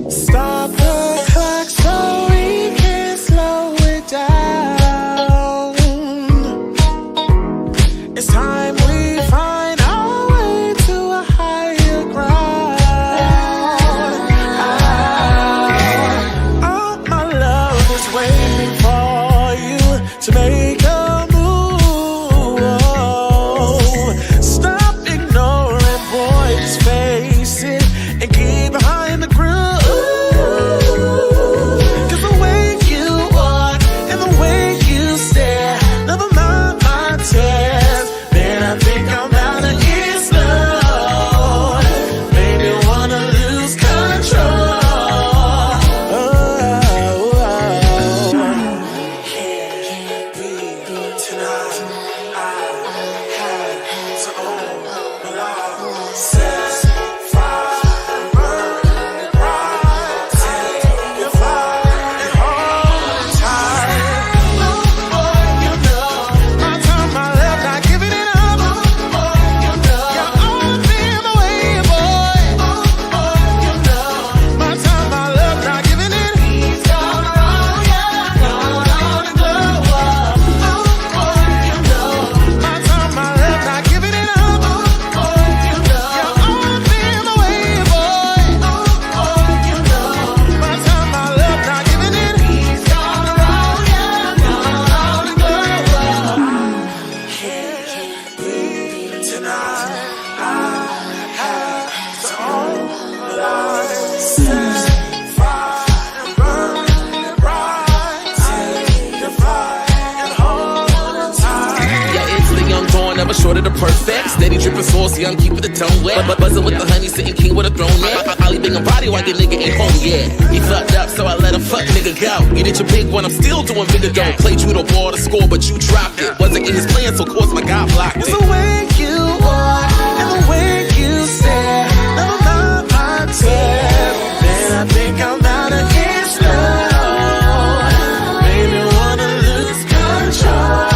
Stop the clock so we can slow it down. It's time we find our way to a higher ground. All my love is waiting for you to make a move. Stop ignoring, boy, just face it and get behind the groove. Short of the perfect, steady dripping saucy, I'm keeping the tongue wet. But buzzing with the honey, sitting king with a throne neck. Ollie bang a body while your nigga ain't home yet. He fucked up, so I let him fuck nigga go. You did your big one, I'm still doing bigger dough. Played you the ball to score, but you dropped it. Wasn't in his plan, so of course my guy blocked it. It's the way you walk and the way you stare. Never mind my tear. Then I think I'm bound to get slow. Maybe wanna lose control.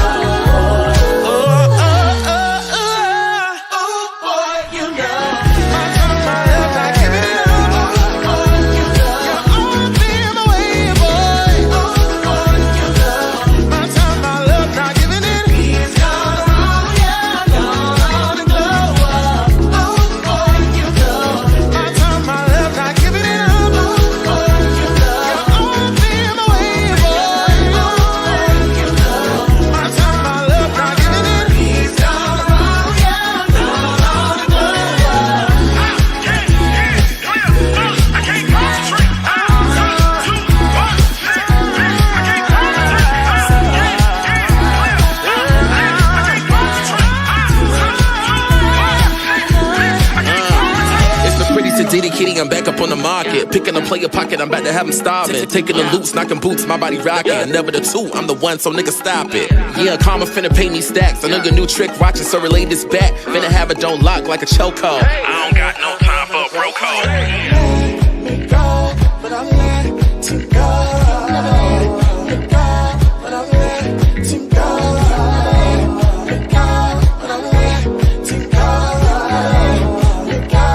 Diddy kitty, I'm back up on the market. Picking a player pocket, I'm about to have him starving. Taking the loops, knocking boots, my body rocking. Never the two, I'm the one, so nigga stop it. Yeah, karma finna pay me stacks. I know your new trick, watching, so relay this back. Finna have it don't lock like a chokehold. I don't got no time for a bro code. Let me go, but I let it go. Let go, but I let it go. Let go, but I let it go. Let go.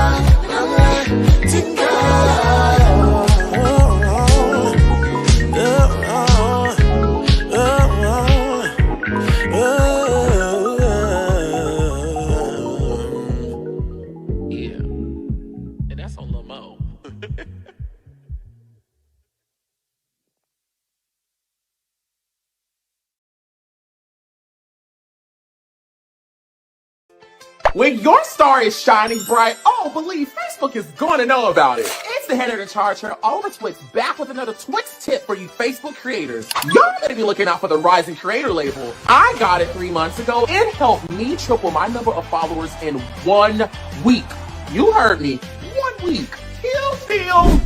Yeah, and that's on Lamo. When your star is shining bright, oh, believe Facebook is going to know about it. It's the head of the charge here, Oliver Twix, back with another Twix tip for you Facebook creators. Y'all better be looking out for the Rising Creator label. I got it 3 months ago. It helped me triple my number of followers in 1 week. You heard me. 1 week.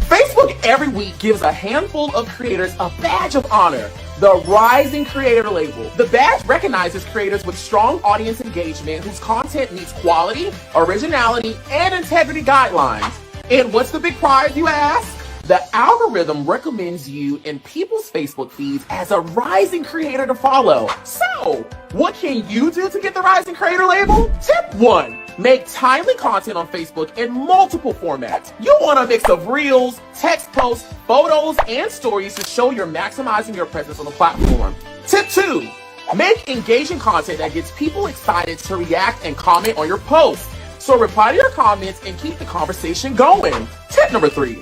Facebook every week gives a handful of creators a badge of honor, the Rising Creator label. The badge recognizes creators with strong audience engagement whose content meets quality, originality, and integrity guidelines. And what's the big prize, you ask? The algorithm recommends you in people's Facebook feeds as a rising creator to follow. So, what can you do to get the Rising Creator label? Tip 1. Make timely content on Facebook in multiple formats. You want a mix of reels, text posts, photos, and stories to show you're maximizing your presence on the platform. Tip 2. Make engaging content that gets people excited to react and comment on your posts. So reply to your comments and keep the conversation going. Tip number 3.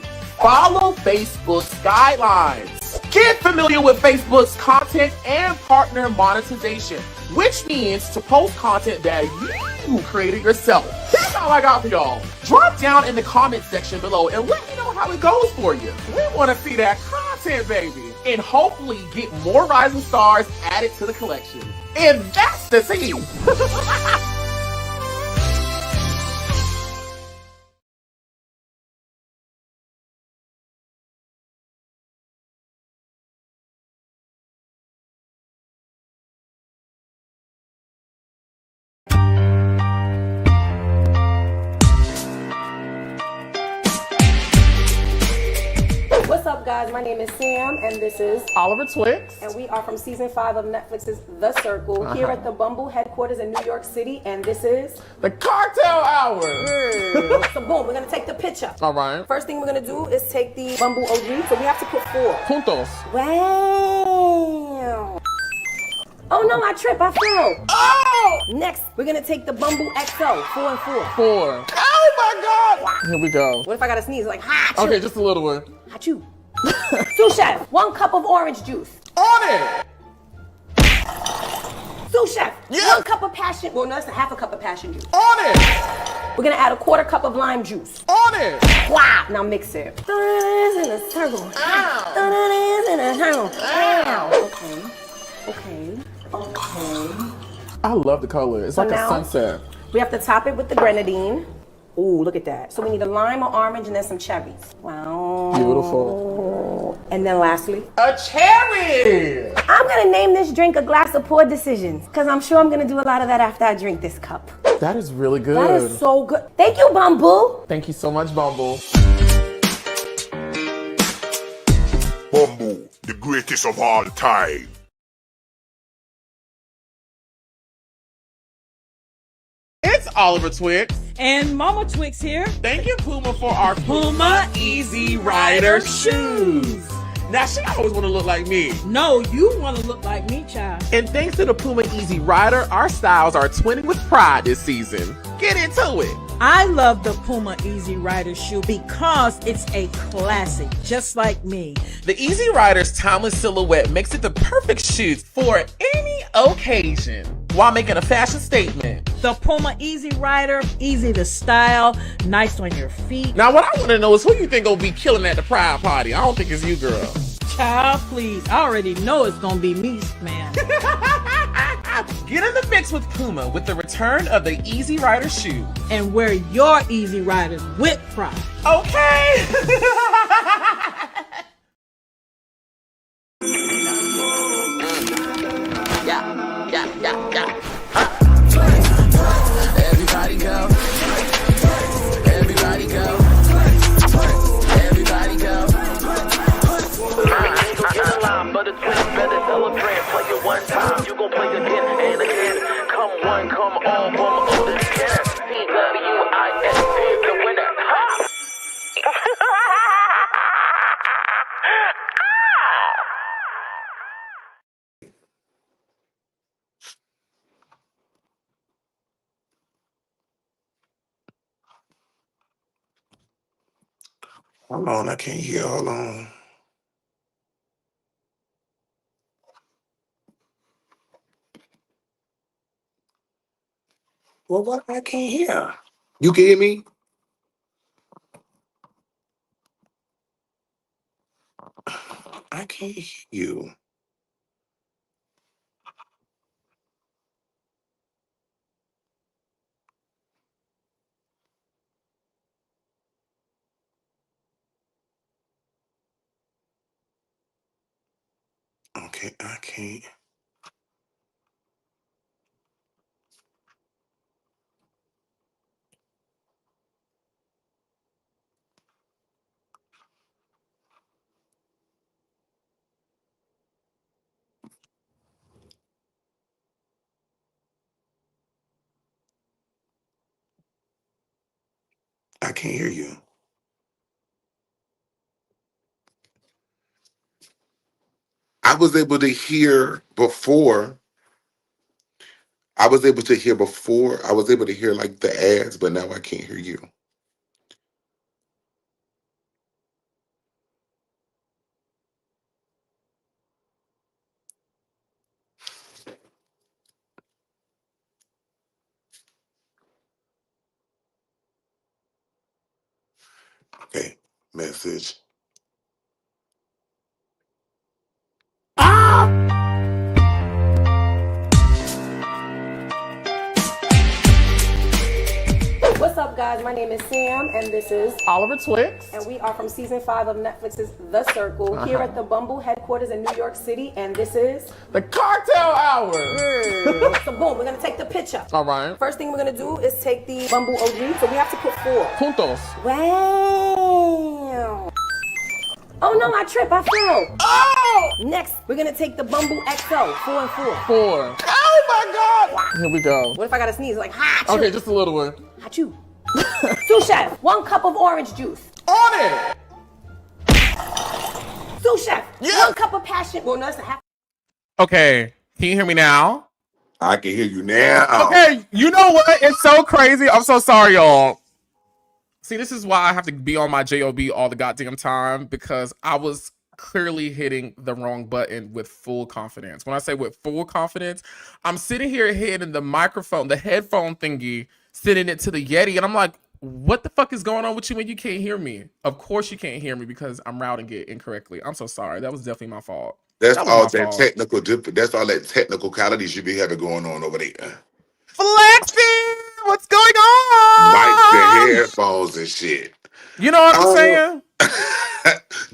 Follow Facebook's guidelines. Get familiar with Facebook's content and partner monetization, which means to post content that you created yourself. That's all I got for y'all. Drop down in the comment section below and let me know how it goes for you. We want to see that content, baby. And hopefully get more rising stars added to the collection. And that's the team. What's up, guys? My name is Sam, and this is Oliver Twix. and we are from season 5 of Netflix's The Circle here at the Bumble headquarters in New York City, and this is The Cocktail Hour. so boom, we're gonna take the picture. All right. First thing we're gonna do is take the Bumble OG, so we have to put 4. Puntos. Wow. Oh no, I tripped, I fell. Oh! Next, we're gonna take the Bumble XO, 4 and 4. 4. Oh my God. Here we go. What if I gotta sneeze? Like, ha, achoo. Okay, just a little one. Achoo. Sous chef, 1 cup of orange juice. On it. Sous chef, Yeah. 1 cup of passion. Well, no, that's a half a cup of passion juice. On it. We're gonna add a 1/4 cup of lime juice. On it. Wow! Now mix it. Throw it in a circle. Ow. Throw it in a circle. Ow. Okay. Okay. Okay. I love the color. It's like a now- sunset. We have to top it with the grenadine. Ooh, look at that. So we need a lime or orange and then some cherries. Wow. Beautiful. And then lastly, A cherry. I'm gonna name this drink a glass of poor decisions because I'm sure I'm gonna do a lot of that after I drink this cup. That is really good. That is so good. Thank you, Bumble. Thank you so much, Bumble. Bumble, the greatest of all time. It's Oliver Twix. And Mama Twix here. Thank you, Puma, for our Puma Easy Rider shoes. Now, she always want to look like me. No, you want to look like me, child. And thanks to the Puma Easy Rider, our styles are twinning with pride this season. Get into it. I love the Puma Easy Rider shoe because it's a classic, just like me. The Easy Rider's timeless silhouette makes it the perfect shoes for any occasion while making a fashion statement. The Puma Easy Rider, easy to style, nice on your feet. Now, what I want to know is who you think gonna be killing at the pride party? I don't think it's you, girl. Child, please. I already know it's going to be me, man. Get in the mix with Puma with the return of the Easy Rider shoe. And wear your Easy Riders with pride. Okay. Everybody go. Everybody go. Everybody go. Get a line, but the twins better celebrate. Play it one time, you gon' play again and again. Come one, come all, come all this again. CWIS is the winner. Ha! Hold on, I can't hear. Hold on. Well, what? I can't hear. You can hear me? I can't hear you. Okay, I can't. I can't hear you. I was able to hear before. I was able to hear before. I was able to hear like the ads, but now I can't hear you. Okay. Message. What's up, guys? My name is Sam, and this is Oliver Twix. and we are from season 5 of Netflix's The Circle here at the Bumble headquarters in New York City, and this is The Cocktail Hour. so boom. We're gonna take the picture. All right. First thing we're gonna do is take the Bumble OG, so we have to put 4. Puntos. Wow. Oh no, I tripped. I fell. Oh! Next, we're gonna take the Bumble XO, 4 and 4. 4. Oh my God. Here we go. What if I gotta sneeze? Like, ha! Okay, just a little one. Achoo. Sous chef, 1 cup of orange juice. On it. Sous chef, Yes. 1 cup of passion. Well, no, that's a half. Okay, can you hear me now? I can hear you now. Okay, you know what? It's so crazy. I'm so sorry, y'all. See, this is why I have to be on my JOB all the goddamn time, because I was clearly hitting the wrong button with full confidence. When I say with full confidence, I'm sitting here hitting the microphone, the headphone thingy, sending it to the Yeti, and I'm like, what the fuck is going on with you when you can't hear me? Of course you can't hear me because I'm routing it incorrectly. I'm so sorry. That was definitely my fault. That's That was all my that fault. technical. That's all that technicality you be having going on over there. Flexing! What's going Mics and on? headphones and shit. You know what I'm saying?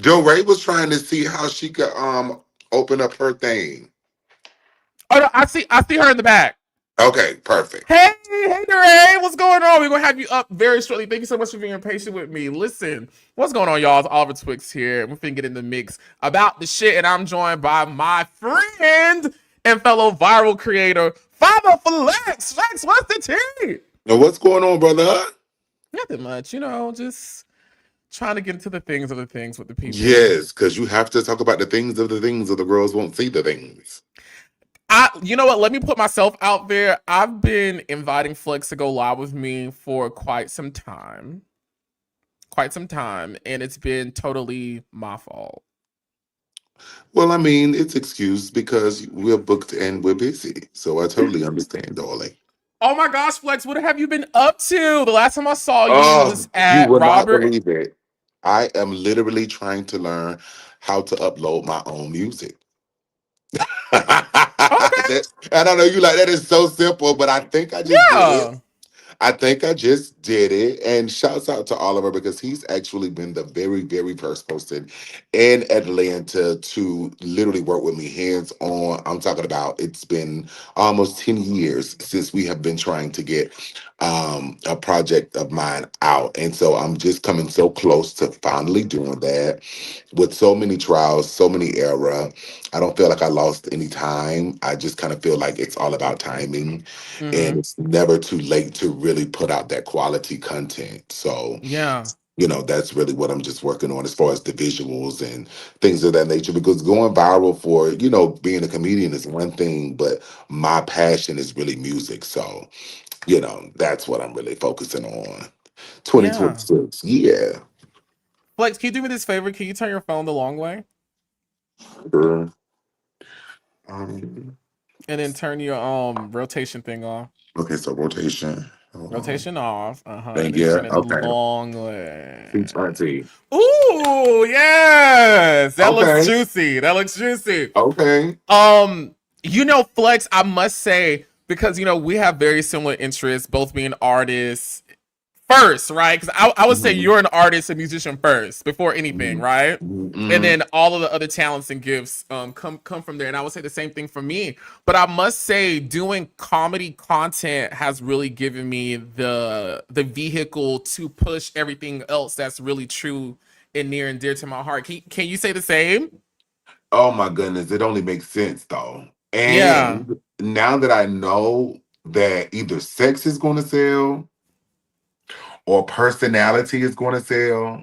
Dorae was trying to see how she could open up her thing. Oh no, I see her in the back. Okay, perfect. Hey, Dorae, what's going on? We're gonna have you up very shortly. Thank you so much for being patient with me. Listen, what's going on, y'all? It's Oliver Twix here. We're finna get in the mix about the shit, and I'm joined by my friend and fellow viral creator, Father Flex. Flex, what's the tea? Now what's going on, brother? Nothing much, just trying to get into the things of the things with the people. Yes, because you have to talk about the things, or the girls won't see the things. You know what? Let me put myself out there. I've been inviting Flex to go live with me for quite some time. And it's been totally my fault. Well, I mean, it's excused because we're booked and we're busy. So I totally understand, darling. Oh my gosh, Flex, what have you been up to? The last time I saw you was You at would not Robert. believe it. I am literally trying to learn how to upload my own music. Okay. I don't know, you like that is so simple, but I think I just did it. I think I just did it. And shouts out to Oliver because he's actually been the very, very first person in Atlanta to literally work with me hands on. I'm talking about it's been almost 10 years since we have been trying to get a project of mine out. And so I'm just coming so close to finally doing that with so many trials, so many error. I don't feel like I lost any time. I just kind of feel like it's all about timing. And it's never too late to really put out that quality content. So, Yeah. That's really what I'm just working on as far as the visuals and things of that nature. Because going viral for, being a comedian is one thing, but my passion is really music. So, that's what I'm really focusing on. 2026. Yeah. Flex, can you do me this favor? Can you turn your phone the long way? Sure. And then turn your rotation thing off. Okay, so rotation. Rotation off. Thank And you. turn it Okay. the long way. T20. Ooh, yes. That looks Okay. juicy. Okay. Flex, I must say, because we have very similar interests, both being artists first, right? Because I would say you're an artist, a musician first, before anything, right? And then all of the other talents and gifts come from there. And I would say the same thing for me. But I must say, doing comedy content has really given me the vehicle to push everything else that's really true and near and dear to my heart. Can you say the same? Oh my goodness, it only makes sense though. Yeah. And now that I know that either sex is going to sell or personality is going to sell,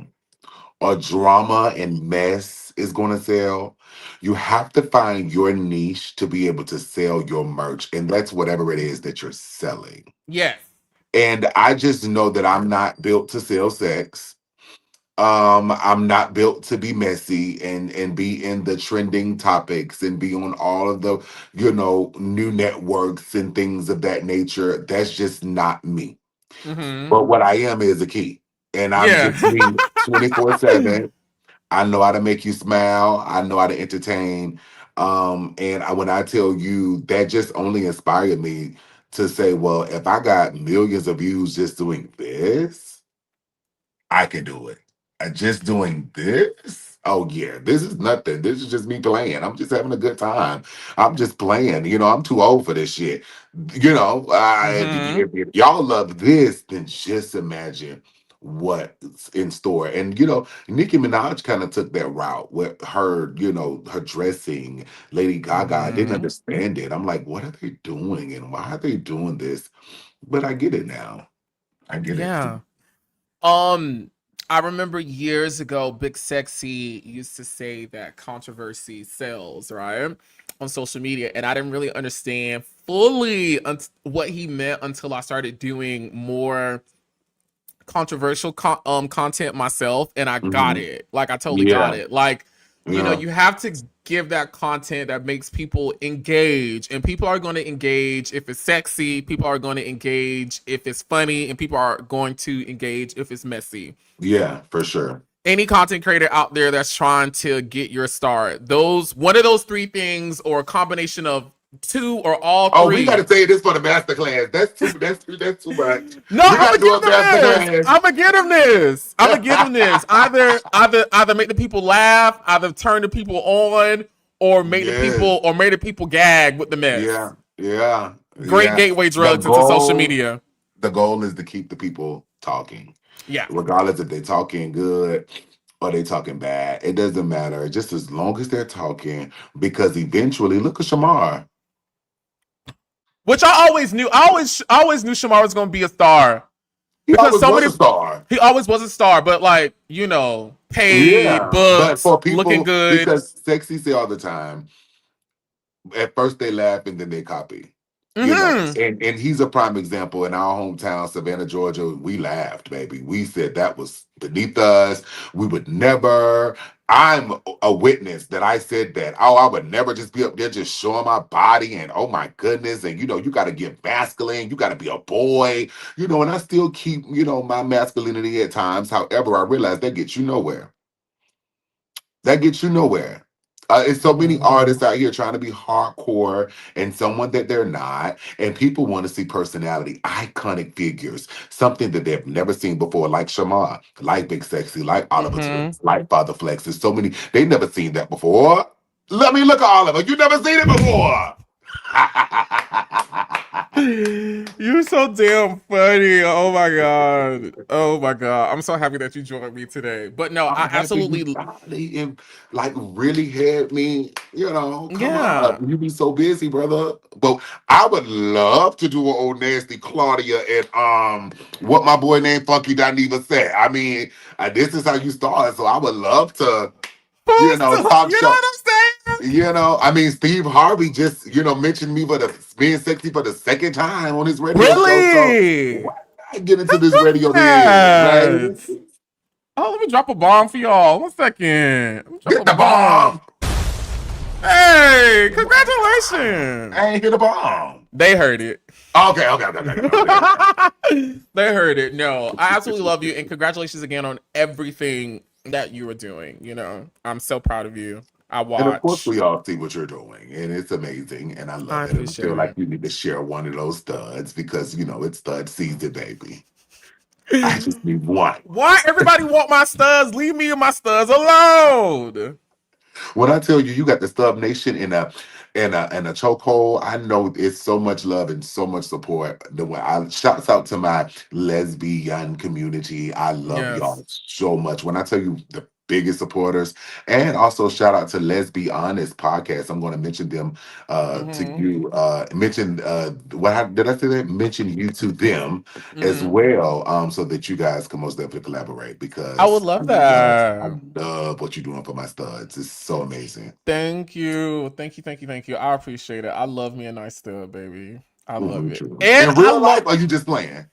or drama and mess is going to sell. You have to find your niche to be able to sell your merch. And that's whatever it is that you're selling. Yes. And I just know that I'm not built to sell sex. I'm not built to be messy and be in the trending topics and be on all of the, new networks and things of that nature. That's just not me. Mm-hmm. But what I am is a key. And I'm Yeah. just me 24/7. I know how to make you smile. I know how to entertain. When I tell you that just only inspired me to say, well, if I got millions of views just doing this, I can do it. Just doing this? Oh yeah, this is nothing. This is just me playing. I'm just having a good time. I'm just playing. I'm too old for this shit. Mm-hmm. If y'all love this, then just imagine what's in store. And Nicki Minaj kind of took that route with her, her dressing. Lady Gaga, I didn't Mm-hmm. understand it. I'm like, what are they doing and why are they doing this? But I get it now. I get it. Yeah. I remember years ago, Big Sexy used to say that controversy sells, right? On social media. And I didn't really understand fully what he meant until I started doing more controversial content myself. And I got Mhm. it. Like, I totally got Yeah. it. Like, Yeah. you have to give that content that makes people engage. And people are going to engage if it's sexy. People are going to engage if it's funny. And people are going to engage if it's messy. Yeah, for sure. Any content creator out there that's trying to get your start, one of those three things or a combination of two or all Oh, we got three. to say this for the master class. That's too. That's too much. No, We I'm got to gonna do give a them master this. class. I'm gonna give them this. I'm gonna give them this. Either make the people laugh, either turn the people on, or make Yes. the people gag with the mess. Yeah. Yeah. Great Yeah. gateway The drugs into social goal. media. The goal is to keep the people talking, Yeah. regardless if they're talking good or they talking bad. It doesn't matter. Just as long as they're talking, because eventually, look at Shamar. Which I always knew. I always knew Shamar was gonna be a star. He Because always so was many a star. he always was a star, but like, paid, Yeah, but booked, for looking people, good. because sexy say all the time, at first they laugh and then they copy. Mm-hmm. And he's a prime example. In our hometown, Savannah, Georgia, we laughed, baby. We said that was beneath us. We would never. I'm a witness that I said that. Oh, I would never just be up there just showing my body and oh my goodness. And you got to get masculine. You got to be a boy. And I still keep, my masculinity at times. However, I realize that gets you nowhere. That gets you nowhere. It's so many artists out here trying to be hardcore and someone that they're not. And people want to see personality, iconic figures, something that they've never seen before, like Shamar, like Big Sexy, like Oliver Mm-hmm. Twist, like Father Flex. There's so many, they've never seen that before. Let me look at Oliver. You never seen it before. You're so damn funny. Oh my god. Oh my god. I'm so happy that you joined me today. But no, I'm I happy you absolutely finally really had me, come yeah. on. You be so busy, brother. But I would love to do an old nasty Claudia and what my boy named Funky Dineva said. I mean, this is how you started, so I would love to, Who's you know talk what show. I'm saying? I mean, Steve Harvey just, mentioned me for being sexy for the second time on his radio show. So Really? why not get into this radio then, right? Congrats. Oh, let me drop a bomb for y'all. 1 second. Let me drop Get a the bomb. bomb. Hey, congratulations. I ain't hit a bomb. They heard it. Okay. They heard it. No, I absolutely love you. And congratulations again on everything that you are doing. I'm so proud of you. I And of course, watch. we all see what you're doing, and it's amazing, and I I love it. And I appreciate feel like it. you need to share one of those studs because it's stud season, baby. I just need one. Why everybody want my studs? Leave me and my studs alone. When I tell you, you got the Stub Nation in a chokehold, I know it's so much love and so much support. The way shouts out to my lesbian community. I love Yes. y'all so much. When I tell you biggest supporters. And also shout out to Let's Be Honest podcast. I'm going to mention them to you. Mention did I say that? Mention you to them as well, so that you guys can most definitely collaborate, because I would love that. I love what you're doing for my studs. It's so amazing. Thank you. I appreciate it. I love me a nice stud, baby. I love it. True. And In real life, or you just playing?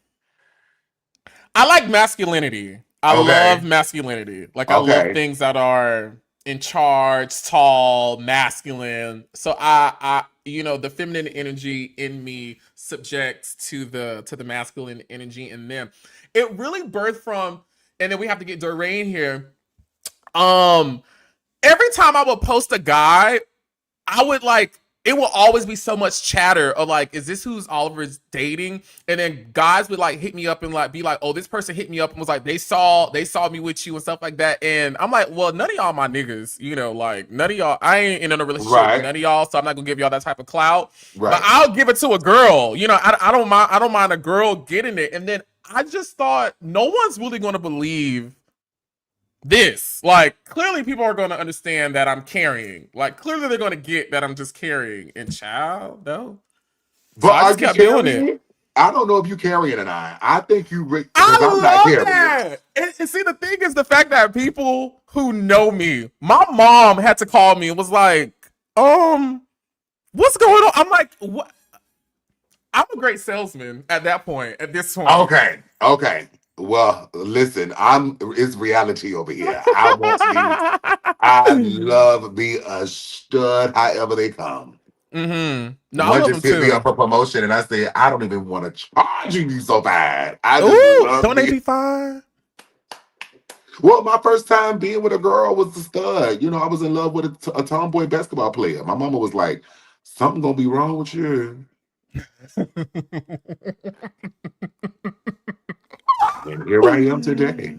I like masculinity. I love masculinity. Like, I love things that are in charge, tall, masculine. So I the feminine energy in me subjects to the masculine energy in them. It really birthed from, and then we have to get Dorae in here. Every time I would post a guy, I would it will always be so much chatter of is this who's Oliver's dating? And then guys would hit me up and be like, oh, this person hit me up and was like, they saw me with you and stuff like that. And I'm like, well, none of y'all my niggas, none of y'all, I ain't in a relationship with none of y'all, so I'm not gonna give y'all that type of clout. Right. But I'll give it to a girl. I don't mind a girl getting it. And then I just thought, no one's really gonna believe this. Clearly people are going to understand that I'm carrying. Clearly they're going to get that I'm just carrying. And child, no. But so I just kept doing it. I don't know if you carrying or not. I think you. I love that. And see, the thing is the fact that people who know me, my mom had to call me and was like, what's going on? I'm like, what? I'm a great salesman at that point. At this point. Okay. Well, listen, it's reality over here. I love be a stud however they come. No, one just hit me up for promotion and I said, I don't even want to charge you so bad. Don't they be fine? Well, my first time being with a girl was a stud. I was in love with a tomboy basketball player. My mama was like, something gonna be wrong with you. And here I am today.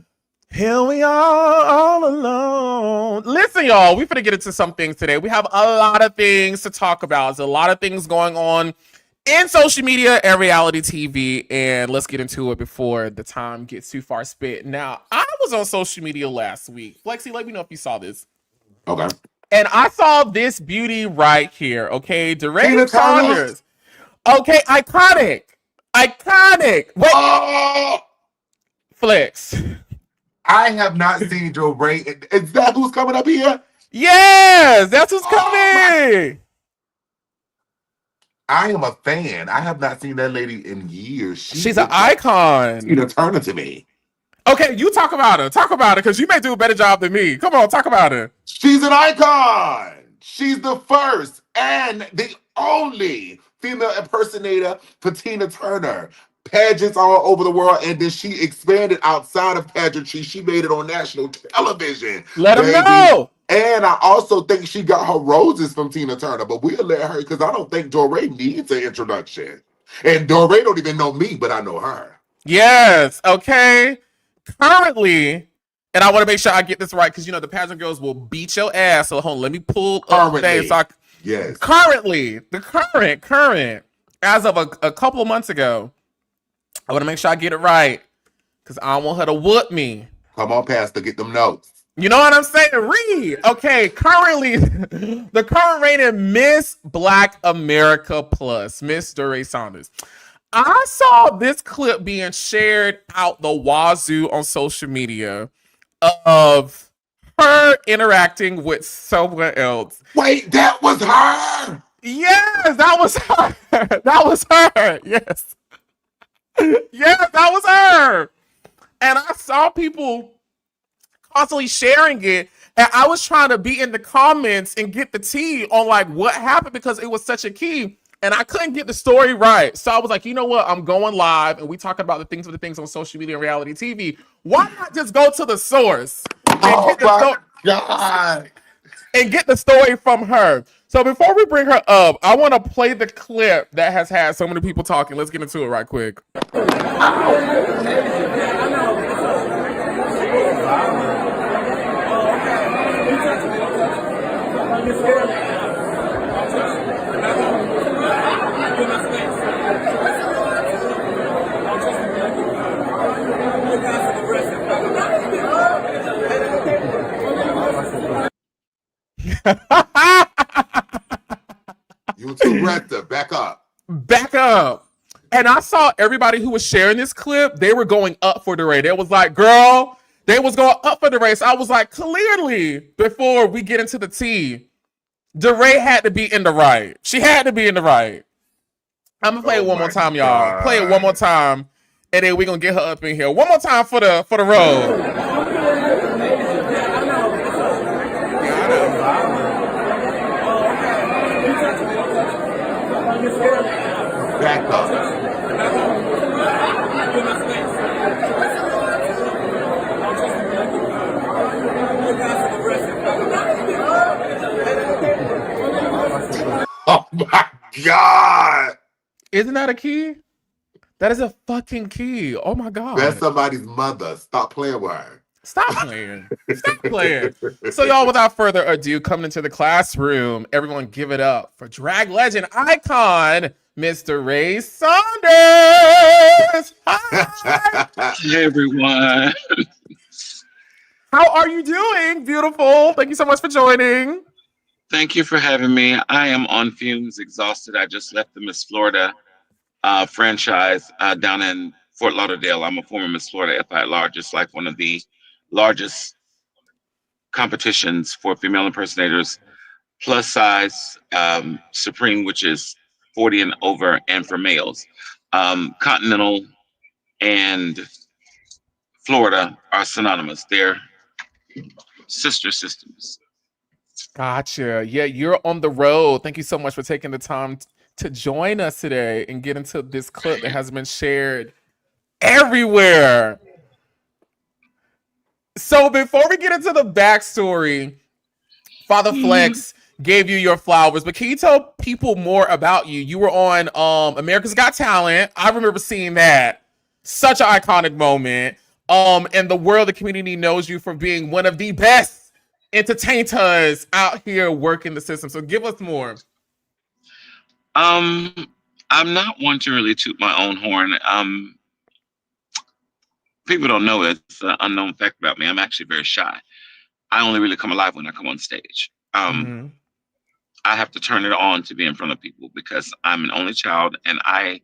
Here we are all alone. Listen, y'all, we finna get into some things today. We have a lot of things to talk about. There's a lot of things going on in social media and reality TV. And let's get into it before the time gets too far spent. Now, I was on social media last week. Flexi, let me know if you saw this. Okay. And I saw this beauty right here, okay? Dorae Saunders. Okay, iconic. Wait. Oh! Flex. I have not seen Dorae. Is that who's coming up here? Yes, that's who's coming. I am a fan. I have not seen that lady in years. She's an icon. Tina Turner to me. Okay, you talk about her. Talk about her, because you may do a better job than me. Come on, talk about her. She's an icon. She's the first and the only female impersonator for Tina Turner. Pageants all over the world, and then she expanded outside of pageantry. She made it on national television. Let them know. And I also think she got her roses from Tina Turner, but we'll let her, because I don't think Dorae needs an introduction. And Dorae don't even know me, but I know her. Yes, okay. Currently, and I want to make sure I get this right, because the pageant girls will beat your ass. So hold on, let me pull up things. Yes. Currently, the current, as of a couple of months ago, I want to make sure I get it right, because I don't want her to whoop me. Come on, Pastor, get them notes. You know what I'm saying? Read. Okay, currently, the current rating Miss Black America Plus, Miss Dorae Saunders. I saw this clip being shared out the wazoo on social media of her interacting with someone else. Wait, that was her? Yes, that was her. That was her. Yes. Yes, that was her. And I saw people constantly sharing it, and I was trying to be in the comments and get the tea on what happened, because it was such a key, and I couldn't get the story right. So I was like, you know what? I'm going live, and we talking about the things on social media and reality TV. Why not just go to the source and God. And get the story from her? So before we bring her up, I want to play the clip that has had so many people talking. Let's get into it right quick. You too aggressive. Back up. Back up. And I saw everybody who was sharing this clip, they were going up for Dorae. They was like, girl, they was going up for Dorae. So I was like, clearly, before we get into the tea, Dorae had to be in the right. She had to be in the right. I'm gonna play it one more time, y'all. Play it one more time, and then we're gonna get her up in here. One more time for the road. Back up. Oh my God. Isn't that a key? That is a fucking key. Oh my God. That's somebody's mother. Stop playing with her. Stop playing. Stop playing. So y'all, without further ado, coming into the classroom, everyone give it up for drag legend icon, Mr. Dorae Saunders. Hi. Hey, everyone. How are you doing? Beautiful. Thank you so much for joining. Thank you for having me. I am on fumes, exhausted. I just left the Miss Florida franchise down in Fort Lauderdale. I'm a former Miss Florida FI at large. It's like one of the largest competitions for female impersonators, plus size, Supreme, which is 40 and over, and for males. Continental and Florida are synonymous. They're sister systems. Gotcha. Yeah, you're on the road. Thank you so much for taking the time to join us today and get into this clip that has been shared everywhere. So before we get into the backstory, Father Flex gave you your flowers, but can you tell people more about you? You were on America's Got Talent. I remember seeing that. Such an iconic moment. And the world, the community knows you for being one of the best entertainers out here working the system. So give us more. I'm not one to really toot my own horn. People don't know it. It's an unknown fact about me. I'm actually very shy. I only really come alive when I come on stage. I have to turn it on to be in front of people because I'm an only child and I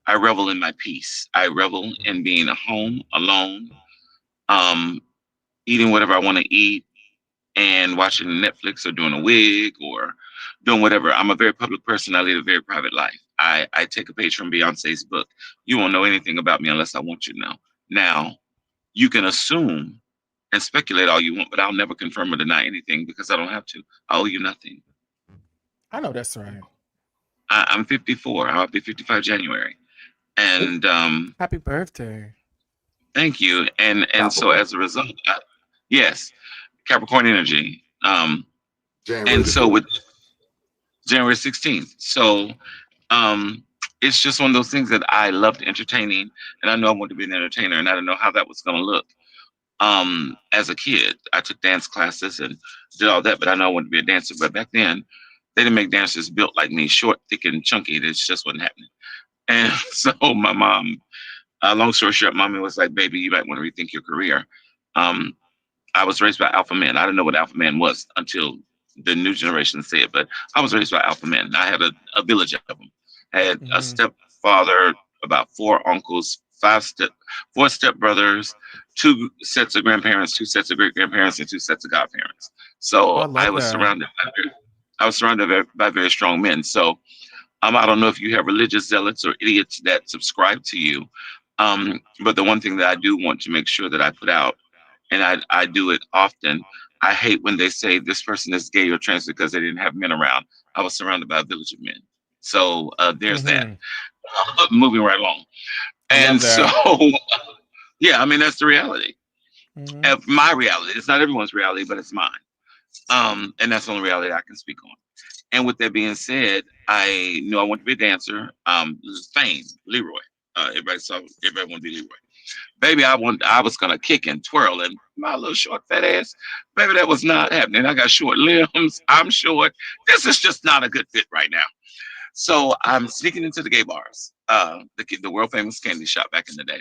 revel in my peace. I revel in being at home alone, eating whatever I want to eat and watching Netflix or doing a wig or doing whatever. I'm a very public person. I lead a very private life. I take a page from Beyonce's book. You won't know anything about me unless I want you to know. Now, you can assume and speculate all you want, but I'll never confirm or deny anything because I don't have to. I owe you nothing. I know that's right. I'm 54. I'll be 55 January. And happy birthday. Thank you. And so as a result, yes, Capricorn energy. And so with January 16th. So it's just one of those things that I loved entertaining, and I know I wanted to be an entertainer, and I didn't know how that was going to look. As a kid, I took dance classes and did all that, but I know I wanted to be a dancer. But back then, they didn't make dancers built like me, short, thick, and chunky. It just wasn't happening. And so my mom, long story short, mommy was like, baby, you might want to rethink your career. I was raised by alpha men. I didn't know what alpha man was until the new generation said, but I was raised by alpha men. I had a village of them. I had a stepfather, about 4 uncles, 4 stepbrothers, 2 sets of grandparents, 2 sets of great grandparents, and 2 sets of godparents. So I was surrounded by very strong men. So I don't know if you have religious zealots or idiots that subscribe to you, but the one thing that I do want to make sure that I put out, and I do it often, I hate when they say this person is gay or trans because they didn't have men around. I was surrounded by a village of men. So there's that. Moving right along. And so, yeah, I mean, that's the reality. My reality. It's not everyone's reality, but it's mine. And that's the only reality I can speak on. And with that being said, I knew I wanted to be a dancer. Fame, Leroy. Everybody wanted to be Leroy. Baby, I was gonna kick and twirl, and my little short fat ass, baby, that was not happening. I got short limbs. I'm short. This is just not a good fit right now. So I'm sneaking into the gay bars, the world famous candy shop back in the day,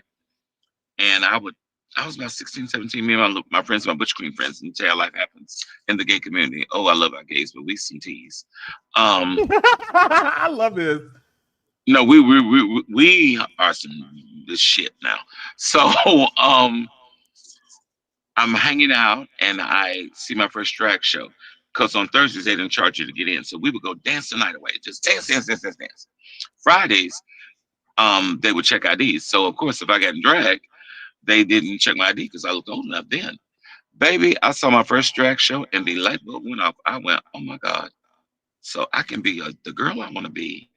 and I would I was about 16, 17. Me and my friends, my Butch Queen friends, and tell you how life happens in the gay community. Oh, I love our gays, but we some teas. I love this. No, we are some this shit now. So I'm hanging out and I see my first drag show. Because on Thursdays they didn't charge you to get in. So we would go dance the night away. Just dance, dance, dance, dance, dance. Fridays, they would check IDs. So of course if I got in drag, they didn't check my ID because I looked old enough then. Baby, I saw my first drag show and the light bulb went off. I went, oh my God. So I can be the girl I want to be.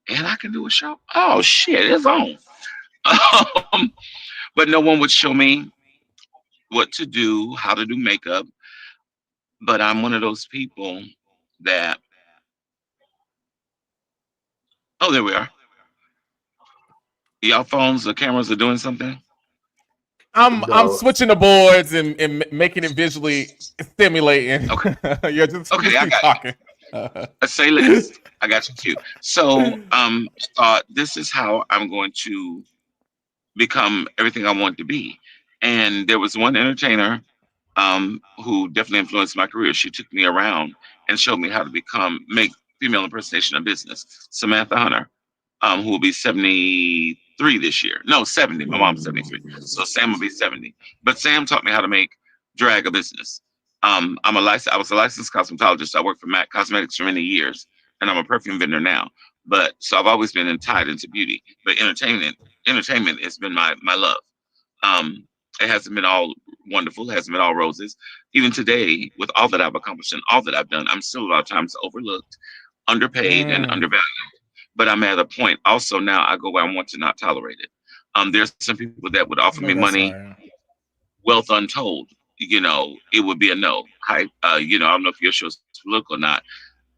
And I can do a show. Oh shit, it's on. But no one would show me what to do, how to do makeup. But I'm one of those people that, oh, there we are. Y'all phones or cameras are doing something? I'm switching the boards and making it visually stimulating. Okay. You're just Okay, I got talking. Say less. I got you too. So this is how I'm going to become everything I want to be. And there was one entertainer who definitely influenced my career. She took me around and showed me how to make female impersonation a business. Samantha Hunter, who will be 73 this year. No, 70. My mom's 73. So Sam will be 70. But Sam taught me how to make drag a business. I was a licensed cosmetologist. I worked for MAC Cosmetics for many years, and I'm a perfume vendor now. But so I've always been tied into beauty. But entertainment has been my love. It hasn't been all wonderful. It hasn't been all roses. Even today, with all that I've accomplished and all that I've done, I'm still a lot of times overlooked, underpaid, and undervalued. But I'm at a point also now I go where I want to not tolerate it. There's some people that would offer me money, wealth untold. You know, it would be a no. I don't know if your show's political or not.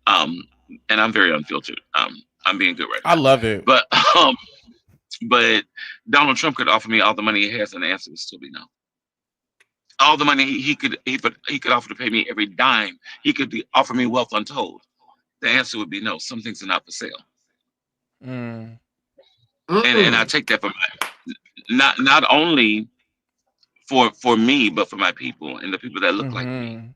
And I'm very unfiltered. I'm being good right now. I love it. But Donald Trump could offer me all the money he has, and the answer would still be no. All the money he could offer to pay me every dime. He could offer me wealth untold. The answer would be no. Some things are not for sale. And I take that from not only for me, but for my people and the people that look like me.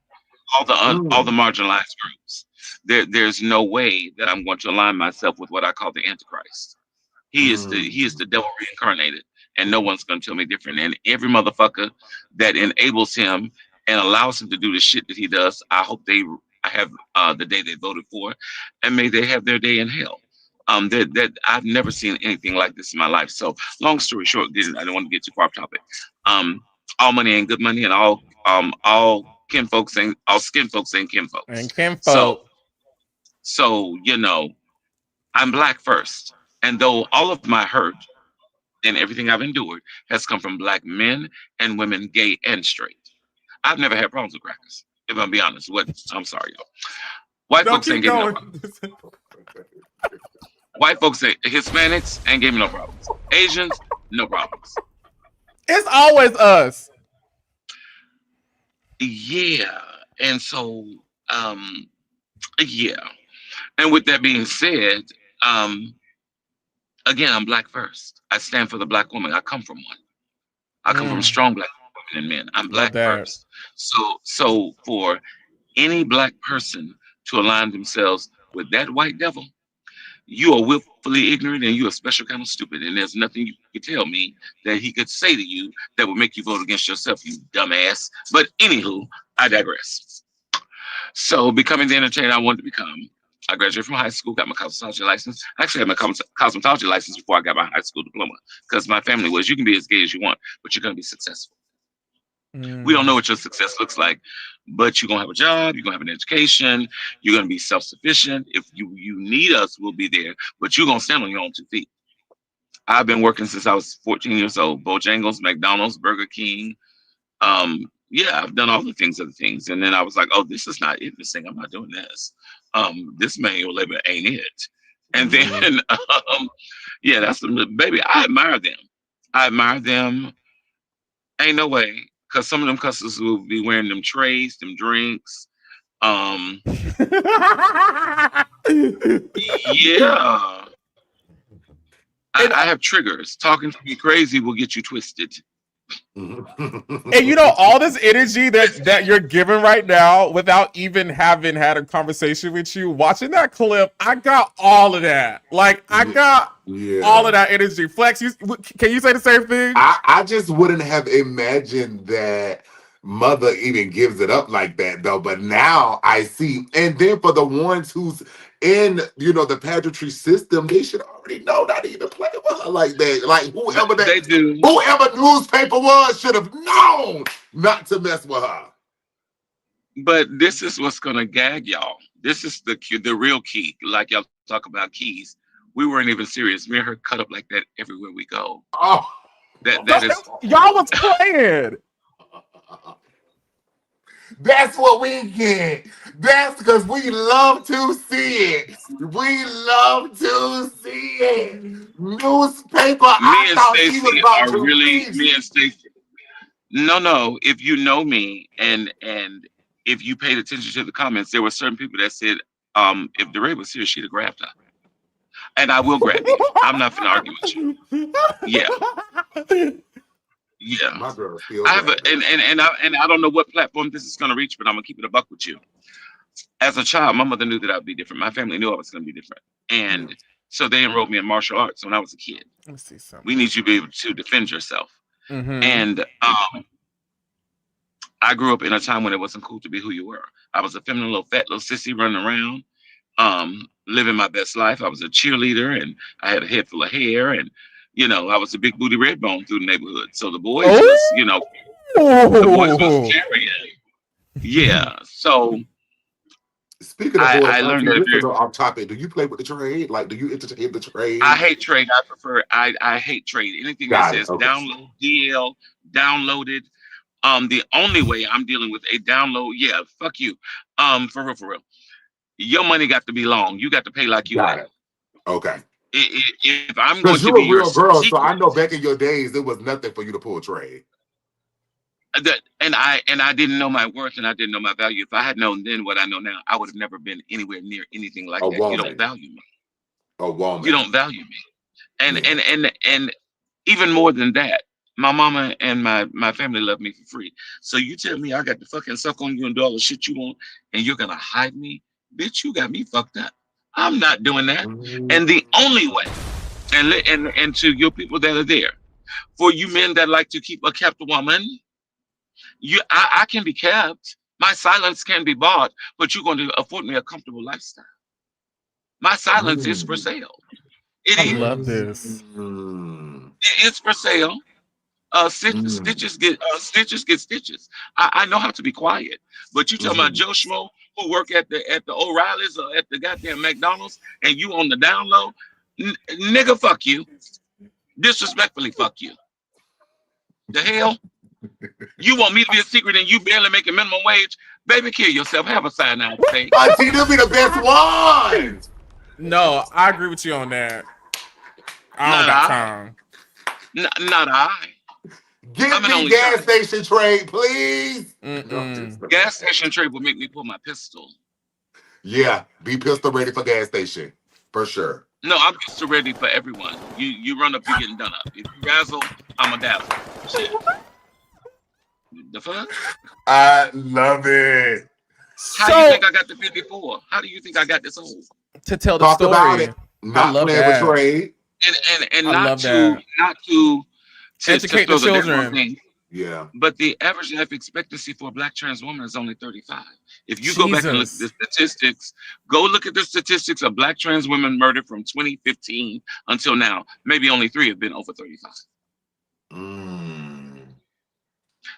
All the marginalized groups. There's no way that I'm going to align myself with what I call the Antichrist. He is the devil reincarnated, and no one's going to tell me different. And every motherfucker that enables him and allows him to do the shit that he does, I hope they have the day they voted for, and may they have their day in hell. That I've never seen anything like this in my life. So long story short, I don't want to get too far off topic. All money ain't good money, and all skin folks ain't kin folks. And kin folks. So I'm Black first. And though all of my hurt and everything I've endured has come from Black men and women, gay and straight, I've never had problems with crackers. If I'm be honest, I'm sorry, y'all. White folks ain't giving no problems. White folks say Hispanics ain't giving no problems. Asians, no problems. It's always us. Yeah. And so, yeah. And with that being said, again, I'm Black first. I stand for the Black woman. I come from one. I come from strong Black women and men. I'm Black first. So for any Black person to align themselves with that white devil, you are willfully ignorant and you're a special kind of stupid. And there's nothing you could tell me that he could say to you that would make you vote against yourself, you dumbass. But anywho, I digress. So becoming the entertainer I wanted to become, I graduated from high school, got my cosmetology license. I actually had my cosmetology license before I got my high school diploma, because my family was, you can be as gay as you want, but you're going to be successful. We don't know what your success looks like, but you're going to have a job, you're going to have an education, you're going to be self-sufficient. If you need us, we'll be there, but you're going to stand on your own 2 feet. I've been working since I was 14 years old. Bojangles, McDonald's, Burger King. Yeah, I've done all the things. And then I was like, oh, this is not it. This thing, I'm not doing this. This manual labor ain't it. And then, yeah, that's the baby. I admire them. Ain't no way. Because some of them customers will be wearing them trays, them drinks. Yeah. I have triggers. Talking to me crazy will get you twisted. And you know, all this energy that you're giving right now without even having had a conversation with you, watching that clip, I got all of that. Like, I got all of that energy. Flex, can you say the same thing? I just wouldn't have imagined that Mother even gives it up like that, though. But now I see. And then for the ones who's in, the pageantry system, they should already know not to even play with her like that. Like, whoever newspaper was should have known not to mess with her. But this is what's gonna gag y'all. This is the real key. Like y'all talk about keys. We weren't even serious. Me and her cut up like that everywhere we go. Oh, that is y'all was playing. That's what we get. That's because we love to see it. We love to see it. Newspaper. Me and Stacey are really me and Stacey. No. If you know me and if you paid attention to the comments, there were certain people that said, if Dorae was here, she'd have grabbed her. And I will grab you. I'm not gonna argue with you. Yeah. Yeah. My girl I have and I don't know what platform this is gonna reach, but I'm gonna keep it a buck with you. As a child, my mother knew that I'd be different. My family knew I was gonna be different. And so they enrolled me in martial arts when I was a kid. Let me see something. We need you to be able to defend yourself. And I grew up in a time when it wasn't cool to be who you were. I was a feminine little fat little sissy running around, living my best life. I was a cheerleader and I had a head full of hair and I was a big booty red bone through the neighborhood. So the boys was, the boys was carrying. Yeah. So speaking of boys, I learned that off topic. Do you play with the trade? Like, do you entertain the trade? I hate trade. I hate trade. Anything that says download, DL, downloaded. The only way I'm dealing with a download, fuck you. For real. Your money got to be long. You got to pay like you got it. Okay. If I'm going to you're be a real girl, secret, so I know back in your days there was nothing for you to pull trade. And I didn't know my worth and I didn't know my value. If I had known then what I know now, I would have never been anywhere near anything like that. Woman. You don't value me. A woman. You don't value me. And even more than that, my mama and my family love me for free. So you tell me I got to fucking suck on you and do all the shit you want, and you're gonna hide me, bitch? You got me fucked up. I'm not doing that. And the only way, and to your people that are there, for you men that like to keep a kept woman, I can be kept. My silence can be bought, but you're going to afford me a comfortable lifestyle. My silence is for sale. I love this. It's for sale. Stitches get stitches. I know how to be quiet, but you talking about Joe Schmo who work at the O'Reilly's or at the goddamn McDonald's, and you on the down low, nigga, fuck you. Disrespectfully, fuck you. The hell? You want me to be a secret and you barely making minimum wage? Baby, kill yourself. Have a cyanide thing. Auntie, they'll be the best ones. No, I agree with you on that. I don't got time. Not I. Give me gas station trade, please. Gas station trade will make me pull my pistol. Yeah, be pistol ready for gas station. For sure. No, I'm pistol ready for everyone. You run up, you're getting done up. If you razzle, I'm a dazzle. Shit. The fuck? I love it. How do you think I got the 54? How do you think I got this old? To tell the Talk story. About it. Not playing with trade. And not to educate the children. Thing, yeah. But the average life expectancy for a Black trans woman is only 35. If you go back and look at the statistics, of Black trans women murdered from 2015 until now. Maybe only 3 have been over 35.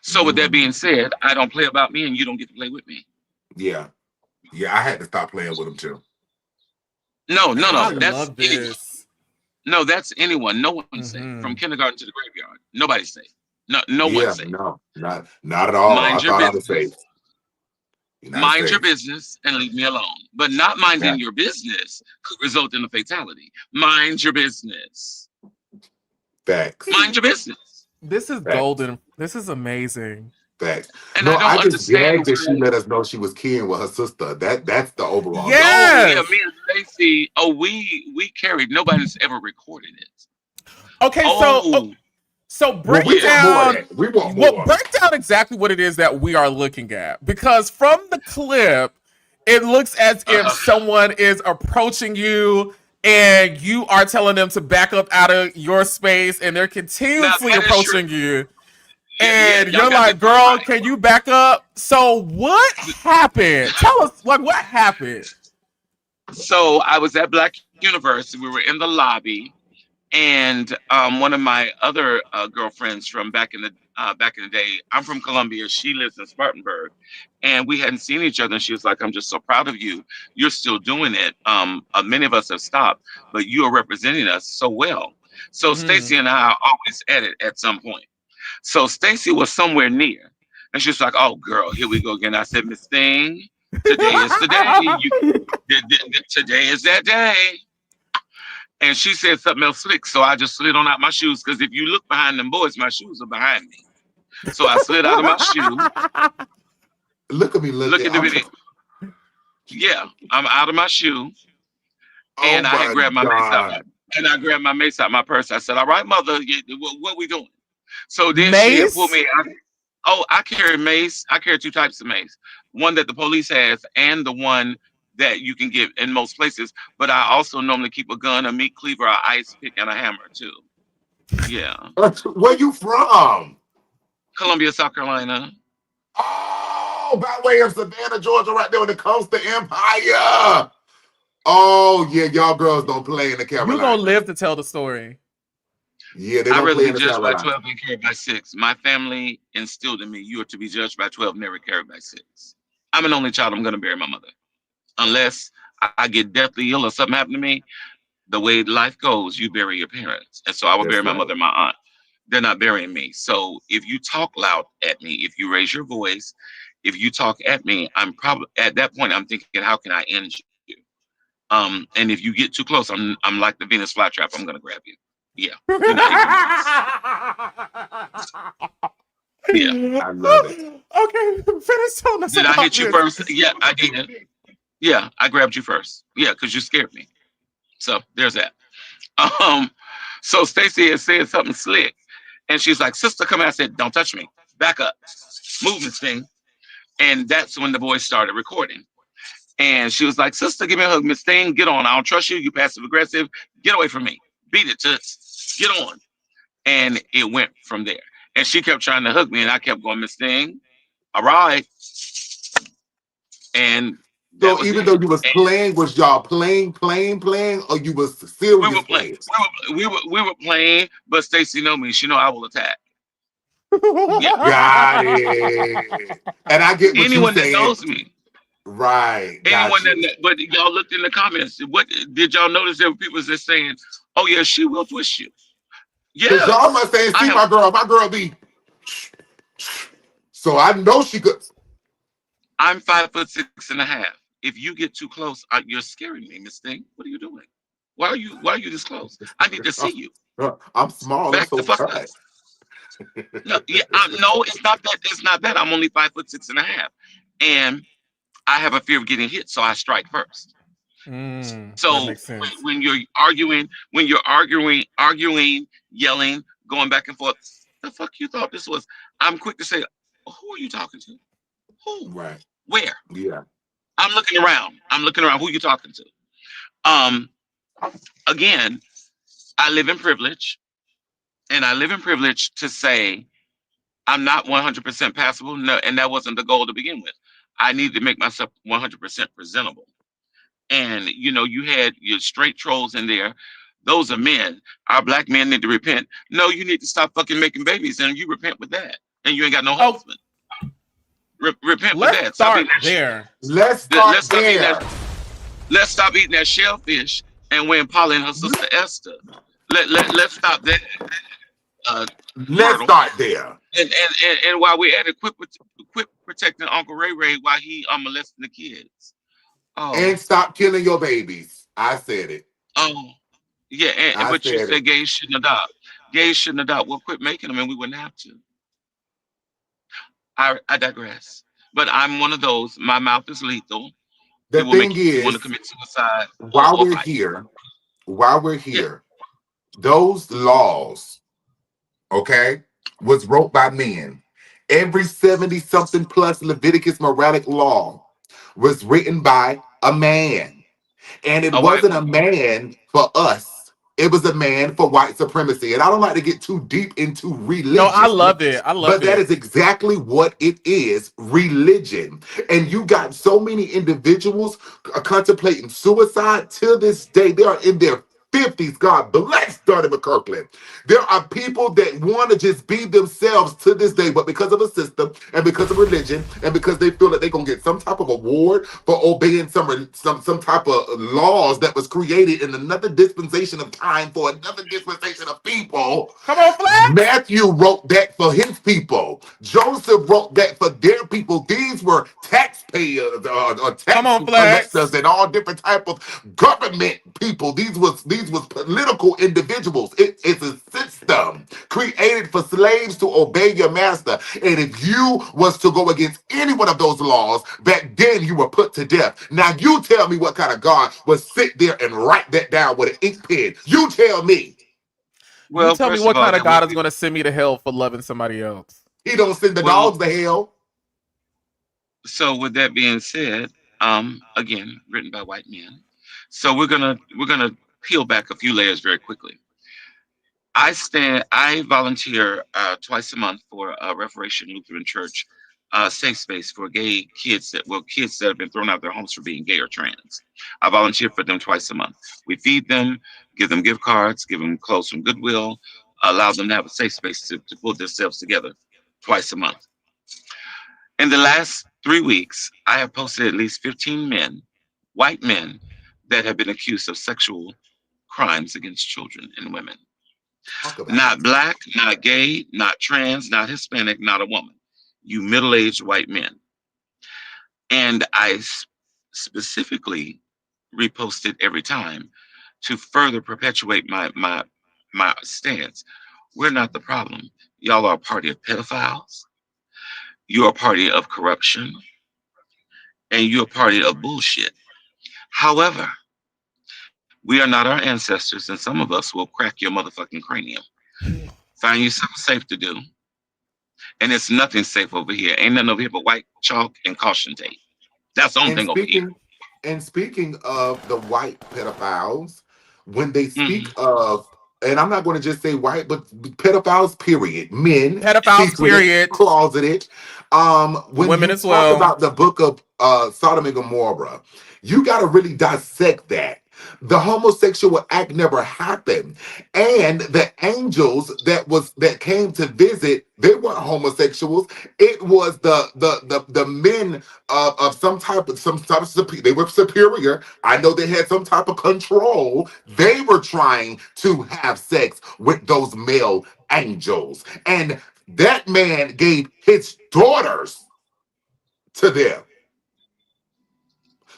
So with that being said, I don't play about me and you don't get to play with me. Yeah. I had to stop playing with them too. No. That's love this. Anyone. No, that's anyone. No one safe. From kindergarten to the graveyard. Nobody's safe. No one's safe. No, not at all. Mind your business. I was safe. Mind your business and leave me alone. But not minding your business could result in a fatality. Mind your business. Facts. Mind your business. This is golden. This is amazing. Facts. And I just gagged that she let us know she was keying with her sister. That's the overall. Yes. Oh, yeah, me and Stacey. Oh, we carried. Nobody's ever recorded it. Okay, So break we want more down. of that. We want more. Break down exactly what it is that we are looking at, because from the clip, it looks as if someone is approaching you and you are telling them to back up out of your space, and they're continuously approaching you. And you're like, girl, can you back up? So what happened? Tell us, like, what happened? So I was at Black University. We were in the lobby, and one of my other girlfriends from back in the day. I'm from Columbia. She lives in Spartanburg, and we hadn't seen each other. And she was like, "I'm just so proud of you. You're still doing it. Many of us have stopped, but you are representing us so well." So Stacy and I are always at it at some point. So Stacy was somewhere near, and she was like, "Oh, girl, here we go again." I said, "Miss Thing, today is the day. Today is that day." And she said something else slick, so I just slid on out my shoes, because if you look behind them boys, my shoes are behind me. So I slid out of my shoe. Look at me, look at the video. Yeah, I'm out of my shoe, and I had grabbed my mace out. And I grabbed my mace out my purse. I said, "All right, mother, what we doing?" So then she had pulled me out. Oh, I carry mace. I carry two types of mace. One that the police has, and the one that you can get in most places. But I also normally keep a gun, a meat cleaver, an ice pick, and a hammer too. Yeah. Where you from? Columbia, South Carolina. Oh, by way of Savannah, Georgia, right there when it comes to Empire. Oh, yeah, y'all girls don't play in the Carolinas. You're going to live to tell the story. Yeah, they I'd don't rather play be in the judged by Carolinas. 12 than carried by 6. My family instilled in me, you are to be judged by 12, never carried by 6. I'm an only child. I'm going to bury my mother. Unless I get deathly ill or something happen to me, the way life goes, you bury your parents. And so I will bury my mother and my aunt. They're not burying me. So if you talk loud at me, if you raise your voice, if you talk at me, I'm probably at that point, I'm thinking, how can I end you? And if you get too close, I'm like the Venus flytrap. I'm going to grab you. Yeah. Yeah. I love it. Okay, finish telling us. Did I hit you first? Yeah, I did. Yeah, I grabbed you first. Yeah, because you scared me. So there's that. So Stacy had said something slick, and she's like, "Sister, come here." I said, "Don't touch me. Back up. Move this thing." And that's when the boys started recording. And she was like, "Sister, give me a hug, Miss Thing. Get on. I don't trust you. You passive aggressive. Get away from me. Beat it, Toots. Get on." And it went from there. And she kept trying to hug me, and I kept going, "Miss Thing, all right." And so even though you was playing, was y'all playing, or you was serious? We were playing. We were playing, but Stacy know me. She know I will attack. Yeah. Got it. And I get what anyone you that knows me. Right. Anyone that, but y'all looked in the comments. What did y'all notice? There were people just saying, "Oh yeah, she will twist you." Yeah. Y'all must say, "See my girl be." So I know she could. I'm 5'6.5". If you get too close, you're scaring me, Miss Thing. What are you doing? Why are you this close? I need to see you. I'm small. Back I'm so the fuck up. No, yeah, no, it's not that. It's not that. I'm only 5'6.5", and I have a fear of getting hit, so I strike first. So when you're arguing, yelling, going back and forth, the fuck you thought this was? I'm quick to say, "Who are you talking to? Who? Right. Where?" Yeah. I'm looking around. Who you talking to? Again, I live in privilege, and I live in privilege to say I'm not 100% passable. No, and that wasn't the goal to begin with. I need to make myself 100% presentable. And you had your straight trolls in there. Those are men. Our black men need to repent. No, you need to stop fucking making babies, and you repent with that. And you ain't got no husband. Repent with that. Start there. Let's start there. Let's stop eating that shellfish and wearing Polly and her sister Esther. Let's stop that. Let's start there. And while we're at it, quit protecting Uncle Ray Ray while he molesting the kids. Oh. And stop killing your babies. I said it. Oh, yeah. But you said gays shouldn't adopt. Gays shouldn't adopt. Well, quit making them, and we wouldn't have to. I digress. But I'm one of those. My mouth is lethal. The thing is, want to commit suicide while we're here, those laws okay, was wrote by men. Every 70 something plus Leviticus Moralic law was written by a man. And it A white wasn't a woman. man for us. It was a man for white supremacy. And I don't like to get too deep into No, I religion, loved it. I but loved that it. is exactly what it is, religion. And you got so many individuals contemplating suicide till this day. They are in their 50s. God bless Donnie McKirkland. There are people that want to just be themselves to this day, but because of a system and because of religion and because they feel that they're gonna get some type of award for obeying some type of laws that was created in another dispensation of time for another dispensation of people. Come on, Flex. Matthew wrote that for his people. Joseph wrote that for their people. These were taxpayers or Come tax on, collectors Flex. and all different type of government people. These was political individuals. It's a system created for slaves to obey your master. And if you was to go against any one of those laws, back then you were put to death. Now you tell me what kind of God would sit there and write that down with an ink pen. You tell me. You Well, tell me first of what all, kind of there God would is be going to send me to hell for loving somebody else. He don't send the well. dogs to hell. So with that being said, again, written by white men. So we're gonna peel back a few layers very quickly. I volunteer twice a month for a Reformation Lutheran Church safe space for gay kids kids that have been thrown out of their homes for being gay or trans. I volunteer for them twice a month. We feed them, give them gift cards, give them clothes from Goodwill, allow them to have a safe space to pull themselves together twice a month. In the last 3 weeks, I have posted at least 15 men, white men, that have been accused of sexual crimes against children and women. Talk about it. Not black, not gay, not trans, not Hispanic, not a woman. You middle aged white men. And specifically repost it every time to further perpetuate my stance. We're not the problem. Y'all are a party of pedophiles. You're a party of corruption. And you're a party of bullshit. However, we are not our ancestors, and some of us will crack your motherfucking cranium. Find you something safe to do. And it's nothing safe over here. Ain't nothing over here but white chalk and caution tape. That's the only And thing over here. speaking of the white pedophiles, when they speak Hmm. of, and I'm not going to just say white, but pedophiles, period, men, Pedophiles, secreted, period. closeted. When Women you as talk well. about the book of Sodom and Gomorrah, you got to really dissect that. The homosexual act never happened, and the angels that came to visit, they weren't homosexuals. It was the men of they were superior. I know they had some type of control. They were trying to have sex with those male angels, and that man gave his daughters to them.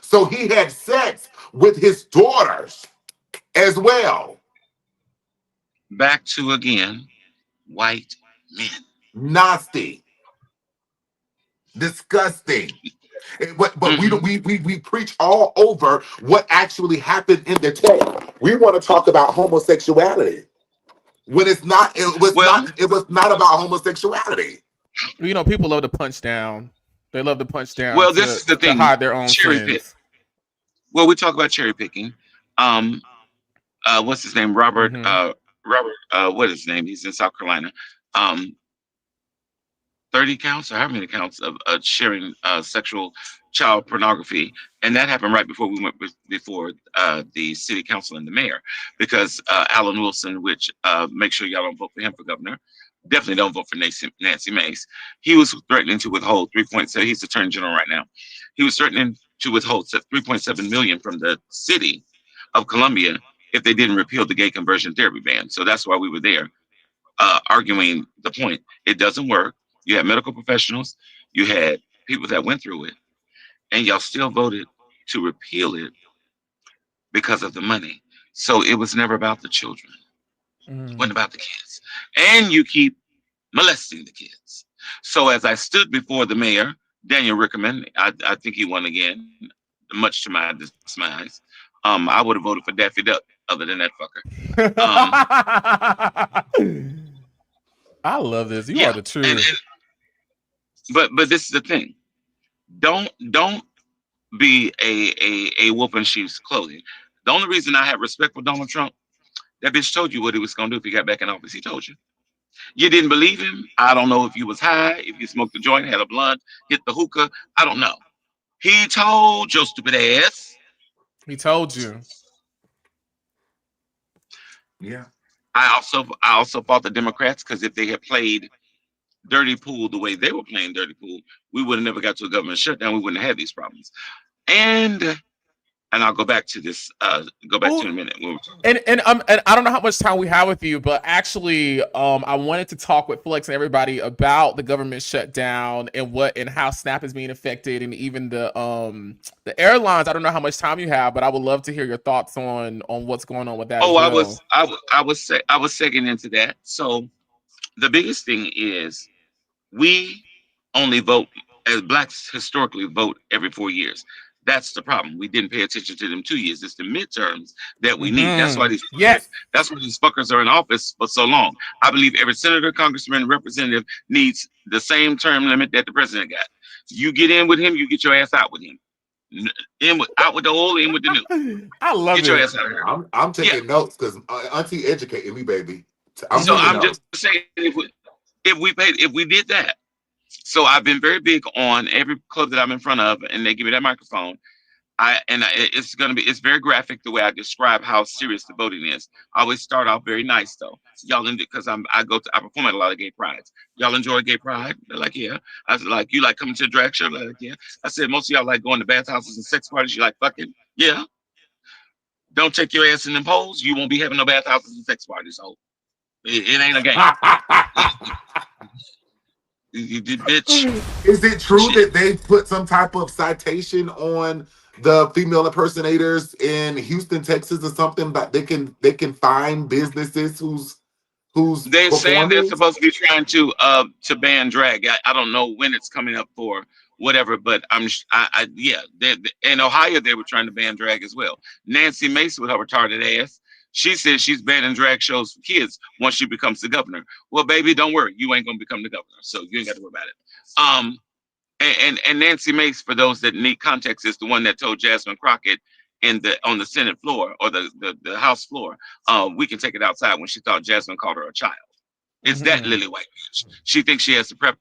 So he had sex with his daughters as well. Back to again, white men. Nasty, disgusting. But we Hmm. don't we preach all over what actually happened in the text. We want to talk about homosexuality when Well, it was not about homosexuality. You know, people love to punch down. They love to punch down well, this is the to thing. hide their own Cherry pick. sins. Well, we talk about cherry picking. Um, what's his name? Robert. Hmm. Robert. What is his name? He's in South Carolina. Um, 30 counts or how many counts of sharing sexual child pornography, and that happened right before we went before the city council and the mayor, because Alan Wilson, which make sure y'all don't vote for him for governor, definitely don't vote for Nancy Mace. He was threatening to withhold 3.7. He's attorney general right now. He was threatening to withhold 3.7 million from the city of Columbia if they didn't repeal the gay conversion therapy ban. So that's why we were there arguing the point. It doesn't work. You had medical professionals, you had people that went through it, and y'all still voted to repeal it because of the money. So it was never about the children. It wasn't about the kids. And you keep molesting the kids. So as I stood before the mayor, Daniel Rickerman, I think he won again, much to my dismise. I would have voted for Daffy Duck other than that fucker. I love this. You Yeah, are the truth. but this is the thing. Don't be a wolf in sheep's clothing. The only reason I have respect for Donald Trump, that bitch told you what he was gonna do if he got back in office. He told you. You didn't believe him. I don't know if you was high, if you smoked a joint, had a blunt, hit the hookah. I don't know. He told your stupid ass. He told you. Yeah. I also fought the Democrats because if they had played dirty pool the way they were playing dirty pool, we would have never got to a government shutdown. We wouldn't have had these problems. And I'll go back to this. Go back to in a minute. And I don't know how much time we have with you, but actually, I wanted to talk with Flex and everybody about the government shutdown and how Snap is being affected, and even the airlines. I don't know how much time you have, but I would love to hear your thoughts on what's going on with that. Oh, as well. I was second into that. So the biggest thing is we only vote, as blacks historically vote every 4 years. That's the problem. We didn't pay attention to them 2 years. It's the midterms that we need. That's why that's why these fuckers are in office for so long. I believe every senator, congressman, representative needs the same term limit that the president got. You get in with him, you get your ass out with him. Out with the old, in with the new. I love get it. Your ass out of here. I'm taking notes because Auntie educated me, baby. I'm just saying if we did that. So I've been very big on every club that I'm in front of, and they give me that microphone. It's very graphic the way I describe how serious the voting is. I always start off very nice though. Y'all because I perform at a lot of gay prides. Y'all enjoy gay pride? They're like, yeah. I was like, you like coming to a drag show? They're like, yeah. I said, most of y'all like going to bathhouses and sex parties. You like fucking? Yeah. Don't take your ass in them holes. You won't be having no bathhouses and sex parties. So it ain't a game. You did, bitch. Is it true that they put some type of citation on the female impersonators in Houston, Texas, or something? But they can find businesses who's they're saying they're supposed to be trying to ban drag. I don't know when it's coming up for whatever, but in Ohio they were trying to ban drag as well. Nancy Mace with her retarded ass. She says she's banning drag shows for kids once she becomes the governor. Well, baby, don't worry. You ain't gonna become the governor, so you ain't got to worry about it. And Nancy Mace, for those that need context, is the one that told Jasmine Crockett on the Senate floor or the House floor, we can take it outside, when she thought Jasmine called her a child. It's that lily white bitch. She thinks she has the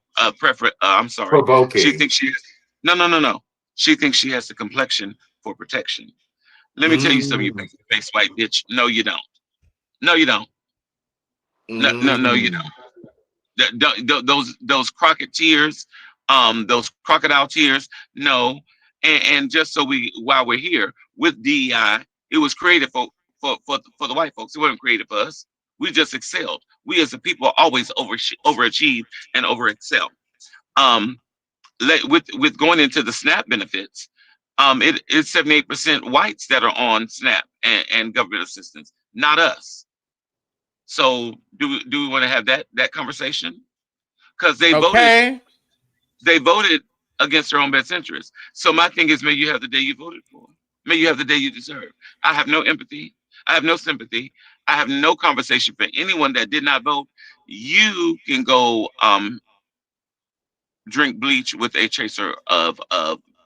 I'm sorry. Provoking. She thinks she has no. She thinks she has the complexion for protection. Let me tell you something, you face white bitch. No, you don't. No, you don't. No, you don't. Those Crockett tears, those crocodile tears. No, and just so while we're here with DEI, it was created for the white folks. It wasn't created for us. We just excelled. We as a people always overachieve and overexcel. With going into the SNAP benefits. It's 78% whites that are on SNAP and government assistance, not us. So do we want to have that conversation? Because they voted against their own best interest. So my thing is, may you have the day you voted for. May you have the day you deserve. I have no empathy. I have no sympathy. I have no conversation for anyone that did not vote. You can go drink bleach with a chaser of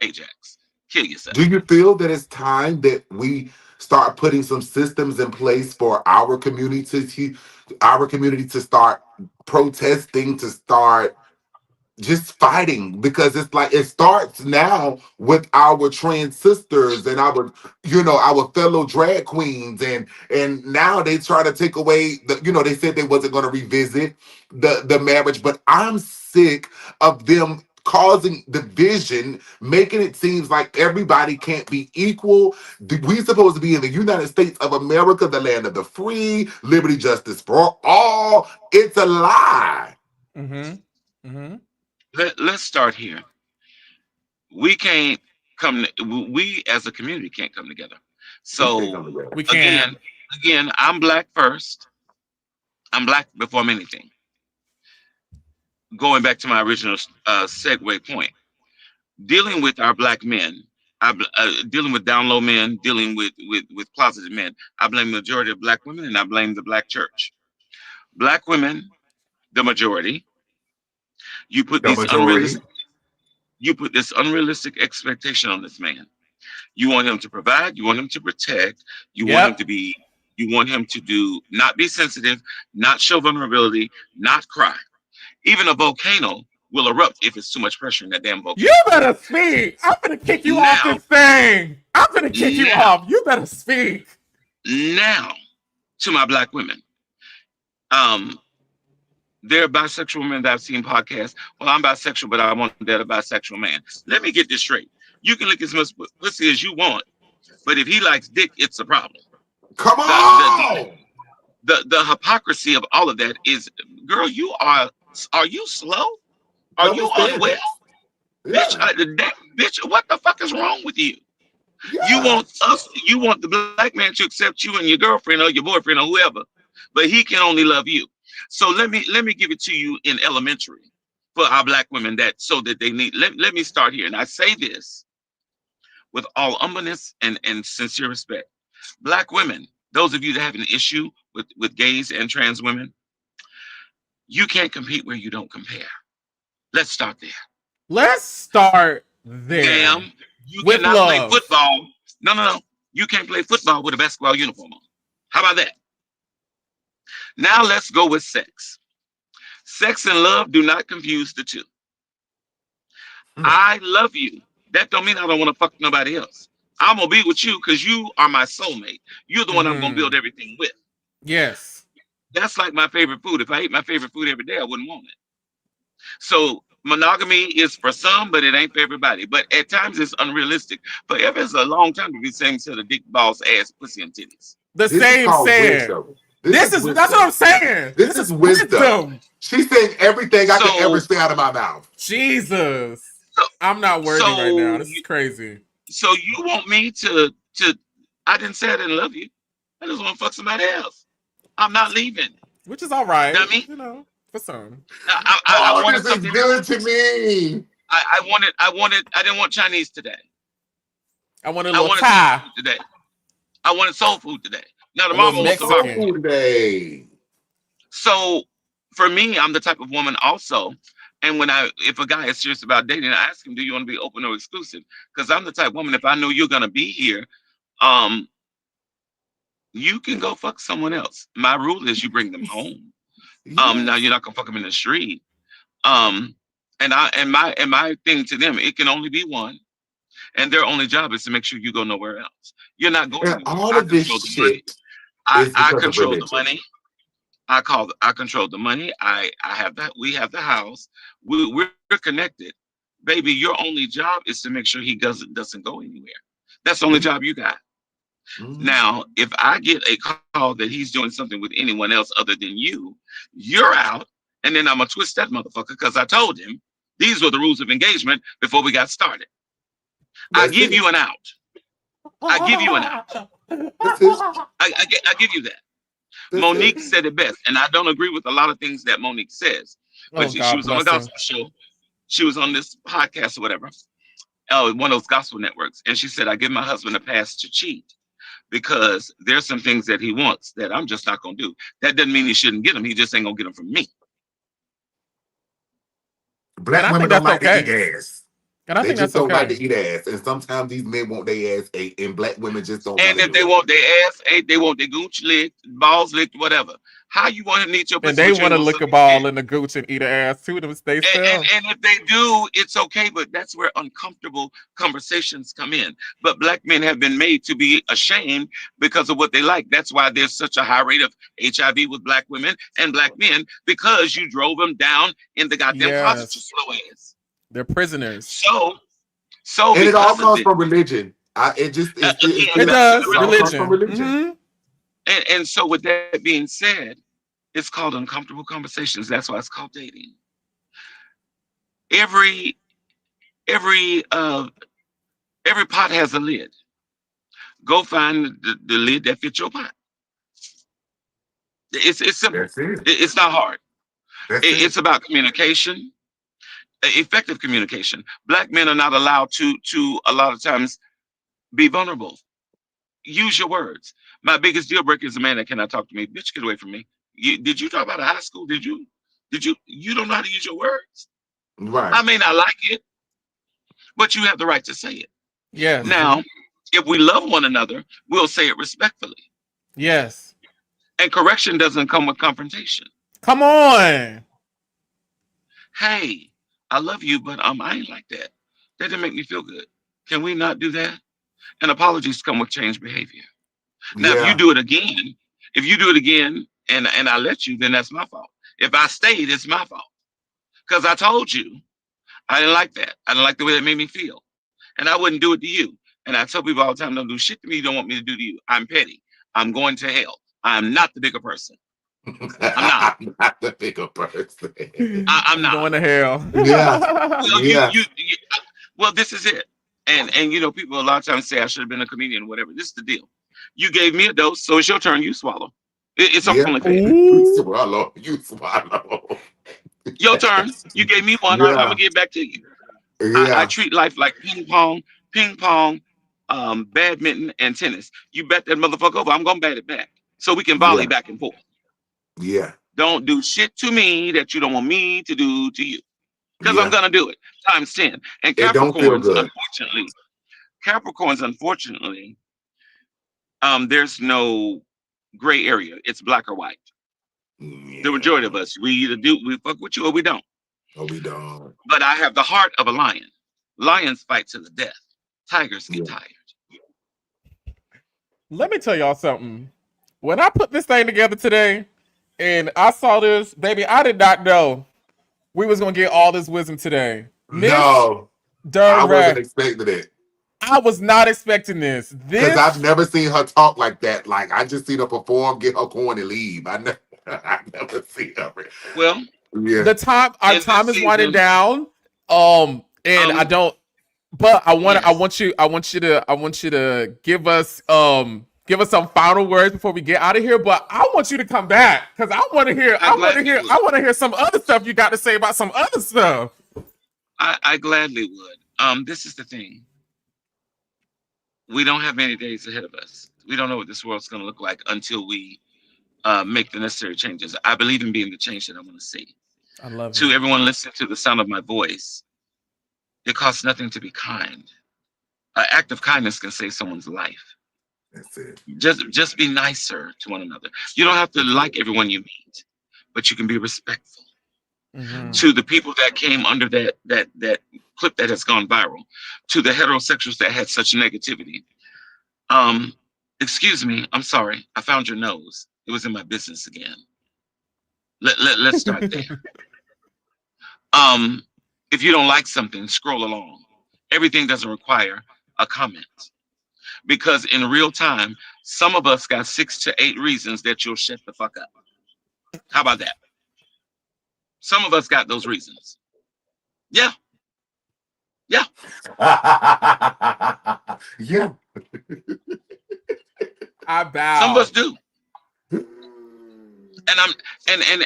Ajax. Kill yourself. Do you feel that it's time that we start putting some systems in place for our community to start protesting, to start just fighting? Because it's like it starts now with our trans sisters and our fellow drag queens, and now they try to take away they said they wasn't going to revisit the marriage, but I'm sick of them causing division, making it seem like everybody can't be equal. We supposed to be in the United States of America, the land of the free, liberty, justice for all. It's a lie. Let's start here. We can't we as a community can't come together. So we can't. Again, I'm black first. I'm black before I'm anything. Going back to my original segue point, dealing with our black men, dealing with down low men, dealing with closeted men, I blame the majority of black women, and I blame the black church. Black women the majority. You put The these majority. unrealistic expectation on this man. You want him to provide, you want him to protect, you want him Yep. to be, you want him to do, not be sensitive, not show vulnerability, not cry. Even a volcano will erupt if it's too much pressure in that damn volcano. You better speak. I'm gonna kick you off Now, this thing. I'm gonna kick you now, off. You better speak. now, to my black women. There are bisexual women that I've seen podcasts. Well, I'm bisexual, but I want to date a bisexual man. Let me get this straight. You can lick as much pussy as you want, but if he likes dick, it's a problem. Come on. The hypocrisy of all of that is, girl, are you slow? Are you unwell? Yeah. Bitch, what the fuck is wrong with you? Yeah. You want the black man to accept you and your girlfriend or your boyfriend or whoever, but he can only love you. So let me give it to you in elementary for our black women that they need. Let me start here. And I say this with all humbleness and sincere respect. Black women, those of you that have an issue with gays and trans women, you can't compete where you don't compare. Let's start there. Let's start there. Damn, you with cannot love. play football. No. You can't play football with a basketball uniform on. How about that? Now let's go with sex. Sex and love do not confuse the two. I love you. That don't mean I don't want to fuck nobody else. I'm gonna be with you because you are my soulmate. You're the one I'm gonna build everything with. Yes. That's like my favorite food. If I ate my favorite food every day, I wouldn't want it. So monogamy is for some, but it ain't for everybody. But at times it's unrealistic. Forever is a long time to be the same set of dick, balls, ass, pussy, and titties. The same set. That's what I'm saying. This is wisdom. She's saying everything I could ever say out of my mouth. Jesus. I'm not worthy right now. This is crazy. So you want me to I didn't say I didn't love you. I just want to fuck somebody else. I'm not leaving. Which is all right. You know what I mean? You know, for some. I wanted this is something good to me. I didn't want Chinese today. I wanted a little Thai today. I wanted soul food today. Now the A mama little wants Mexican today. So for me, I'm the type of woman also. And if a guy is serious about dating, I ask him, do you want to be open or exclusive? Because I'm the type of woman, if I know you're gonna be here, you can go fuck someone else. My rule is you bring them home. Now you're not gonna fuck them in the street. And my thing to them, it can only be one. And their only job is to make sure you go nowhere else. You're not going and all of this shit. I control the money. I control the money. I have that. We have the house. We're connected, baby. Your only job is to make sure he doesn't go anywhere. That's the only job you got. Now, if I get a call that he's doing something with anyone else other than you, you're out. And then I'm gonna twist that motherfucker because I told him these were the rules of engagement before we got started. I give you an out. I give you an out. I give you that. Monique said it best, and I don't agree with a lot of things that Monique says. But she was on a gospel show. She was on this podcast or whatever, one of those gospel networks, and she said, "I give my husband a pass to cheat because there's some things that he wants that I'm just not gonna do. That doesn't mean he shouldn't get them. He just ain't gonna get them from me." Black women don't like to eat ass. And I they think just that's don't like to eat ass. And sometimes these men want their ass ate, and black women just don't. And if they want their ass ate, they want their gooch licked, balls licked, whatever. How you want to eat your pussy? And they want to lick a ball in the gooch and eat an ass too. Them stay still. And if they do, it's okay. But that's where uncomfortable conversations come in. But black men have been made to be ashamed because of what they like. That's why there's such a high rate of HIV with black women and black men, because you drove them down in the goddamn closet, you slow ass. They're prisoners. So and it all comes from religion. It does. Religion. From religion. Mm-hmm. And so with that being said, it's called uncomfortable conversations. That's why it's called dating. Every pot has a lid. Go find the lid that fits your pot. It's simple. It's not hard. It's about communication. Effective communication. Black men are not allowed to a lot of times be vulnerable. Use your words. My biggest deal breaker is a man that cannot talk to me. Bitch, get away from me. Did you talk about a high school? Did you You don't know how to use your words. Right. I may not like it, but you have the right to say it. Yes. Now, if we love one another, we'll say it respectfully. Yes. And correction doesn't come with confrontation. Come on. Hey, I love you, but I ain't like that. That didn't make me feel good. Can we not do that? And apologies come with changed behavior. Now, if you do it again, and I let you, then that's my fault. If I stayed, it's my fault. Because I told you I didn't like that. I didn't like the way that made me feel. And I wouldn't do it to you. And I tell people all the time, don't do shit to me you don't want me to do to you. I'm petty. I'm going to hell. I'm not the bigger person. I'm not the bigger person. I'm not going to hell. Yeah. Well, well, this is it. And people a lot of times say I should have been a comedian or whatever. This is the deal. You gave me a dose, so it's your turn. You swallow. It's only fair. You swallow. Your turn. You gave me one. I'm gonna give it back to you. Yeah. I treat life like ping pong, badminton, and tennis. You bet that motherfucker over, I'm gonna bat it back. So we can volley back and forth. Yeah. Don't do shit to me that you don't want me to do to you. Because I'm gonna do it times 10. And Capricorns, unfortunately, there's no gray area. It's black or white. The majority of us, we fuck with you or we don't. Oh, we don't. But I have the heart of a lion. Lions fight to the death. Tigers get tired. Let me tell y'all something. When I put this thing together today and I saw this, baby, I did not know we was going to get all this wisdom today. No. I wasn't expecting it. I was not expecting this. Because I've never seen her talk like that. Like, I just seen her perform, get her coin, and leave. I never seen her. Well, our time is winding down. I don't. But I want you to give us some final words before we get out of here. But I want you to come back because I want to hear some other stuff you got to say about some other stuff. I gladly would. This is the thing. We don't have many days ahead of us. We don't know what this world's going to look like until we make the necessary changes. I believe in being the change that I want to see. I love it. To everyone listening to the sound of my voice, it costs nothing to be kind. An act of kindness can save someone's life. That's it. Just be nicer to one another. You don't have to like everyone you meet, but you can be respectful. Mm-hmm. To the people that came under that clip that has gone viral, to the heterosexuals that had such negativity. Excuse me, I'm sorry. I found your nose. It was in my business again. Let's start there. If you don't like something, scroll along. Everything doesn't require a comment. Because in real time, some of us got 6 to 8 reasons that you'll shut the fuck up. How about that? Some of us got those reasons. Yeah. Yeah. Yeah. I bow. Some of us do.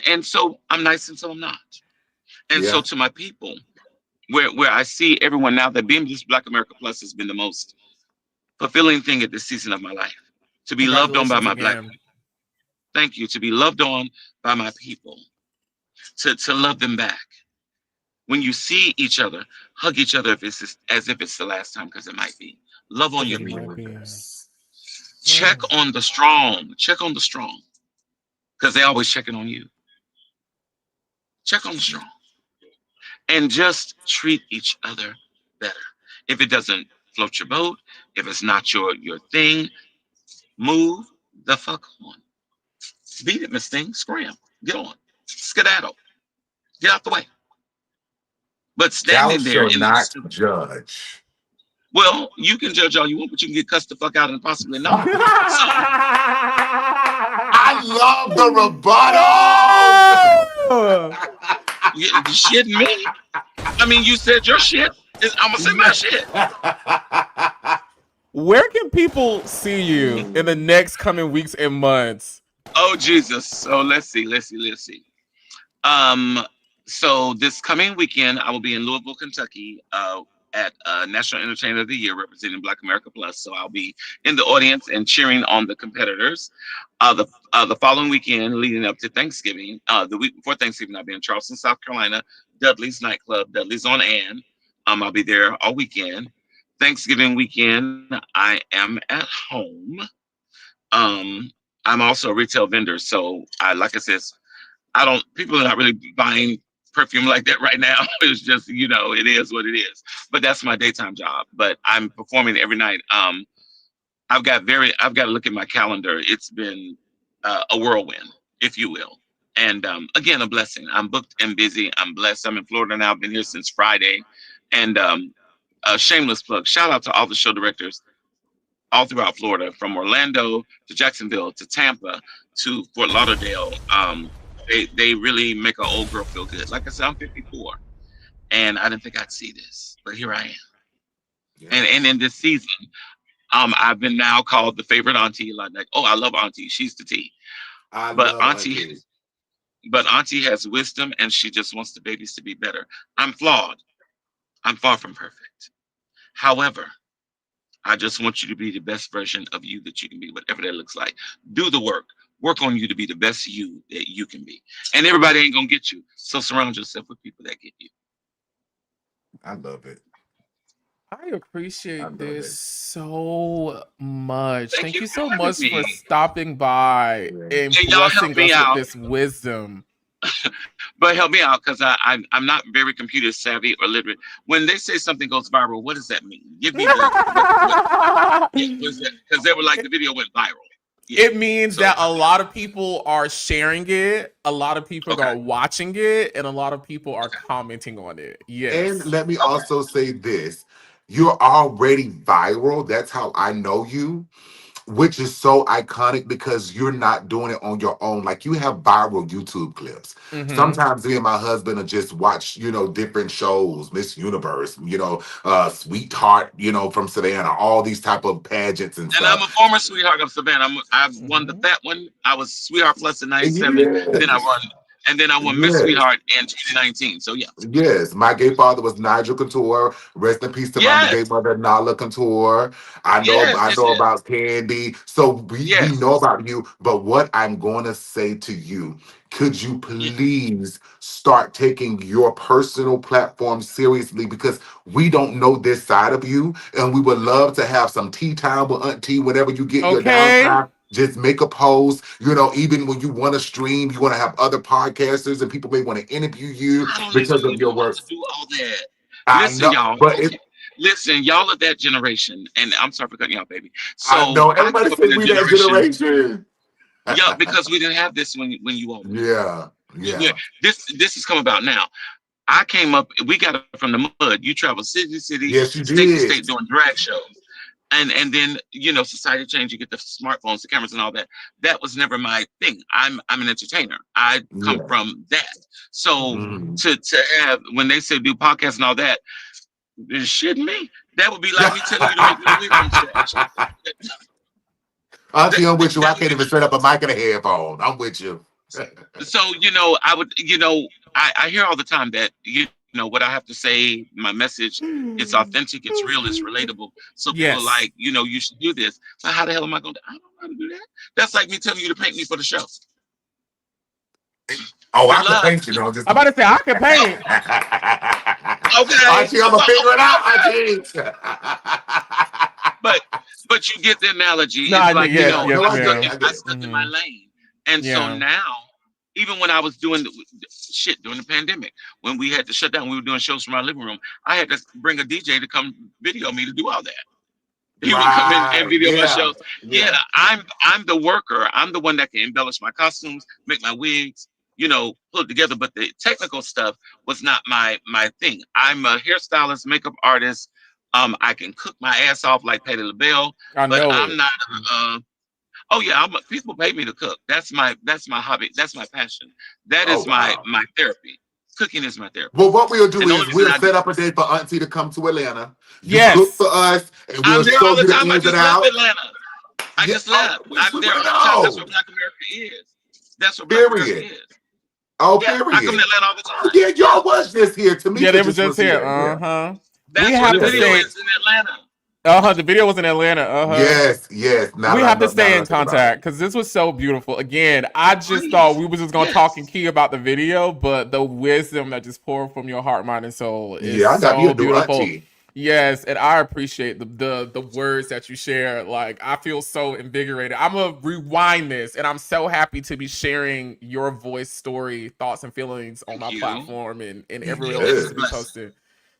And so I'm nice and so I'm not. And so to my people, where I see everyone now that being this Black America Plus has been the most fulfilling thing at this season of my life. To be loved on by my Black people. Thank you. To be loved on by my people. To love them back. When you see each other, hug each other as if it's the last time, because it might be. Love on your people. Check on the strong. Check on the strong. Because they always checking on you. Check on the strong. And just treat each other better. If it doesn't float your boat, if it's not your thing, move the fuck on. Beat it, Miss Thing. Scram. Get on. Skedaddle. Get out the way. But standing there shall not judge. Well, you can judge all you want, but you can get cussed the fuck out and possibly not. I love the rebuttal. You shitting me? I mean, you said your shit. I'm gonna say my shit. Where can people see you in the next coming weeks and months? Oh Jesus! So let's see. So this coming weekend, I will be in Louisville, Kentucky, at National Entertainer of the Year representing Black America Plus. So I'll be in the audience and cheering on the competitors. The following weekend, leading up to Thanksgiving, the week before Thanksgiving, I'll be in Charleston, South Carolina, Dudley's nightclub, Dudley's on Ann. I'll be there all weekend. Thanksgiving weekend, I am at home. I'm also a retail vendor, so like I said, people are not really buying perfume like that right now. It's just, it is what it is. But that's my daytime job. But I'm performing every night. I've got to look at my calendar. It's been a whirlwind, if you will. And again, a blessing. I'm booked and busy. I'm blessed. I'm in Florida now. I've been here since Friday. And a shameless plug. Shout out to all the show directors all throughout Florida, from Orlando to Jacksonville to Tampa to Fort Lauderdale. They really make an old girl feel good. Like I said, I'm 54, and I didn't think I'd see this, but here I am. Yeah. And in this season, I've been now called the favorite auntie. Like, oh, I love Auntie. She's the tea. But Auntie has wisdom, and she just wants the babies to be better. I'm flawed. I'm far from perfect. However, I just want you to be the best version of you that you can be, whatever that looks like. Do the work. Work on you to be the best you that you can be. And everybody ain't gonna get you. So surround yourself with people that get you. I love it. I appreciate this so much. Thank you so much for stopping by and blessing us with this wisdom. But help me out, because I'm not very computer savvy or literate. When they say something goes viral, what does that mean? Give me because they were like, the video went viral. Yeah. It means that a lot of people are sharing it, a lot of people are watching it, and a lot of people are commenting on it. Yes. And let me also say this. You're already viral. That's how I know you, which is so iconic because you're not doing it on your own. Like, you have viral YouTube clips. Mm-hmm. Sometimes me and my husband will just watch, different shows, Miss Universe, Sweetheart, from Savannah, all these type of pageants and stuff. And I'm a former Sweetheart of Savannah. I've won that one. I was Sweetheart Plus in 97. Yes. Then I won Miss Sweetheart in 2019. So yeah. Yes, my gay father was Nigel Couture. Rest in peace to my gay mother, Nala Couture. I know about Candy. So we know about you. But what I'm going to say to you, could you please start taking your personal platform seriously? Because we don't know this side of you, and we would love to have some tea time with Auntie whenever you get your downtime. Just make a post, even when you want to stream, you want to have other podcasters and people may want to interview you because of your work. To do all that. Listen, y'all. Listen, y'all are that generation, and I'm sorry for cutting you off, baby. So I know everybody says we that generation. Yeah, because we didn't have this when you all. Yeah. This has come about now. I came up. We got it from the mud. You travel city to city, yes, you state did. to state doing drag shows. And then society changed. You get the smartphones, the cameras, and all that. That was never my thing. I'm an entertainer. I come from that. So to have, when they say do podcasts and all that, they're shitting me. That would be like me telling you to make me from scratch. Auntie, I'm with you. I can't even set up a mic and a headphone. I'm with you. So I would I hear all the time that what I have to say, my message, it's authentic, it's real, it's relatable. So people are like, you should do this. So how the hell am I going to? I don't know how to do that. That's like me telling you to paint me for the show. Oh, I can paint you. I'm about to say, I can paint. Okay. Auntie, I'm going to figure it out, Auntie. But you get the analogy. No, it's like, I stuck in my lane. And so now, even when I was doing during the pandemic, when we had to shut down, we were doing shows from our living room. I had to bring a DJ to come video me to do all that. He would come in and video my shows. Yeah, I'm the worker. I'm the one that can embellish my costumes, make my wigs, pull it together. But the technical stuff was not my thing. I'm a hairstylist, makeup artist. I can cook my ass off like Patti LaBelle, I'm not. People pay me to cook. That's my hobby. That's my passion. That is my therapy. Cooking is my therapy. Well, what we'll do is we'll set up a day for Auntie to come to Atlanta. You cook for us, and we'll show you the ins and outs. I just left. I'm there all the time. That's what Black America is. That's what Black America is. Oh, period. I come to Atlanta all the time. Yeah, y'all was just here to me. Yeah, they was just here. That's we where have the to video stay. is in Atlanta. The video was in Atlanta. Yes. Now We that have to now stay that I in think about contact it. because this was so beautiful. Again, I just thought we were just gonna talk and key about the video, but the wisdom that just poured from your heart, mind, and soul is Yeah, I got me so a new beautiful. auntie. Yes, and I appreciate the words that you share. Like, I feel so invigorated. I'm gonna rewind this, and I'm so happy to be sharing your voice, story, thoughts, and feelings on my platform and everywhere else to be posted.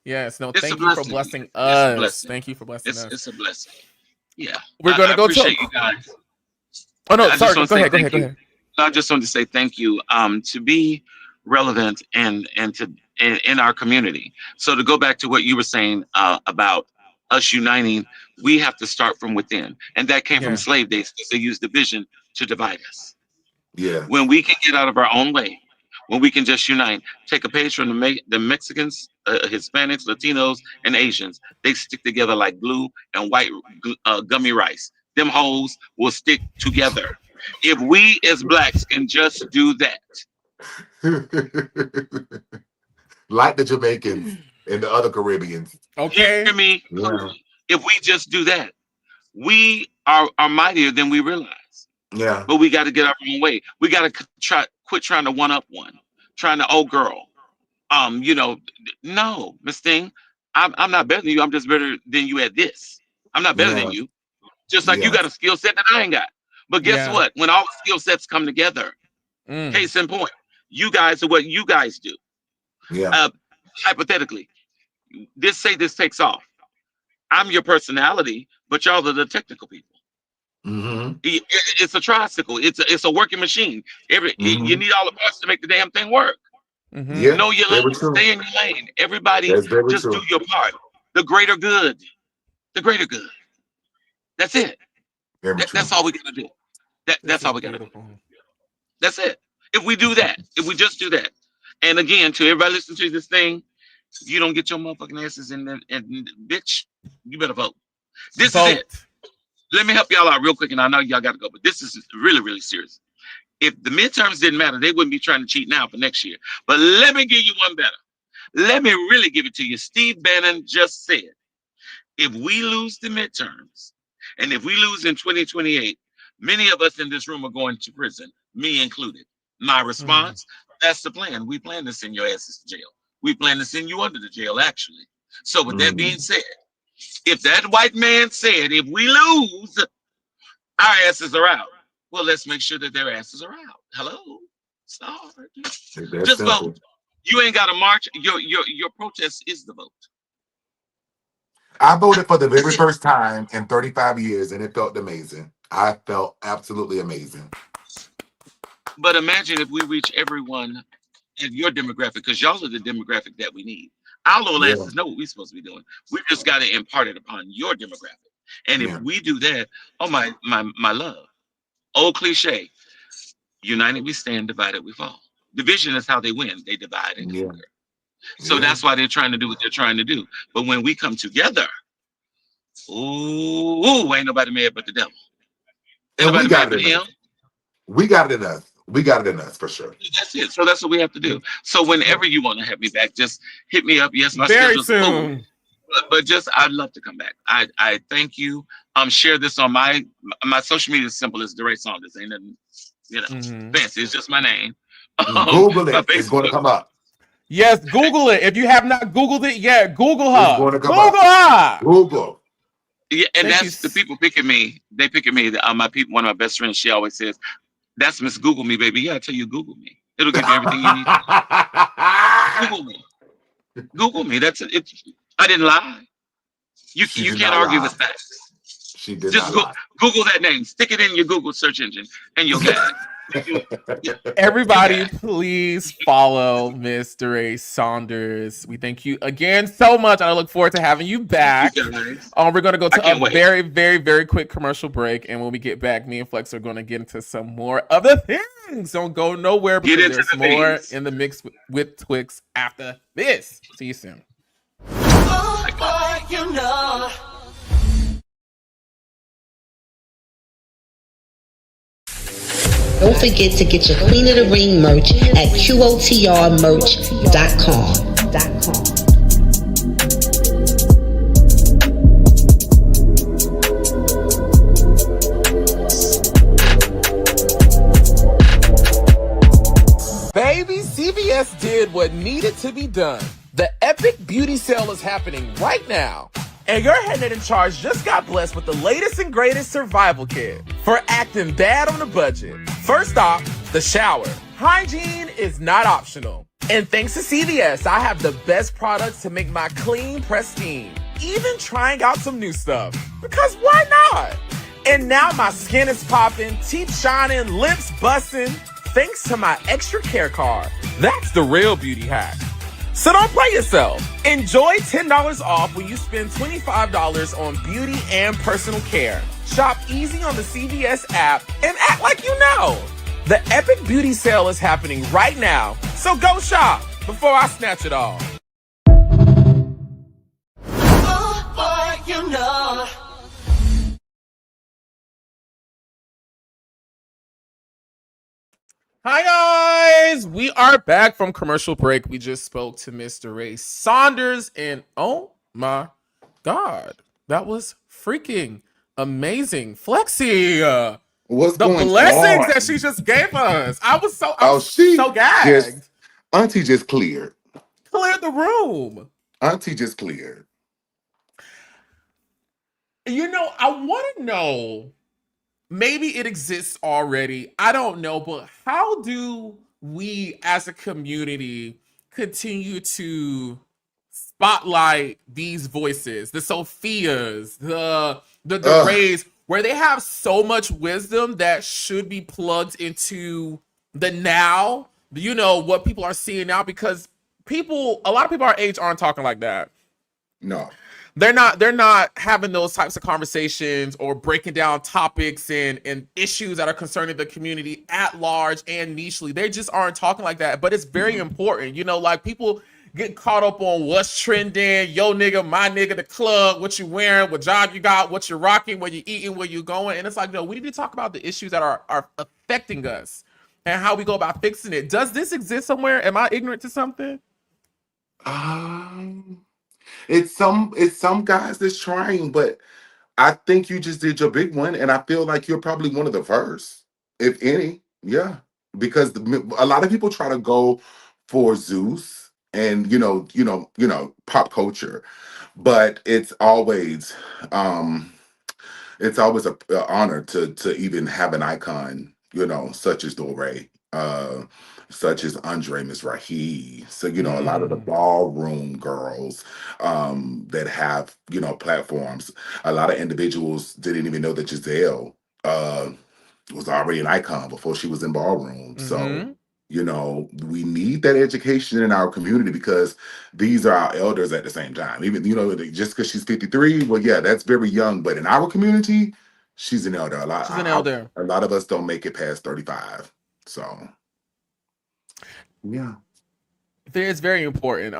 Yes, no, thank you for blessing us. Thank you for blessing us. It's a blessing. Yeah, We're gonna go appreciate you guys. Oh no, sorry. Go ahead. I just want to say thank you. To be relevant and to in our community. So to go back to what you were saying about us uniting, we have to start from within, and that came from slave days because they used division to divide us. Yeah. When we can get out of our own way, when we can just unite, take a page from the Mexicans, Hispanics, Latinos, and Asians. They stick together like glue and white gummy rice. Them hoes will stick together. If we as blacks can just do that. Like the Jamaicans and the other Caribbeans. Okay. Hear me? Yeah. If we just do that, we are mightier than we realize. Yeah. But we got to get our own way. We got to quit trying to one up one, trying to, oh girl. No, Miss Thing, I'm not better than you. I'm just better than you at this. I'm not better than you. Just like you got a skill set that I ain't got. But guess what? When all the skill sets come together, case in point, you guys are what you guys do. Yeah. Hypothetically, this takes off. I'm your personality, but y'all are the technical people. Mm-hmm. It's a tricycle. It's a working machine. You need all the parts to make the damn thing work. Mm-hmm. Yeah, know your lane. Stay in your lane. Everybody, just do your part. The greater good. The greater good. That's it. That's all we gotta do. That's all we gotta do. That's it. If we do that, if we just do that, and again, to everybody listening to this thing, if you don't get your motherfucking asses in there, and bitch, you better vote. This is it. Let me help y'all out real quick, and I know y'all got to go, but this is really, really serious. If the midterms didn't matter, they wouldn't be trying to cheat now for next year. But let me give you one better. Let me really give it to you. Steve Bannon just said, if we lose the midterms, and if we lose in 2028, many of us in this room are going to prison, me included. My response, that's the plan. We plan to send your asses to jail. We plan to send you under the jail, actually. So with that being said, if that white man said, if we lose, our asses are out. Well, let's make sure that their asses are out. Hello? Start. Just vote. You ain't got to march. Your protest is the vote. I voted for the very first time in 35 years, and it felt amazing. I felt absolutely amazing. But imagine if we reach everyone in your demographic, because y'all are the demographic that we need. Our little asses know what we're supposed to be doing. We just got to impart it upon your demographic. And if we do that, oh my love, old cliche, united we stand, divided we fall. Division is how they win. They divide and conquer. So that's why they're trying to do what they're trying to do. But when we come together, ooh, ain't nobody mad but the devil. Ain't nobody mad but him. We got it in us. We got it in us for sure. That's it. So that's what we have to do. So whenever you want to have me back, just hit me up. Yes, my very schedule's soon. But just I'd love to come back. I thank you. Share this on my social media is simple as Dorae Saunders. Ain't nothing, fancy. It's just my name. Google it. It's going to come up. Yes, Google it. If you have not Googled it yet, Google her. It's going to come Google up. her. Google. Yeah, and that's the people picking me. They picking me. My people. One of my best friends. She always says, "That's Miss Google me, baby." Yeah, I tell you, Google me. It'll give you everything you need. Google me. Google me. That's it. I didn't lie. You can't argue with facts. She did just not lie. Google that name. Stick it in your Google search engine, and you'll get it. Everybody, please follow Miss Dorae Saunders. We thank you again so much. I look forward to having you back. We're going to go to a very, very, very quick commercial break. And when we get back, me and Flex are going to get into some more of the things. Don't go nowhere because there's more in the mix with Twix after this. See you soon. Oh, boy, you know. Don't forget to get your Queen of the Ring merch at QOTRmerch.com. did what needed to be done. The epic beauty sale is happening right now. And your head in charge just got blessed with the latest and greatest survival kit for acting bad on a budget. First off, the shower. Hygiene is not optional. And thanks to CVS, I have the best products to make my clean pristine. Even trying out some new stuff. Because why not? And now my skin is popping, teeth shining, lips busting, thanks to my extra care card. That's the real beauty hack. So don't play yourself. Enjoy $10 off when you spend $25 on beauty and personal care. Shop easy on the CVS app and act like you know. The epic beauty sale is happening right now. So go shop before I snatch it all. Oh, boy, you know. Hi guys, we are back from commercial break. We just spoke to Miss Dorae Saunders, and oh my God, that was freaking amazing, Flexi. What's The going blessings on? that she just gave us. I was so gagged. Auntie just cleared. Cleared the room. Auntie just cleared. You know, I want to know. Maybe it exists already. I don't know, but how do we as a community continue to spotlight these voices, the Sophias, the Doraes, where they have so much wisdom that should be plugged into the now, you know, what people are seeing now, because a lot of people our age aren't talking like that. No. They're not having those types of conversations or breaking down topics and issues that are concerning the community at large and nichely. They just aren't talking like that. But it's very important. You know, like people get caught up on what's trending, yo nigga, my nigga, the club, what you wearing, what job you got, what you're rocking, where you eating, where you going. And it's like, no, we need to talk about the issues that are affecting us and how we go about fixing it. Does this exist somewhere? Am I ignorant to something? It's some guys that's trying, but I think you just did your big one, and I feel like you're probably one of the first, if any. Yeah, because a lot of people try to go for Zeus and pop culture, but it's always a honor to even have an icon, such as Dorae, such as Andre Mizrahi. So, a lot of the ballroom girls that have, platforms. A lot of individuals didn't even know that Giselle was already an icon before she was in ballroom. So, we need that education in our community because these are our elders at the same time. Even, just because she's 53, well, yeah, that's very young. But in our community, she's an elder. She's an elder. A lot of us don't make it past 35. So, yeah. It's very important.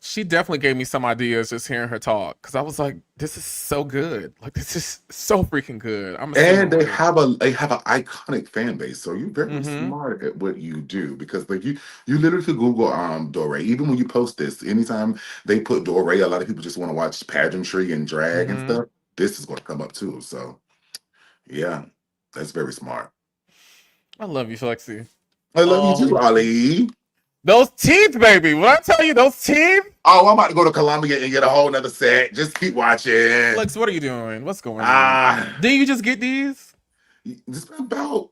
She definitely gave me some ideas just hearing her talk, because I was like, this is so good. Like, this is so freaking good. And they have an iconic fan base, so you're very smart at what you do, because like you literally could Google Dorae. Even when you post this, anytime they put Dorae, a lot of people just want to watch pageantry and drag and stuff. This is going to come up too. So yeah, that's very smart. I love you, Flexi. I love you too, Ali. Those teeth, baby. When I tell you those teeth. Oh, I'm about to go to Colombia and get a whole nother set. Just keep watching. Lex, what are you doing? What's going on? Did you just get these? It's been about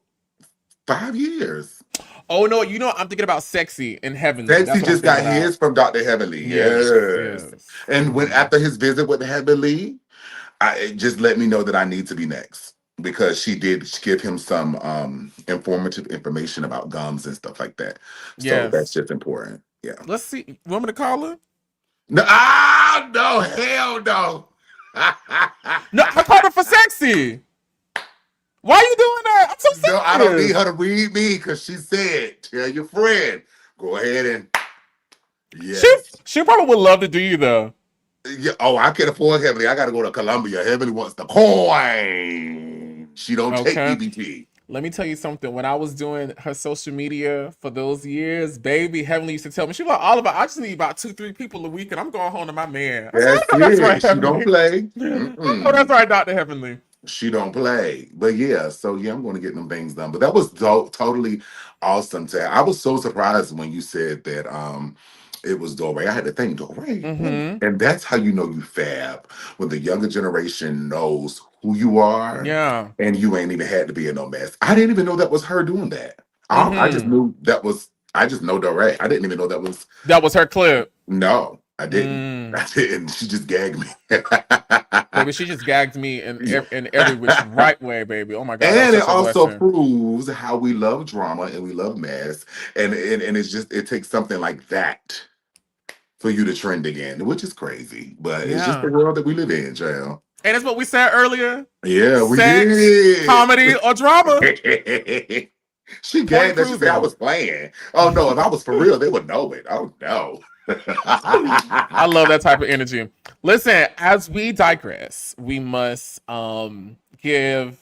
5 years. Oh, no. I'm thinking about Sexy and Heavenly. Sexy just got his from Dr. Heavenly. Yes. And after his visit with Heavenly, it just let me know that I need to be next. Because she did give him some informative information about gums and stuff like that. So that's just important. Yeah. Let's see. You want me to call her? No, no, hell no. No, I called her for Sexy. Why are you doing that? I'm so serious. No, I don't need her to read me because she said, tell your friend. Go ahead and She probably would love to do you though. Yeah. Oh, I can't afford Heavenly. I got to go to Colombia. Heavenly wants the coin. She don't take EBT. Let me tell you something. When I was doing her social media for those years, baby, Heavenly used to tell me, she was like, Oliver, I just need about 2-3 people a week and I'm going home to my man. That's right, she don't play. Oh, that's right, Dr. Heavenly. She don't play. But yeah, so yeah, I'm going to get them things done. But that was totally awesome to have. I was so surprised when you said that it was Dorae. I had to think, Dorae. Mm-hmm. And that's how you know you fab. When the younger generation knows who you are Yeah. and you ain't even had to be in no mess. I didn't even know that was her doing that. I just Mm-hmm. knew that was, I just know Dorae. I didn't even know that was, That was her clip. no, I didn't. Mm. I didn't. She just gagged me. Baby, she just gagged me Yeah. in every which right way, baby. Oh my God, that was And it such a also blessing. proves how we love drama and we love mess. And it's just, it takes something like that for you to trend again, which is crazy. But it's just the Yeah. world that we live in, child. And it's what we said earlier. Yeah, we Sex, did. comedy, or drama. She Point gagged that. She said I proven. was playing. Oh no, if I was for real, they would know it. Oh no. I love that type of energy. Listen, as we digress, we must give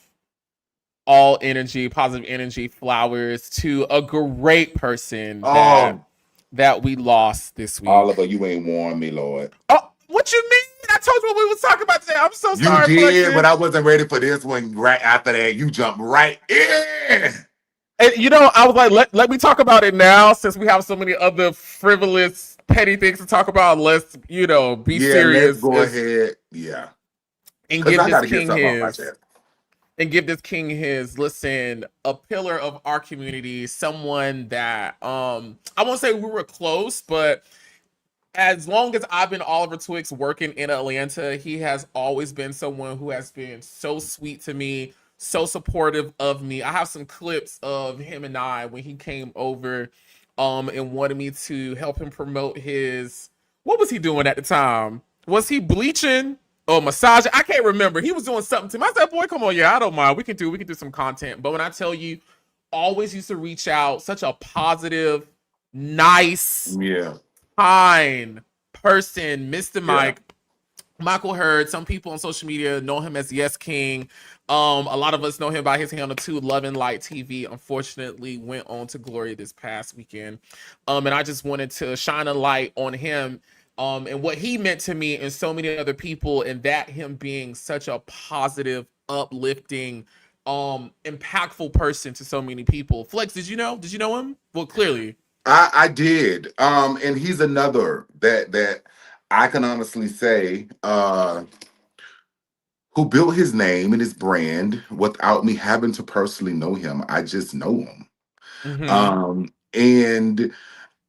all energy, positive energy, flowers to a great person Oh, that we lost this week. Oliver, you ain't warned me, Lord. Oh, what you mean? I told you what we was talking about today. I'm so You sorry, did, but Flexi. I wasn't ready for this one. Right after that, you jumped right in. And you know, I was like, let me talk about it now since we have so many other frivolous, petty things to talk about. Let's, be Yeah, let's serious go ahead. Yeah, and because give I got this to get king something off my his chest. listen, a pillar of our community, someone that I won't say we were close, but as long as I've been Oliver Twix working in Atlanta, he has always been someone who has been so sweet to me, so supportive of me. I have some clips of him and I when he came over and wanted me to help him promote his, what was he doing at the time? Was he bleaching or massaging? I can't remember. He was doing something to me. I said, boy, come on, yeah, I don't mind. We can do some content. But when I tell you, always used to reach out, such a positive, nice, Yeah, kind person, Mr. yeah. Mike. Michael Hurd. Some people on social media know him as Yes King. A lot of us know him by his handle too, Love and Light TV. Unfortunately, went on to glory this past weekend. And I just wanted to shine a light on him, and what he meant to me and so many other people, and that him being such a positive, uplifting, impactful person to so many people. Flex, did you know? Did you know him? Well, clearly. I did. And he's another that I can honestly say who built his name and his brand without me having to personally know him. I just know him. Mm-hmm. And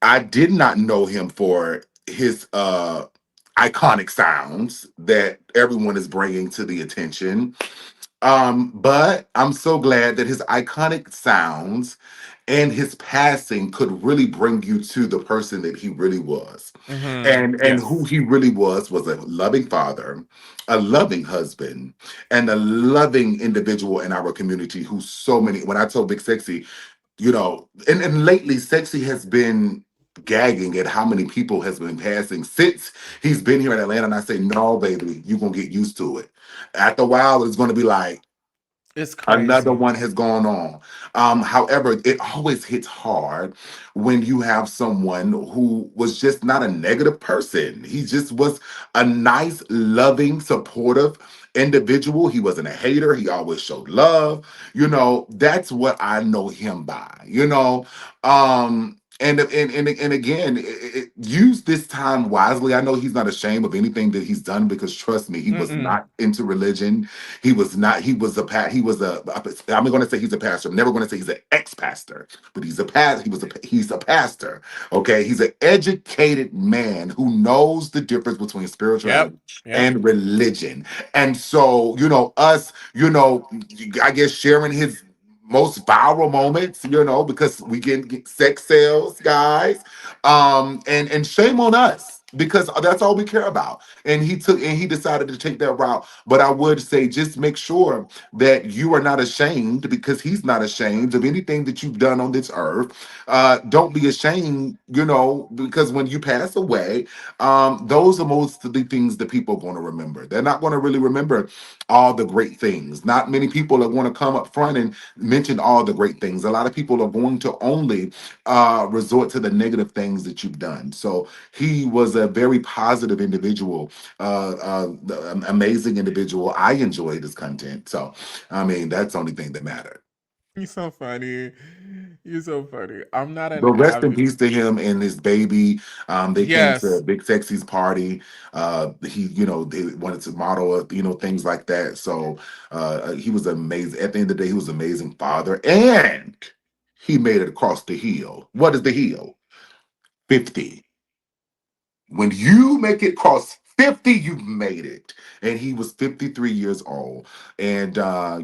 I did not know him for his iconic sounds that everyone is bringing to the attention. But I'm so glad that his iconic sounds and his passing could really bring you to the person that he really was. Mm-hmm. And who Yes. he really was a loving father, a loving husband, and a loving individual in our community who so many, when I told Big Sexy, and lately Sexy has been gagging at how many people has been passing since he's been here in Atlanta. And I say, no, baby, you're gonna get used to it. After a while, it's gonna be like, It's another crazy. one has gone on. However, it always hits hard when you have someone who was just not a negative person. He just was a nice, loving, supportive individual. He wasn't a hater. He always showed love. That's what I know him by. And again, use this time wisely. I know he's not ashamed of anything that he's done because trust me, he was Mm-mm. not into religion. He was not. He was a. I'm going to say he's a pastor. I'm never going to say he's an ex-pastor, but he's a pastor. He's a pastor. Okay, he's an educated man who knows the difference between Yep. spirituality Yep. and religion. And so, us, I guess sharing his most viral moments, because we get sex sales, guys. And shame on us because that's all we care about. And he decided to take that route. But I would say just make sure that you are not ashamed because he's not ashamed of anything that you've done on this earth. Don't be ashamed, because when you pass away, those are most of the things that people are going to remember. They're not going to really remember all the great things. Not many people are going to come up front and mention all the great things. A lot of people are going to only resort to the negative things that you've done. So he was a very positive individual, amazing individual. I enjoyed his content. So, I mean, that's the only thing that mattered. You're so funny. You're so funny. I'm not an But rest in avid. peace to him and his baby. They came to Yes. Big Sexy's party. They wanted to model, things like that. So he was amazing. At the end of the day, he was an amazing father. And he made it across the hill. What is the hill? 50. When you make it cross 50, you've made it. And he was 53 years old. And, I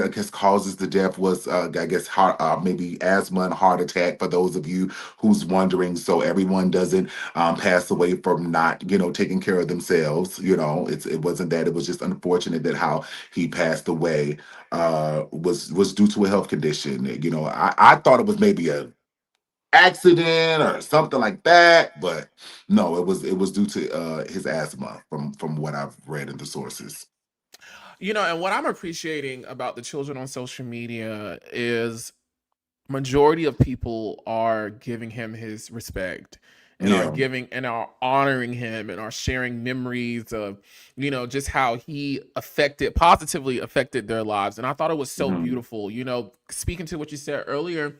guess causes the death was I guess heart, maybe asthma and heart attack for those of you who's wondering. So everyone doesn't pass away from not taking care of themselves. It wasn't that. It was just unfortunate that how he passed away was due to a health condition. I thought it was maybe a accident or something like that, but no, it was due to his asthma from what I've read in the sources. And what I'm appreciating about the children on social media is majority of people are giving him his respect and are Yeah. giving and are honoring him and are sharing memories of just how he positively affected their lives. And I thought it was so beautiful. Speaking to what you said earlier,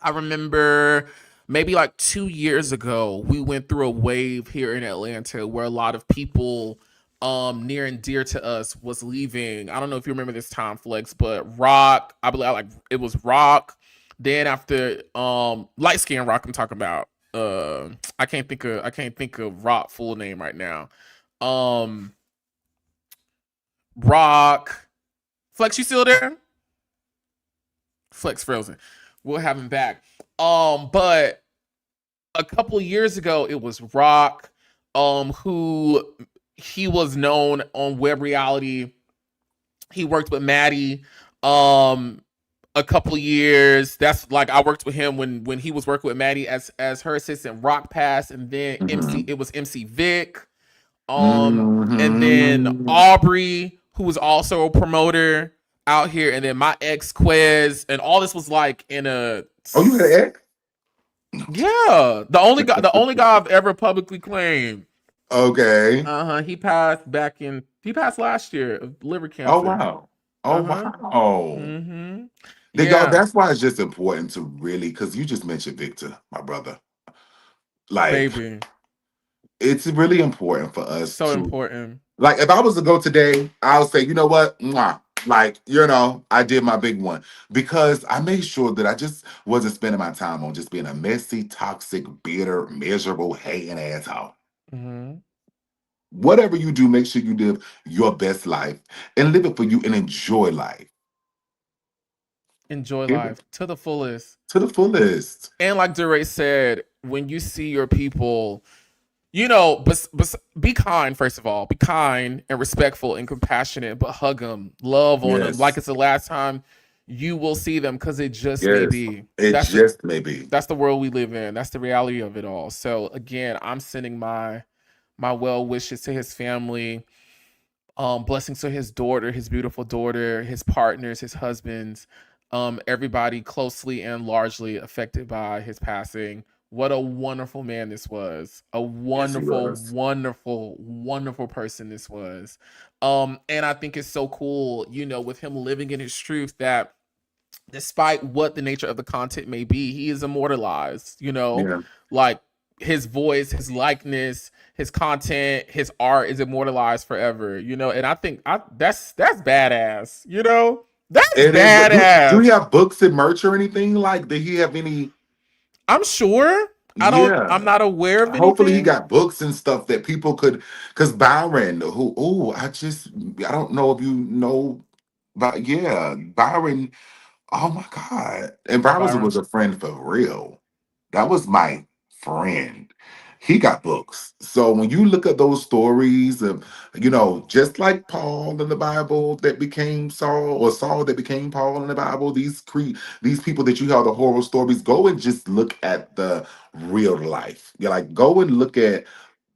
I remember maybe like 2 years ago, we went through a wave here in Atlanta where a lot of people near and dear to us was leaving. I don't know if you remember this time, Flex, but Rock, I believe like it was Rock. Then after light skin Rock, I'm talking about. I can't think of Rock full name right now. Rock. Flex, you still there? Flex frozen. We'll have him back. But a couple of years ago, it was Rock, who he was known on web reality. He worked with Maddie a couple of years. That's like I worked with him when he was working with Maddie as her assistant. Rock passed, and then it was MC Vic. And then Aubrey, who was also a promoter out here, and then my ex Quez, and all this was like in a. Oh, you had an ex? Yeah, the only guy I've ever publicly claimed. Okay. He passed last year of liver cancer. Oh wow. Oh wow. Mm-hmm. That's why it's just important to really, because you just mentioned Victor, my brother. Like, baby, it's really important for us. So important. Like, if I was to go today, I'll say, you know what? Mwah. Like, I did my big one because I made sure that I just wasn't spending my time on just being a messy, toxic, bitter, miserable, hating asshole. Whatever you do, make sure you live your best life and live it for you and enjoy life. Enjoy life to the fullest. To the fullest. And like Dorae said, when you see your people, but be kind, first of all. Be kind and respectful and compassionate, but hug them, love on them like it's the last time you will see them, because it just may be. May be. That's the world we live in. That's the reality of it all. So again, I'm sending my well wishes to his family. Blessings to his daughter, his beautiful daughter, his partners, his husbands, everybody closely and largely affected by his passing. What a wonderful man this was. A wonderful, wonderful, wonderful person this was. And I think it's so cool, with him living in his truth, that despite what the nature of the content may be, he is immortalized, like his voice, his likeness, his content, his art is immortalized forever, and I think that's badass, that's badass. Do he have books and merch or anything? Like, did he have any? I'm sure. I'm not aware of anything. Hopefully he got books and stuff that people could, because Byron, I don't know if you know, but yeah, Byron, oh my God. And Byron was a friend for real. That was my friend. He got books. So when you look at those stories of, just like Paul in the Bible that became Saul, or Saul that became Paul in the Bible, these people that you hear the horror stories, go and just look at the real life. You're like, go and look at,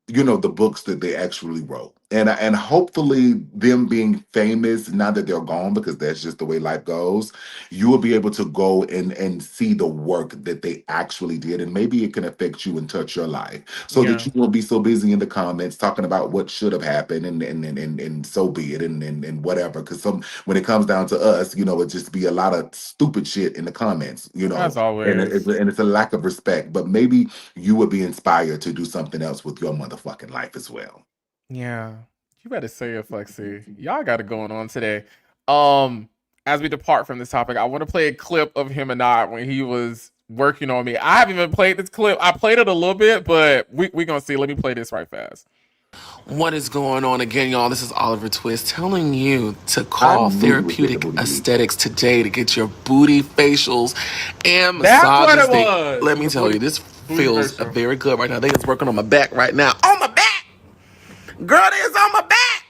the books that they actually wrote. And hopefully them being famous now that they're gone, because that's just the way life goes, you will be able to go and see the work that they actually did, and maybe it can affect you and touch your life, so that you won't be so busy in the comments talking about what should have happened, and so be it, and whatever, because some, when it comes down to us, it just be a lot of stupid shit in the comments, As and always. it's a lack of respect. But maybe you would be inspired to do something else with your motherfucking life as well. Yeah, you better say it, Flexi. Y'all got it going on today. As we depart from this topic, I want to play a clip of him and I when he was working on me. I haven't even played this clip. I played it a little bit, but we gonna see. Let me play this right fast. What is going on again, y'all? This is Oliver Twist telling you to call Therapeutic Aesthetics today to get your booty facials and massages. Let me tell you, this feels very good right now. They is working on my back right now. On my back! Girl, they is on my back!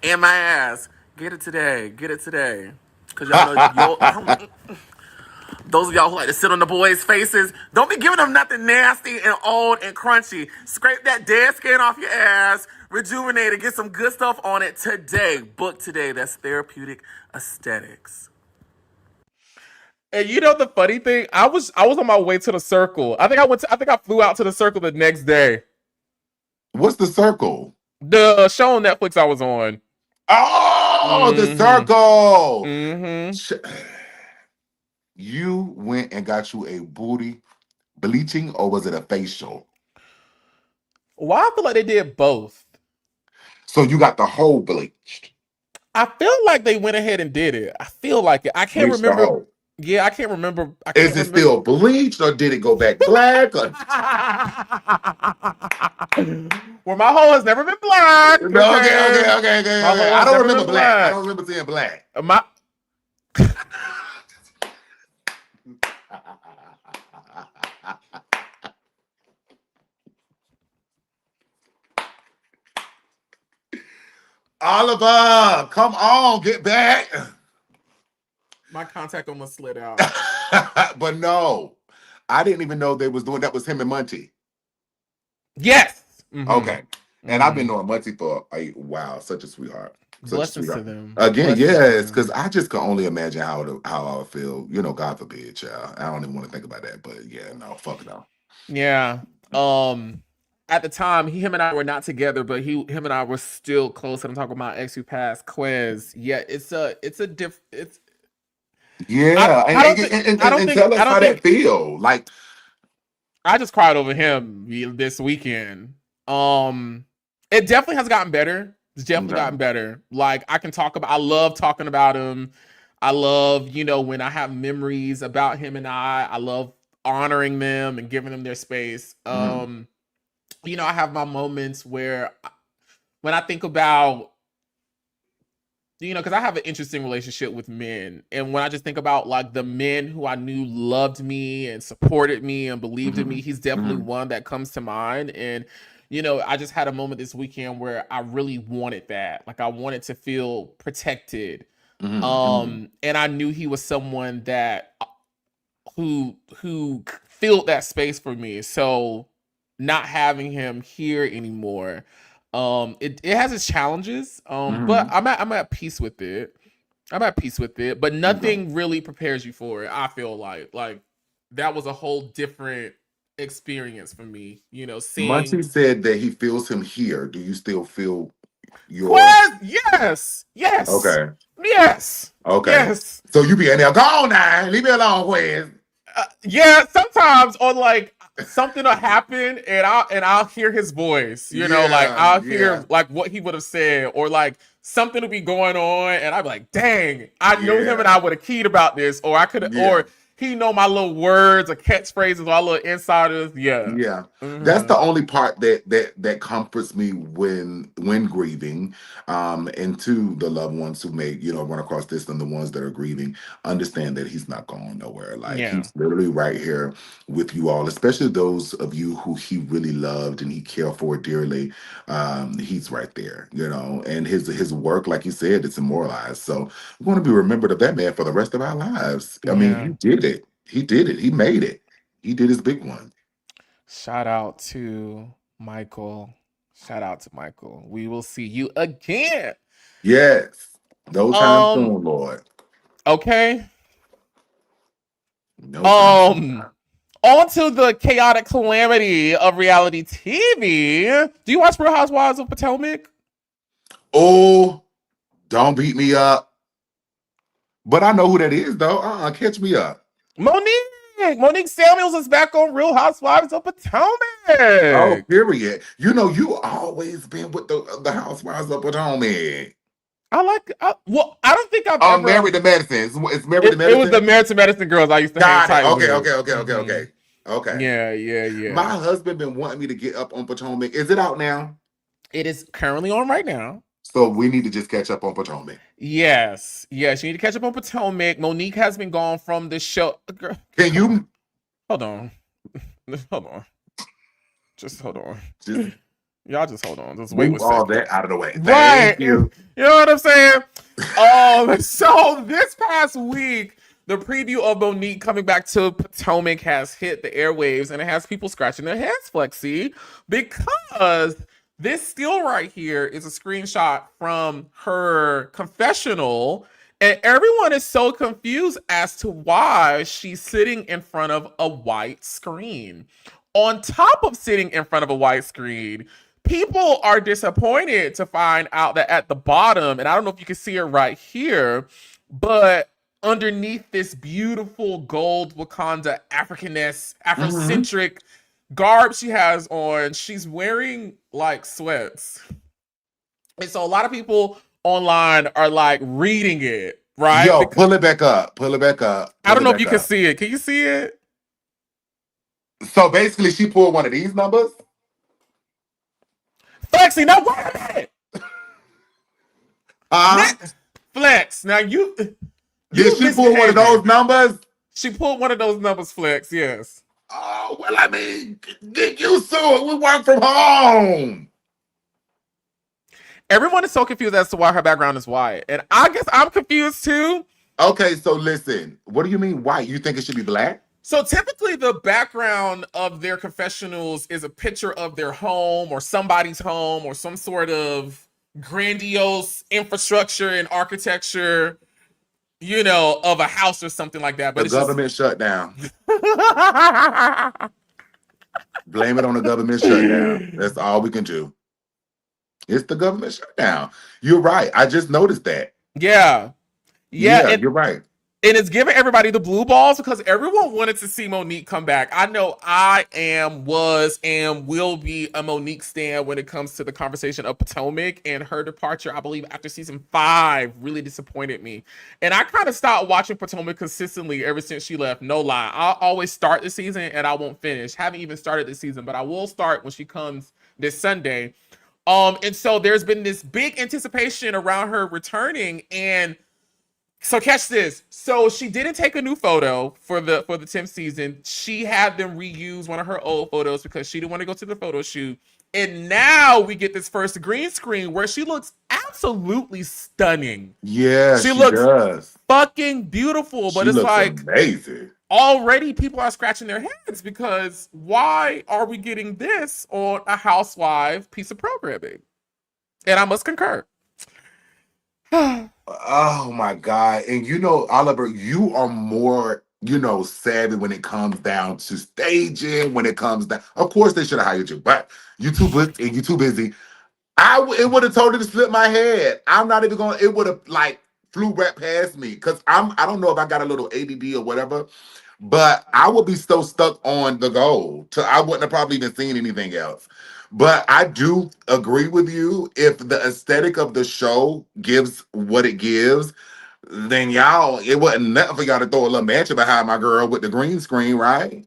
And my ass. Get it today. Get it today. Because y'all know, those of y'all who like to sit on the boys' faces, don't be giving them nothing nasty and old and crunchy. Scrape that dead skin off your ass, rejuvenate it, get some good stuff on it today. Book today. That's Therapeutic Aesthetics. And you know the funny thing? I was on my way to the Circle. I think I flew out to the Circle the next day. What's the Circle? The show on Netflix I was on. Oh, the Circle. You went and got you a booty bleaching, or was it a facial? Well, I feel like they did both. So you got the whole bleached. I feel like they went ahead and did it. I feel like it. I can't remember. Yeah, I can't remember. Is it still bleached, or did it go back black? Or... Well, my hole has never been black. Okay. I don't remember black. I don't remember seeing black. Oliver, come on, get back. My contact almost slid out. But no, I didn't even know they was doing that. Was him and Monty? Yes. Okay. And I've been knowing Monty for such a sweetheart. Blessings to them. Again, yes, because I just can only imagine how I would feel. God forbid, child. I don't even want to think about that. But yeah, no, fuck no. Yeah. At the time, him and I were not together, but him and I were still close. And I'm talking about ex who passed, Quez. Yeah, it's a different. Yeah, and tell us how that feel. Like, I just cried over him this weekend. It definitely has gotten better. It's definitely gotten better. Like, I love talking about him. I love, when I have memories about him and I love honoring them and giving them their space. I have my moments where when I think about, because I have an interesting relationship with men. And when I just think about like the men who I knew loved me and supported me and believed in me, he's definitely one that comes to mind. And, I just had a moment this weekend where I really wanted that. Like, I wanted to feel protected. And I knew he was someone that who filled that space for me. So not having him here anymore, it has its challenges, but I'm at peace with it. But nothing really prepares you for it. I feel like that was a whole different experience for me. Seeing Muncie said that he feels him here. Do you still feel your? Yes. Okay. Yes. Okay. Yes. So you be in there, go on now, leave me alone, Quez. Yeah, sometimes on like something will happen and I'll hear his voice, I'll hear like what he would have said, or like something will be going on and I'll be like, dang, I knew him and I would have keyed about this, or I could have, or he know my little words or catchphrases or our little insiders. Yeah. That's the only part that comforts me when grieving, and to the loved ones who may run across this, and the ones that are grieving understand that he's not going nowhere. Like, he's literally right here with you all, especially those of you who he really loved and he cared for dearly. He's right there, and his work, like you said, it's immortalized. So we want to be remembered of that man for the rest of our lives. I mean, he did it. He made it. He did his big one. Shout out to Michael. Shout out to Michael. We will see you again. Yes. No time soon, Lord. Okay. No time soon. On to the chaotic calamity of reality TV. Do you watch Real Housewives of Potomac? Oh, don't beat me up. But I know who that is, though. Catch me up. Monique Samuels is back on Real Housewives of Potomac. Oh, period. You know, you always been with the Housewives of Potomac. I don't think I've ever... Married to Medicine. It's Married to Medicine? It was the Married to Medicine girls I used to hang tight with. Okay. Yeah. My husband been wanting me to get up on Potomac. Is it out now? It is currently on right now. So we need to just catch up on Potomac. Yes, you need to catch up on Potomac. Monique has been gone from the show. Can you... Hold on. Just hold on. Y'all just hold on. Just wait with all that out of the way. Right. Thank you. You know what I'm saying? So this past week, the preview of Monique coming back to Potomac has hit the airwaves, and it has people scratching their heads, Flexi, because this still right here is a screenshot from her confessional, and everyone is so confused as to why she's sitting in front of a white screen. On top of sitting in front of a white screen, people are disappointed to find out that at the bottom, and I don't know if you can see it right here, but underneath this beautiful gold Wakanda Africaness, Afrocentric garb she has on, she's wearing like sweats. And so a lot of people online are like reading it, right? Yo, pull it back up. I don't know if you can see it. Can you see it? So basically, she pulled one of these numbers. Flexi, now wait a minute. Flex, now you did she pull one of those numbers? She pulled one of those numbers, Flex, yes. Oh, well, I mean, get used to it. We work from home. Everyone is so confused as to why her background is white. And I guess I'm confused too. Okay, so listen. What do you mean white? You think it should be black? So typically the background of their confessionals is a picture of their home or somebody's home or some sort of grandiose infrastructure and architecture, you know, of a house or something like that. But the government shutdown. Blame it on the government shutdown. That's all we can do. It's the government shutdown. You're right. I just noticed that. Yeah, you're right. And it's giving everybody the blue balls because everyone wanted to see Monique come back. I know I was, and will be a Monique stan when it comes to the conversation of Potomac, and her departure, I believe, after season 5 really disappointed me. And I kind of stopped watching Potomac consistently ever since she left. No lie. I'll always start the season and I won't finish. Haven't even started the season, but I will start when she comes this Sunday. And so there's been this big anticipation around her returning, and so catch this. So she didn't take a new photo for the 10th season. She had them reuse one of her old photos because she didn't want to go to the photo shoot. And now we get this first green screen where she looks absolutely stunning. Yeah, she looks fucking beautiful. But she it's looks like amazing. Already people are scratching their heads because why are we getting this on a housewife piece of programming? And I must concur. Oh my God. And you know, Oliver, you are more, savvy when it comes down to staging, when it comes down. Of course they should have hired you, but you too busy and you too busy. It would have totally slipped my head. I'm not even going, it would have flew right past me. Cause I don't know if I got a little ADD or whatever, but I would be so stuck on the goal I wouldn't have probably even seen anything else. But I do agree with you. If the aesthetic of the show gives what it gives, then it wasn't nothing for y'all to throw a little mansion behind my girl with the green screen, right?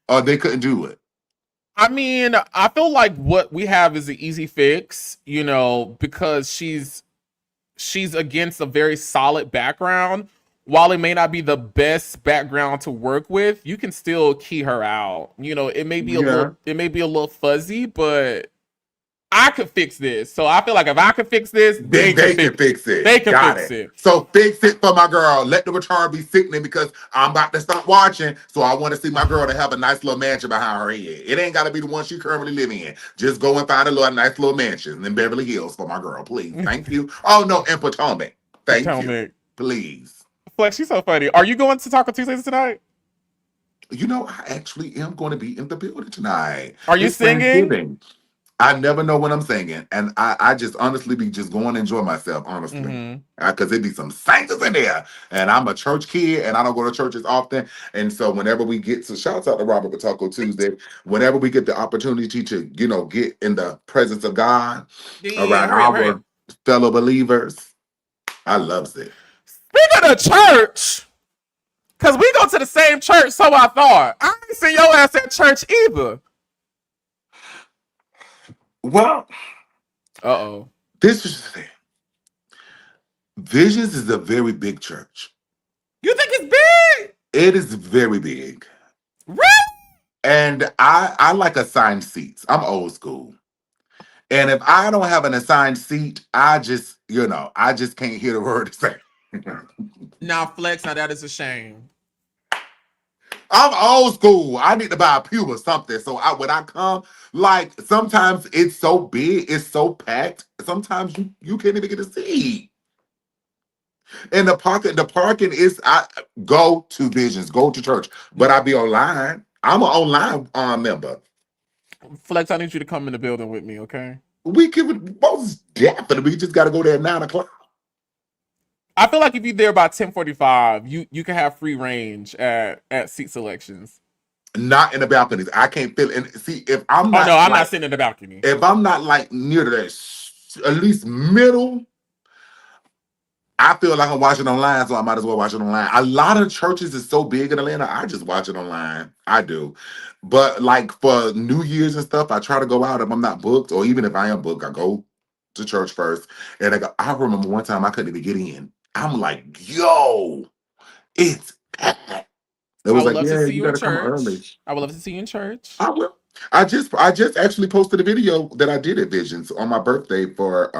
Or they couldn't do it. I mean, I feel like what we have is an easy fix, because she's against a very solid background. While it may not be the best background to work with, you can still key her out. It may be a little fuzzy, but I could fix this. So I feel like if I could fix this, Then they can fix it. They can Got fix it. it. So fix it for my girl. Let the return be sickening because I'm about to stop watching. So I want to see my girl to have a nice little mansion behind her head. It ain't got to be the one she currently living in. Just go and find a nice little mansion in Beverly Hills for my girl, please. Thank you. Oh no, in Potomac. Thank you. Please. Flex, she's so funny. Are you going to Taco Tuesdays tonight? You know, I actually am going to be in the building tonight. Are you singing? Thanksgiving. I never know when I'm singing, and I just honestly be just going to enjoy myself, honestly, because it be some singers in there, and I'm a church kid, and I don't go to churches often, and so whenever we get to shouts out to Robert with Taco Tuesday, whenever we get the opportunity to get in the presence of God around our fellow believers, I loves it. Speaking of church, because we go to the same church, so I thought I ain't seen your ass at church either. Well, this is the thing. Visions is a very big church. You think it's big? It is very big. Really? And I like assigned seats. I'm old school. And if I don't have an assigned seat, I just can't hear the word to say. Now, Flex, now that is a shame. I'm old school. I need to buy a pew or something. So when I come, like sometimes it's so big, it's so packed. Sometimes you can't even get a seat. And the parking is I go to Visions, go to church, but I be online. I'm an online member. Flex, I need you to come in the building with me, okay? We could most definitely. We just got to go there at 9:00. I feel like if you're there by 10:45, you can have free range at seat selections. Not in the balconies. I can't feel it. And see, if I'm not, I'm not sitting in the balcony. If I'm not like near the at least middle, I feel like I'm watching online, so I might as well watch it online. A lot of churches is so big in Atlanta, I just watch it online. I do. But like for New Year's and stuff, I try to go out if I'm not booked, or even if I am booked, I go to church first. And I remember one time I couldn't even get in. I'm like, yo, it's packed. It was like, yeah, you gotta come early. I would love to see you in church. I will. I just actually posted a video that I did at Visions on my birthday for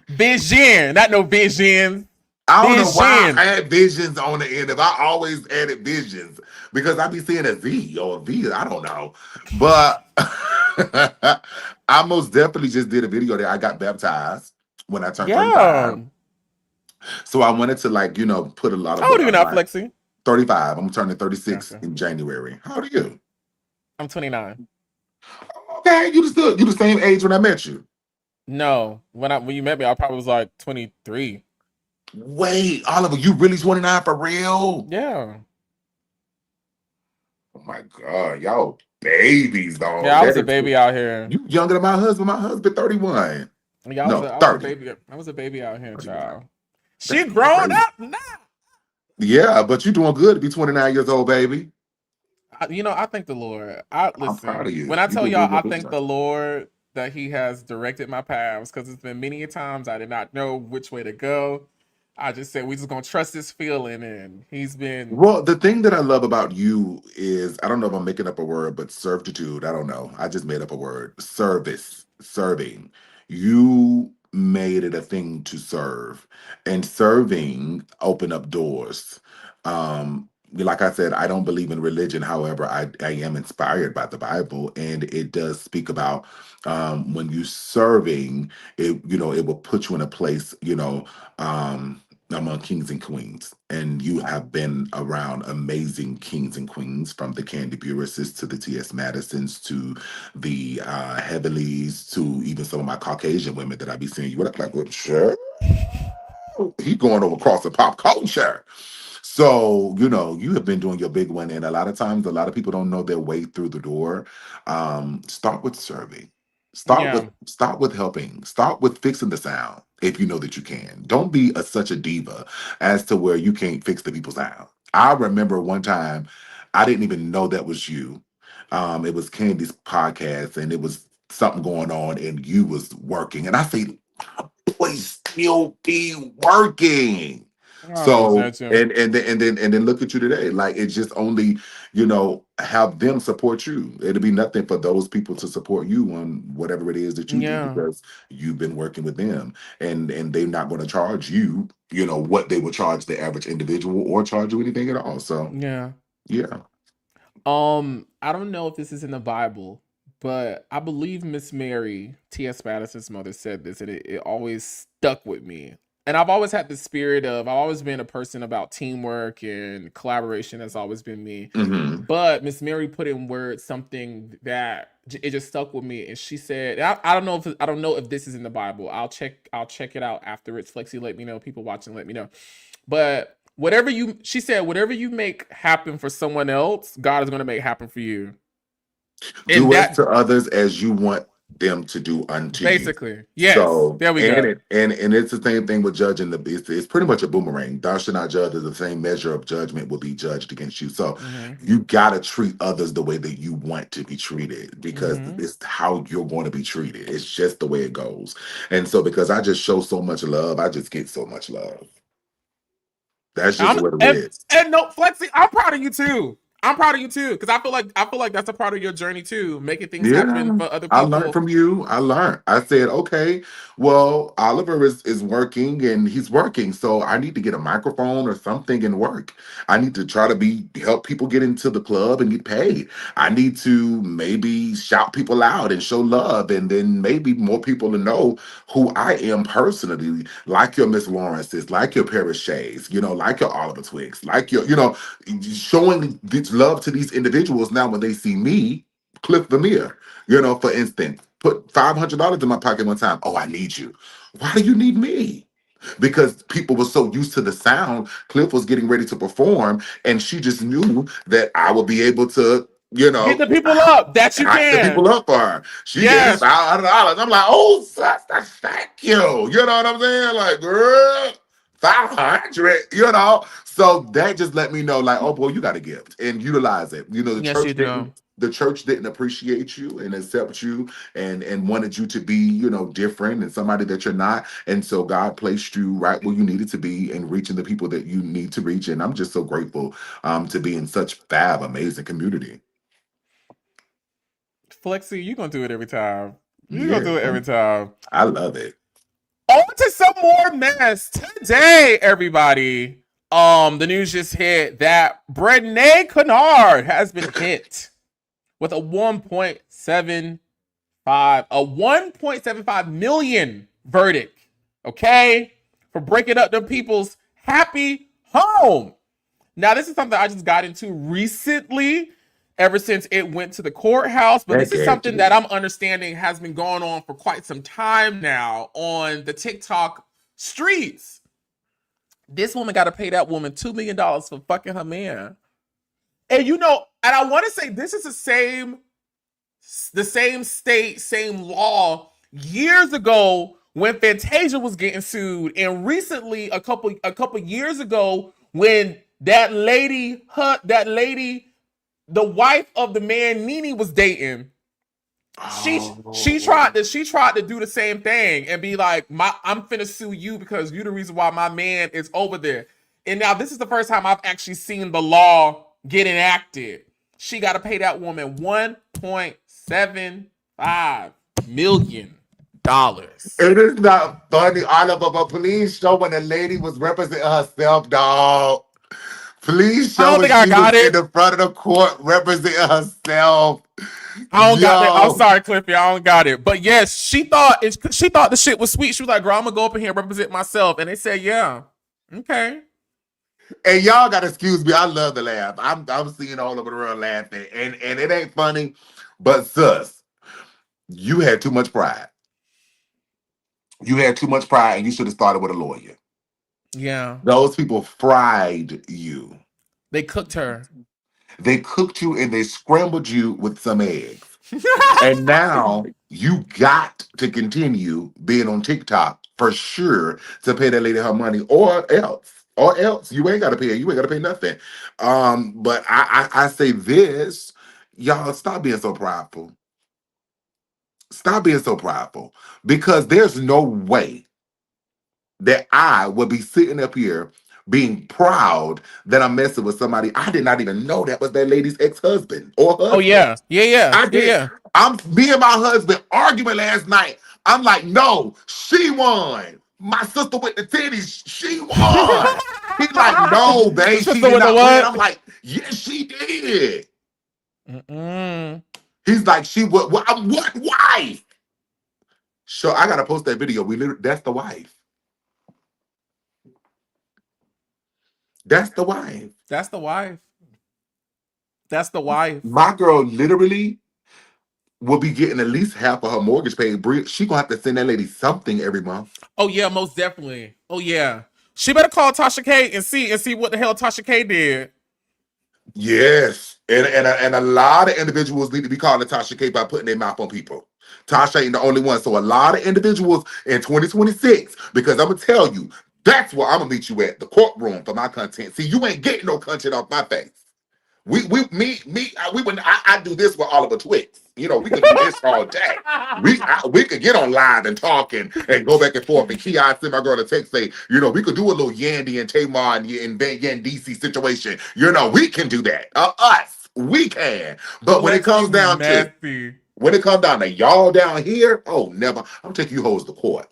Vision, not no Vision. I don't know why I had Visions on the end. If I always added Visions because I be seeing a Z or a V. I don't know, but I most definitely just did a video that I got baptized when I turned 35. So I wanted to put a lot of. How old are you now, Flexi? 35. I'm turning 36 in January. How old are you? I'm 29. Okay, you the same age when I met you. No, when you met me, I probably was like 23. Wait, Oliver, you really 29 for real? Yeah. Oh my God, y'all babies, though. Yeah, I was a baby out here. You younger than my husband. My husband 31. Yeah, I was a baby out here, child. She grown up now. Yeah, but you doing good to be 29 years old, baby. I thank the Lord. I'm proud of you. When I tell y'all, I thank the Lord that He has directed my paths, because it's been many times I did not know which way to go. I just said we just gonna trust this feeling, and He's been. Well, the thing that I love about you is, I don't know if I'm making up a word, but servitude. I don't know. I just made up a word. Serving. You made it a thing to serve, and serving opened up doors. Like I said, I don't believe in religion. However, I am inspired by the Bible, and it does speak about when you serving, it will put you in a place, among kings and queens. And you have been around amazing kings and queens, from the Candy Burrisses to the T.S. Madisons to the Heavenlies to even some of my Caucasian women that I be seeing. You would like, well, sure. He going over across the pop culture. So, you have been doing your big one. And a lot of times, a lot of people don't know their way through the door. Start with serving. Start with helping. Start with fixing the sound if you know that you can. Don't be such a diva as to where you can't fix the people's sound. I remember one time, I didn't even know that was you. It was Candy's podcast, and it was something going on, and you was working. And I say, my boy still be working. So Too. and then look at you today. Like it's just only, have them support you. It'll be nothing for those people to support you on whatever it is that you do Yeah. because you've been working with them and they're not going to charge you, what they would charge the average individual or charge you anything at all. So Yeah. yeah. I don't know if this is in the Bible, but I believe Miss Mary, T.S. Madison's mother, said this, and it always stuck with me. And I've always had the spirit of, I've always been a person about teamwork and collaboration. That's always been me. Mm-hmm. But Miss Mary put in words something that it just stuck with me, and she said, I don't know if this is in the Bible. I'll check it out after it's Flexi. Let me know. People watching, let me know. But she said, whatever you make happen for someone else, God is going to make happen for you. Do it to others as you want them to do unto basically, you. Yes. So there we go. And it's the same thing with judging it's pretty much a boomerang. Thou shalt not judge, as the same measure of judgment will be judged against you. So you gotta treat others the way that you want to be treated because it's how you're going to be treated. It's just the way it goes. And so because I just show so much love, I just get so much love. That's just what it is. And no, Flexi, I'm proud of you too. I'm proud of you too, because I feel like that's a part of your journey too, making things happen for other people. I learned from you. I said, okay, well, Oliver is working and he's working, so I need to get a microphone or something and work. I need to try to help people get into the club and get paid. I need to maybe shout people out and show love, and then maybe more people to know who I am personally, like your Miss Lawrence's, like your Paris Shays, like your Oliver Twigs, like your, showing this love to these individuals. Now when they see me, Cliff Vermeer, for instance, put $500 in my pocket one time. Oh, I need you. Why do you need me? Because people were so used to the sound. Cliff was getting ready to perform, and she just knew that I would be able to, get the people up. That you can. The people up for her. She gets $500. I'm like, oh, thank you. You know what I'm saying? Like, girl, 500. So that just let me know, like, oh boy, you got a gift and utilize it. The church didn't appreciate you and accept you and wanted you to be, different and somebody that you're not. And so God placed you right where you needed to be and reaching the people that you need to reach. And I'm just so grateful to be in such amazing community. Flexi, you're gonna do it every time. You're gonna do it every time. I love it. On to some more mess today, everybody. The news just hit that Brenay Kennard has been hit with a 1.75 million verdict. Okay, for breaking up the people's happy home. Now, this is something I just got into recently, ever since it went to the courthouse. But this is something that I'm understanding has been going on for quite some time now on the TikTok streets. This woman got to pay that woman $2 million for fucking her man. And and I want to say this is the same state, same law years ago when Fantasia was getting sued, and recently a couple years ago when that lady, the wife of the man Nene was dating, she tried to do the same thing and be like, I'm finna sue you because you're the reason why my man is over there. And now this is the first time I've actually seen the law get enacted. She got to pay that woman $1.75 million. It is not funny, Oliver, but please show when the lady was representing herself, dog. Please show when she was in the front of the court representing herself. I don't got it. I'm sorry, Cliffy. I don't got it. But yes, she thought the shit was sweet. She was like, girl, I'm gonna go up in here and represent myself. And they said, yeah. Okay. And y'all gotta excuse me. I love to laugh. I'm seeing all over the world laughing. And it ain't funny, but sus, you had too much pride. You had too much pride and you should have started with a lawyer. Yeah. Those people fried you. They cooked her. They cooked you and they scrambled you with some eggs. And now you got to continue being on TikTok for sure to pay that lady her money or else. Or else you ain't got to pay. You ain't got to pay nothing. But I say this, y'all, stop being so prideful. Stop being so prideful, because there's no way that I would be sitting up here being proud that I'm messing with somebody. I did not even know that was that lady's ex-husband or Oh husband. yeah, yeah. I did. Yeah. Me and my husband arguing last night. I'm like, no, she won. My sister with the titties, she won. He's like, no, babe, she Sister did with the not win. what? I'm like, yes, she did. Mm-mm. He's like, she what wife? So I gotta post that video. That's the wife. That's the wife. That's the wife. That's the wife. My girl literally will be getting at least half of her mortgage paid. She gonna have to send that lady something every month. Oh yeah, most definitely. Oh yeah. She better call Tasha K and see what the hell Tasha K did. Yes, and a lot of individuals need to be calling Tasha K by putting their mouth on people. Tasha ain't the only one. So a lot of individuals in 2026, because I'm gonna tell you, that's where I'm gonna meet you at, the courtroom for my content. See, you ain't getting no content off my face. I do this with Oliver Twix. You know, we could do this all day. We could get on live and talk and go back and forth. And Ki send my girl a text say, you know, we could do a little Yandy and Tamar and DC situation. You know, we can do that. We can. But when it comes down to y'all down here, oh, never. I'm taking you hoes to court.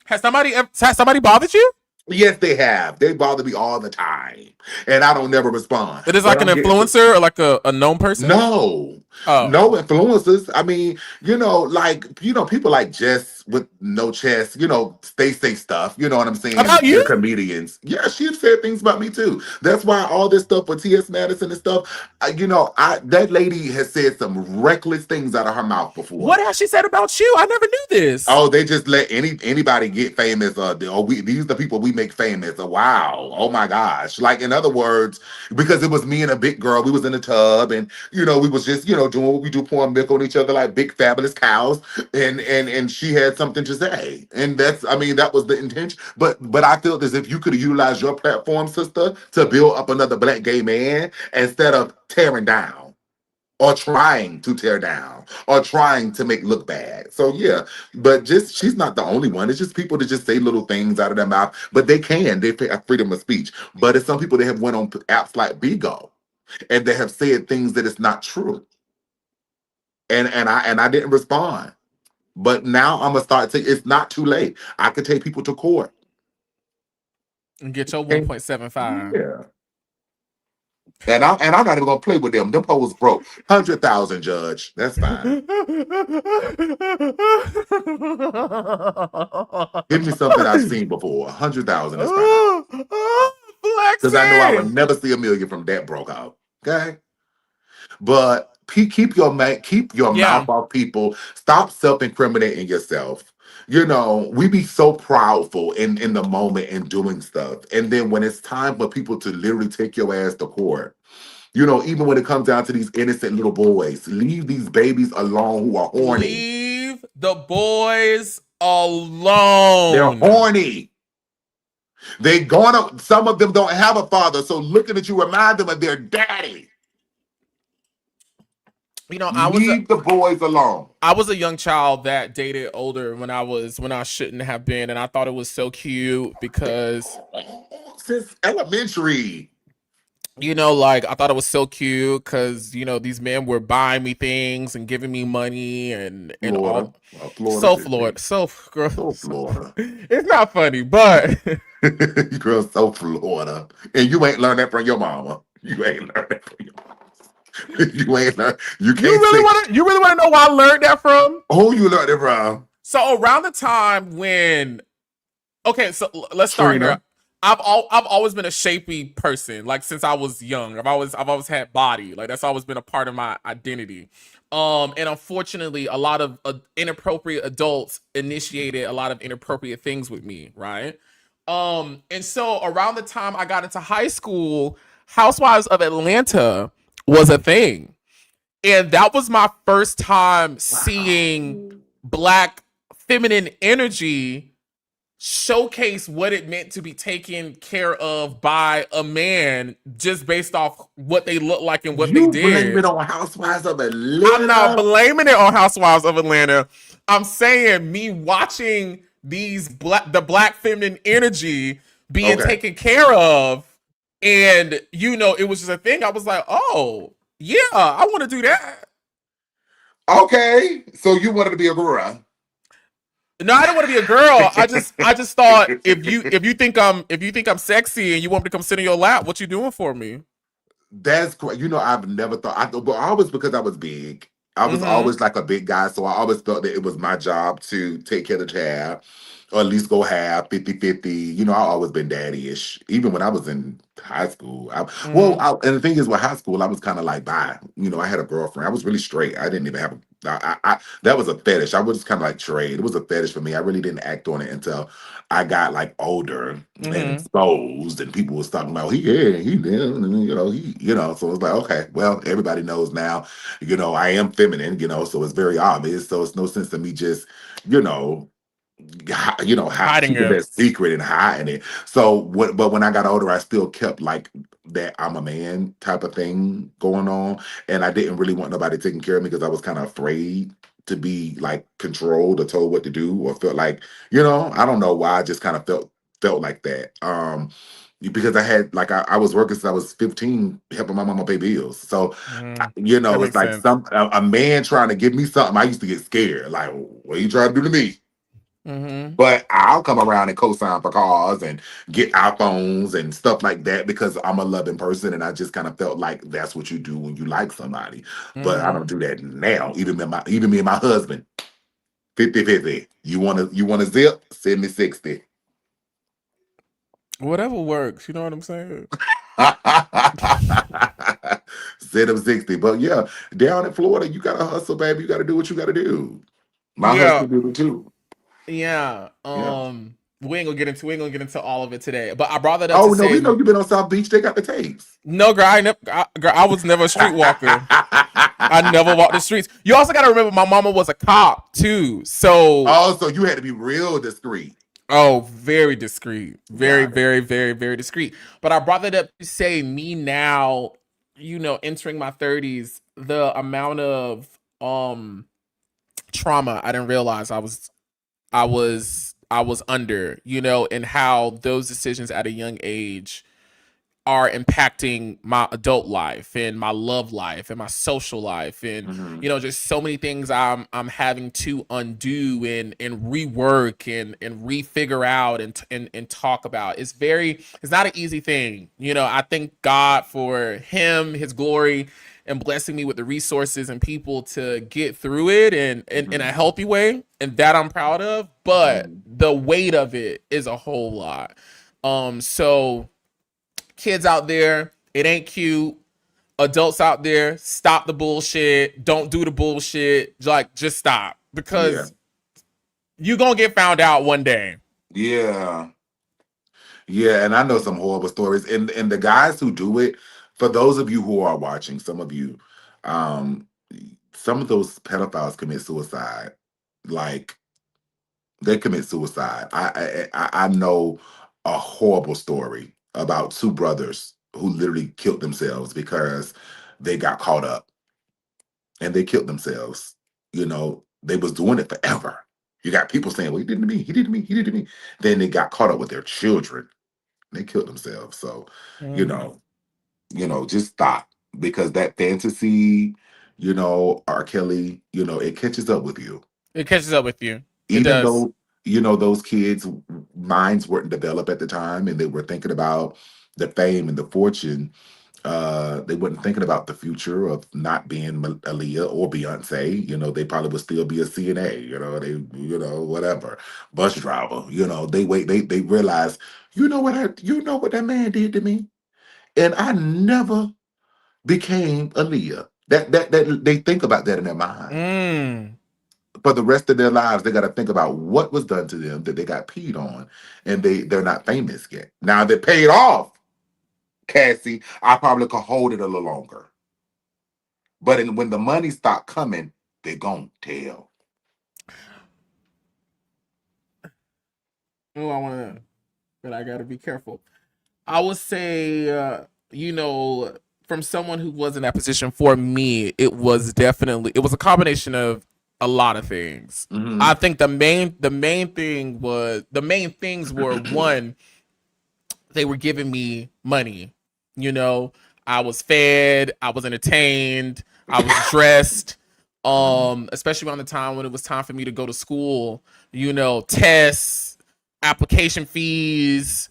Has somebody bothered you? Yes, they have. They bother me all the time, and I don't never respond. But it's like an influencer or like a known person? No. No influencers. I mean, people like Jess with no chest, they say stuff, you know what I'm saying? About you? The comedians. Yeah, she've said things about me too. That's why all this stuff with T.S. Madison and stuff, that lady has said some reckless things out of her mouth before. What has she said about you? I never knew this. Oh, they just let anybody get famous. These are the people we make famous. Wow. Oh my gosh. Like, in other words, because it was me and a big girl, we was in the tub and, we was just, doing what we do, pouring milk on each other like big fabulous cows. And she had something to say. And that was the intention. But I feel as if you could have utilized your platform, sister, to build up another black gay man instead of tearing down or trying to tear down or trying to make look bad. So yeah, but she's not the only one. It's just people that just say little things out of their mouth, but they have freedom of speech. But it's some people that have went on apps like Bigo and they have said things that is not true. And I didn't respond. But now I'm gonna start saying it's not too late. I could take people to court and get your 1.75. Yeah. And I'm not even gonna play with them. Them hoes broke. 100,000, Judge. That's fine. Give me something I've seen before. 100,000 is fine. Because I know I would never see a million from that broke out. Okay. But keep your mouth off people. Stop self-incriminating yourself. We be so proudful in the moment and doing stuff. And then when it's time for people to literally take your ass to court, even when it comes down to these innocent little boys, leave these babies alone who are horny. Leave the boys alone. They're horny. Some of them don't have a father. So looking at you, remind them of their daddy. Leave the boys alone. I was a young child that dated older when I shouldn't have been, and I thought it was so cute because since elementary. I thought it was so cute because these men were buying me things and giving me money and Florida. all. Florida. So Florida. It's not funny, but girl, so Florida, and you ain't learned that from your mama. You ain't learned that from your mama. You ain't learned. You really want to know where I learned that from? Who you learned it from? So around the time when, so let's start here. I've always been a shapy person, like since I was young. I've always had body, like that's always been a part of my identity. And unfortunately, a lot of inappropriate adults initiated a lot of inappropriate things with me, right? And so around the time I got into high school, Housewives of Atlanta was a thing. And that was my first time seeing Black feminine energy showcase what it meant to be taken care of by a man just based off what they look like and what they did. You blame it on Housewives of Atlanta? I'm not blaming it on Housewives of Atlanta. I'm saying me watching the Black feminine energy being taken care of. And, you know, it was just a thing. I was like, oh, yeah, I want to do that. Okay. So you wanted to be a girl. No, I don't want to be a girl. I just thought if you think I'm sexy and you want me to come sit in your lap, what you doing for me? That's correct. You know, I've never thought, but always because I was big. I was always like a big guy, so I always thought that it was my job to take care of the child, or at least go half, 50-50. You know, I've always been daddy-ish. Even when I was in high school. And the thing is, with high school, I was kind of like, bye. You know, I had a girlfriend. I was really straight. I didn't even have that was a fetish. I was just kind of like trade. It was a fetish for me. I really didn't act on it until I got like older and exposed, and people was talking about he did, you know. So it's like, okay, well, everybody knows now. You know, I am feminine. You know, so it's very obvious. So it's no sense to me just, you know, hiding keeping that secret and hiding it. So but when I got older, I still kept like that I'm a man type of thing going on, and I didn't really want nobody taking care of me because I was kind of afraid to be like controlled or told what to do, or felt like, you know, I don't know why, I just kind of felt like that. Because I had like I was working since I was 15, helping my mama pay bills. So you know, That it's makes like sense. a man trying to give me something. I used to get scared. Like, what are you trying to do to me? But I'll come around and co-sign for cars and get iPhones and stuff like that because I'm a loving person, and I just kind of felt like that's what you do when you like somebody. But I don't do that now. Even me and my husband, 50-50. You wanna zip? Send me 60. Whatever works, you know what I'm saying? Send him 60. But yeah, down in Florida, you gotta hustle, baby. You gotta do what you gotta do. My Yeah. husband did it too. Yeah. Yeah. We ain't gonna get into all of it today. But I brought that up Oh to no, say we know you've been on South Beach. They got the tapes. no, girl, I was never a streetwalker. I never walked the streets. You also gotta remember my mama was a cop too. So Also, you had to be real discreet. oh, very discreet. Very, Got it. very, very, very discreet. But I brought that up to say me now, you know, entering my 30s, the amount of trauma I didn't realize I was under, you know, and how those decisions at a young age are impacting my adult life and my love life and my social life, and you know, just so many things I'm having to undo and rework and refigure out and talk about. It's not an easy thing. You know, I thank God for his glory, and blessing me with the resources and people to get through it and in a healthy way, and that I'm proud of. But the weight of it is a whole lot. So kids out there, it ain't cute. Adults out there, stop the bullshit. Don't do the bullshit. Like, just stop, because you gonna get found out one day. Yeah. Yeah, and I know some horrible stories. And the guys who do it, for those of you who are watching, some of you, um, some of those pedophiles commit suicide. Like, they commit suicide. I know a horrible story about two brothers who literally killed themselves because they got caught up and they killed themselves. You know, they was doing it forever. You got people saying, well, he did it to me, he did it to me, he did it to me. Then they got caught up with their children. They killed themselves. So, you know, just stop, because that fantasy, you know, R. Kelly, you know, it catches up with you. It catches up with you. It Even does. though, you know, those kids' minds weren't developed at the time and they were thinking about the fame and the fortune, they weren't thinking about the future of not being Aaliyah or Beyonce. You know, they probably would still be a CNA, you know, whatever, bus driver. You know, they realize, you know what that man did to me? And I never became Aaliyah. That they think about that in their mind. For the rest of their lives, they got to think about what was done to them, that they got peed on, and they're not famous yet. Now they're paid off, Cassie, I probably could hold it a little longer. But when the money start coming, they're gonna tell. Oh, but I gotta be careful. I would say, you know, from someone who was in that position, for me, it was a combination of a lot of things. I think the main things were one, they were giving me money. You know, I was fed, I was entertained, I was dressed. Especially around the time when it was time for me to go to school, you know, tests, application fees,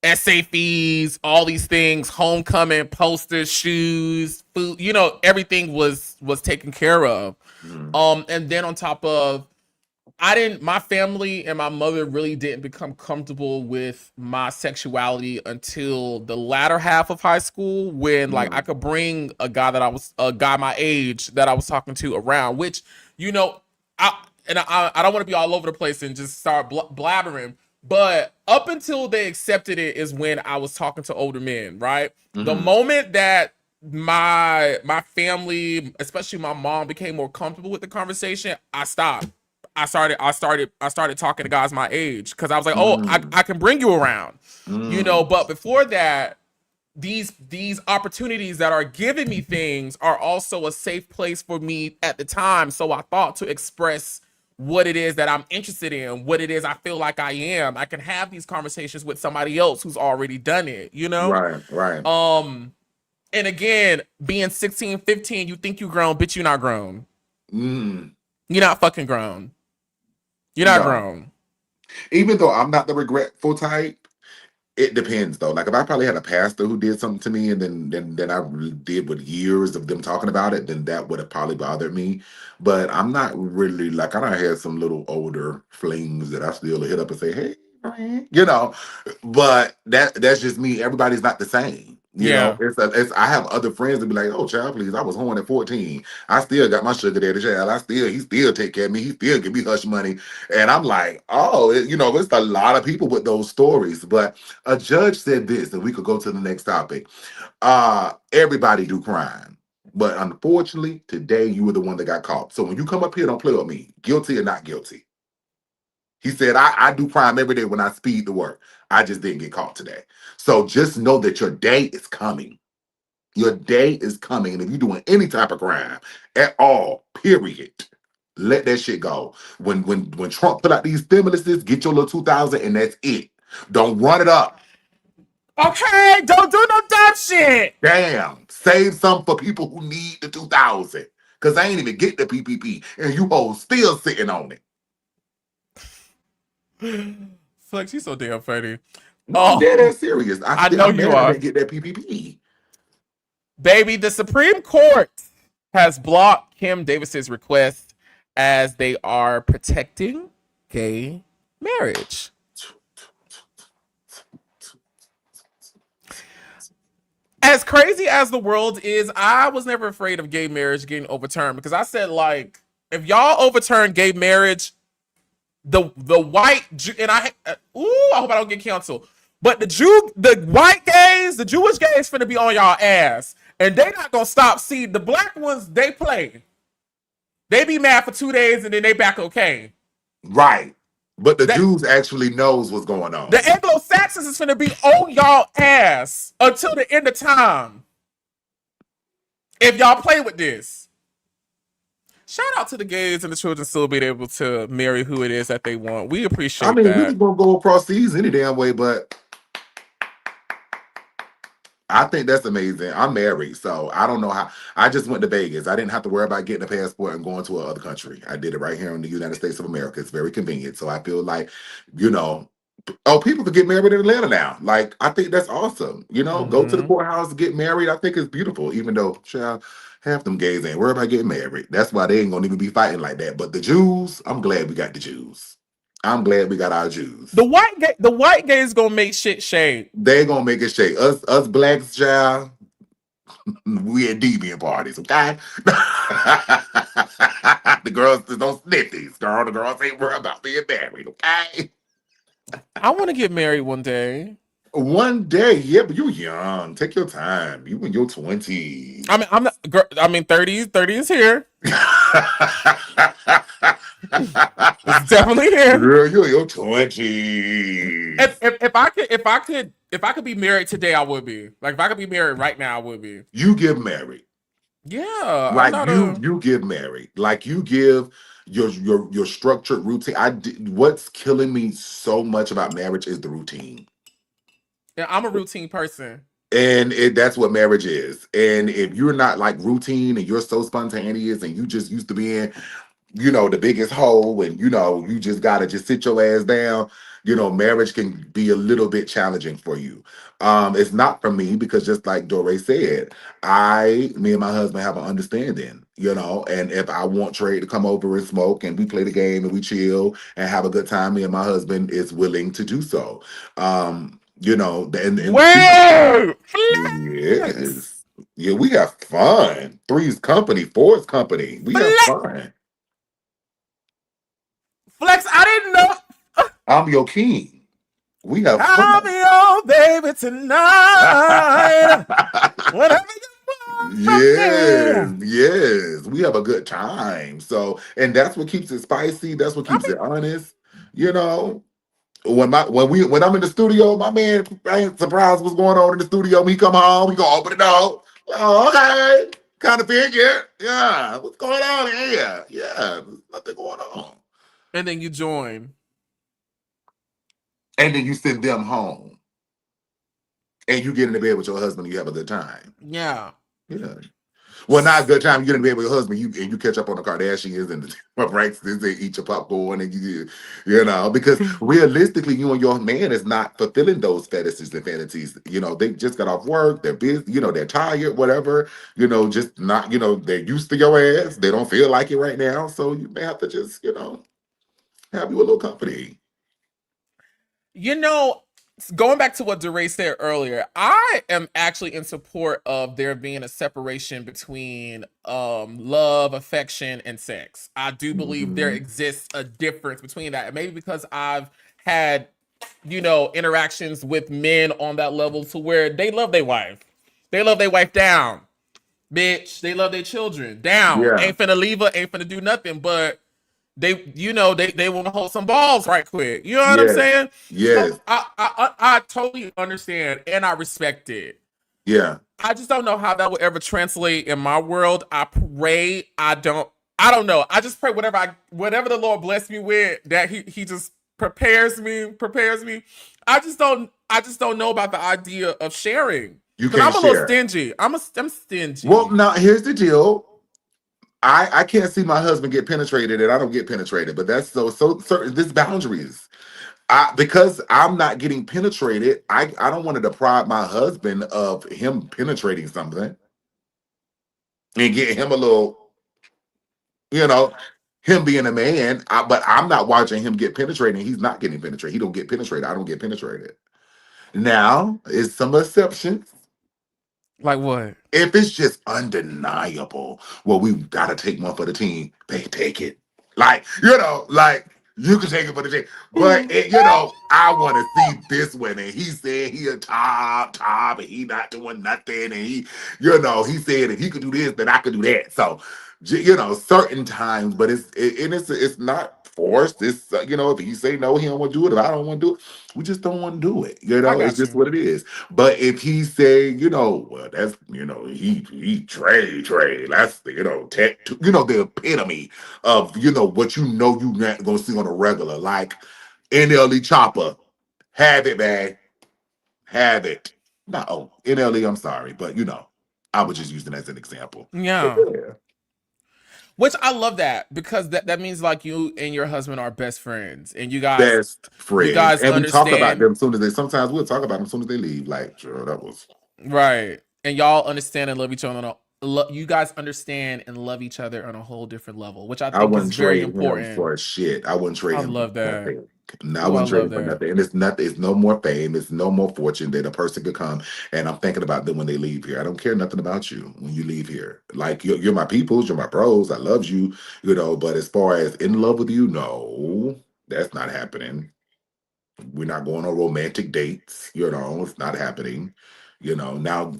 essay fees, all these things, homecoming, posters, shoes, food, you know, everything was taken care of. And then on top of, my family and my mother really didn't become comfortable with my sexuality until the latter half of high school, when like I could bring a guy my age that I was talking to around, which, you know, I don't want to be all over the place and just start blabbering, but up until they accepted it is when I was talking to older men, right? The moment that my family, especially my mom, became more comfortable with the conversation, I stopped. I started talking to guys my age, because I was like, oh, I can bring you around, you know. But before that, these opportunities that are giving me things are also a safe place for me at the time. So I thought to express what it is that I'm interested in, what it is I feel like I am. I can have these conversations with somebody else who's already done it, you know? Right. And again, being 16, 15, you think you grown, bitch, you're not grown. You're not fucking grown. You're not grown. Even though I'm not the regretful type, it depends though. Like if I probably had a pastor who did something to me, and then I did with years of them talking about it, then that would have probably bothered me. But I'm not really like, I done had some little older flings that I still hit up and say, hey, Brian, you know. But that's just me. Everybody's not the same. You know, it's I have other friends that be like, oh, child, please, I was horny at 14. I still got my sugar daddy, child. He still take care of me. He still give me hush money. And I'm like, oh, you know, it's a lot of people with those stories. But a judge said this, and we could go to the next topic. Everybody do crime. But unfortunately, today you were the one that got caught. So when you come up here, don't play with me. Guilty or not guilty. He said, I do crime every day when I speed to work. I just didn't get caught today. So just know that your day is coming. Your day is coming. And if you're doing any type of crime at all, period, let that shit go. When Trump put out these stimuluses, get your little 2,000 and that's it. Don't run it up. Okay, don't do no dumb shit. Damn. Save some for people who need the 2,000. Because I ain't even get the PPP. And you hoes still sitting on it. Flex, you so damn funny. No, I'm dead ass serious. I know you are. I didn't get that PPP. Baby, the Supreme Court has blocked Kim Davis's request as they are protecting gay marriage. As crazy as the world is, I was never afraid of gay marriage getting overturned, because I said, like, if y'all overturn gay marriage, the white and I hope I don't get canceled. But the white gays, the Jewish gays, finna be on y'all ass, and they not gonna stop. See, the black ones, they play. They be mad for 2 days and then they back okay. Right, but the Jews actually knows what's going on. The Anglo-Saxons is finna be on y'all ass until the end of time if y'all play with this. Shout out to the gays and the children still being able to marry who it is that they want. We appreciate that. I mean, we just gonna go across seas any damn way, but I think that's amazing. I'm married, so I don't know how. I just went to Vegas. I didn't have to worry about getting a passport and going to another country. I did it right here in the United States of America. It's very convenient. So I feel like, you know, people can get married in Atlanta now. Like, I think that's awesome. You know, go to the courthouse to get married. I think it's beautiful, even though, child, half them gays ain't worried about getting married. That's why they ain't gonna even be fighting like that. But the Jews, I'm glad we got the Jews. I'm glad we got our Jews. The white gays gonna make shit shade. They gonna make it shade. Us blacks, child, we at deviant parties, okay? The girls don't sniff these, girl. The girls ain't worried about being married, okay? I want to get married one day. One day, yeah, but you're young. Take your time. You in your 20s. I mean, I'm not. 30s. 30 is here. It's definitely here. Girl, you're in your 20s. If I could be married today, I would be. Like, if I could be married right now, I would be. You get married. Yeah, like you get married. Like you give your structured routine. What's killing me so much about marriage is the routine. Yeah, I'm a routine person. And that's what marriage is. And if you're not like routine and you're so spontaneous and you just used to being, the biggest hole, and you just gotta just sit your ass down, marriage can be a little bit challenging for you. It's not for me because just like Dorae said, me and my husband have an understanding, and if I want Trey to come over and smoke and we play the game and we chill and have a good time, me and my husband is willing to do so. And Wait! yes. Yeah, we have fun. Three's company, four's company. We have fun. Flex, I didn't know. I'm your king. We have I'm fun. your baby tonight. Whatever you want from me. Yes. We have a good time. So, and that's what keeps it spicy. That's what keeps it honest. When I'm in the studio, my man ain't surprised what's going on in the studio. When he come home, he gonna open the door. Oh, okay. Kind of figure. Yeah. What's going on here? Yeah. There's nothing going on. And then you join. And then you send them home. And you get in the bed with your husband and you have a good time. Yeah. Yeah. Well, not a good time. You get in bed with your husband, you catch up on the Kardashians and the Braxtons and eat your popcorn and because realistically, you and your man is not fulfilling those fetishes and fantasies. They just got off work, they're busy, they're tired, whatever. Just not, they're used to your ass. They don't feel like it right now, so you may have to just, have you a little company. Going back to what Dorae said earlier, I am actually in support of there being a separation between love, affection, and sex. I do believe there exists a difference between that. Maybe because I've had, interactions with men on that level to where they love their wife. They love their wife down. Bitch, they love their children down. Yeah. Ain't finna leave her, ain't finna do nothing, but they want to hold some balls right quick. You know what I'm saying? Yes. So I totally understand and I respect it. Yeah. I just don't know how that would ever translate in my world. I pray I don't know. I just pray whatever the Lord bless me with, that he just prepares me. I just don't know about the idea of sharing. You can't I'm a little stingy. I'm stingy. Well, now here's the deal. I can't see my husband get penetrated and I don't get penetrated, but that's so there's boundaries. Because I'm not getting penetrated, I don't want to deprive my husband of him penetrating something and get him a little, him being a man. But I'm not watching him get penetrated. He's not getting penetrated. He don't get penetrated. I don't get penetrated. Now, is some exceptions. Like what? If it's just undeniable, well, we've got to take one for the team. Take it. You can take it for the team. But, I want to see this one. And he said he a top, and he not doing nothing. And he said if he could do this, then I could do that. So, certain times, but it's not forced. It's, if he say no, he don't want to do it. If I don't want to do it, we just don't want to do it. It's just what it is. But if he say, well, that's, he Trey, that's, the epitome of, what you're not going to see on a regular, like NLE Chopper, have it, man. Have it. No, NLE, I'm sorry, but, I was just using that as an example. Yeah. Which I love that, because that means like you and your husband are best friends, and you guys and understand. We talk about them sometimes we'll talk about them as soon as they leave. Like, sure, that was right. And y'all understand and love each other. You guys understand and love each other on a whole different level, which I think is very important. For shit. I wouldn't trade him. I love that. Nothing. No, I wouldn't trade him for nothing. And it's nothing. It's no more fame. It's no more fortune that a person could come. And I'm thinking about them when they leave here. I don't care nothing about you when you leave here. Like, you're my peoples. You're my bros. I love you. But as far as in love with you, no, that's not happening. We're not going on romantic dates. It's not happening. Now,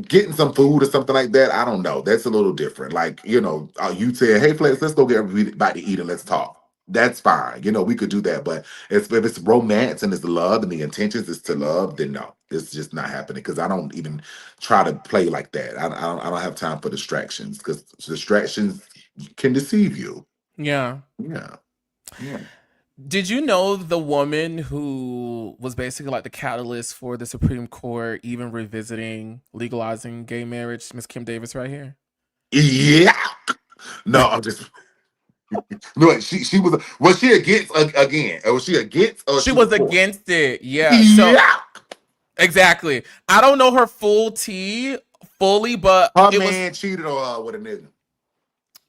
getting some food or something like that, I don't know. That's a little different. Like, you say, hey, Flex, let's go get everybody to eat and let's talk. That's fine. We could do that. But if it's romance and it's love and the intentions is to love, then no, it's just not happening, because I don't even try to play like that. I don't have time for distractions, because distractions can deceive you. Yeah. Yeah. Did you know the woman who was basically like the catalyst for the Supreme Court even revisiting legalizing gay marriage, Miss Kim Davis, right here? Yeah. No, I'm just. No, she was she against again? Or was she against or She she was was for? against it. Yeah. So Yeah. exactly. I don't know her full tea fully, but Her it was man cheated on her with a nigga.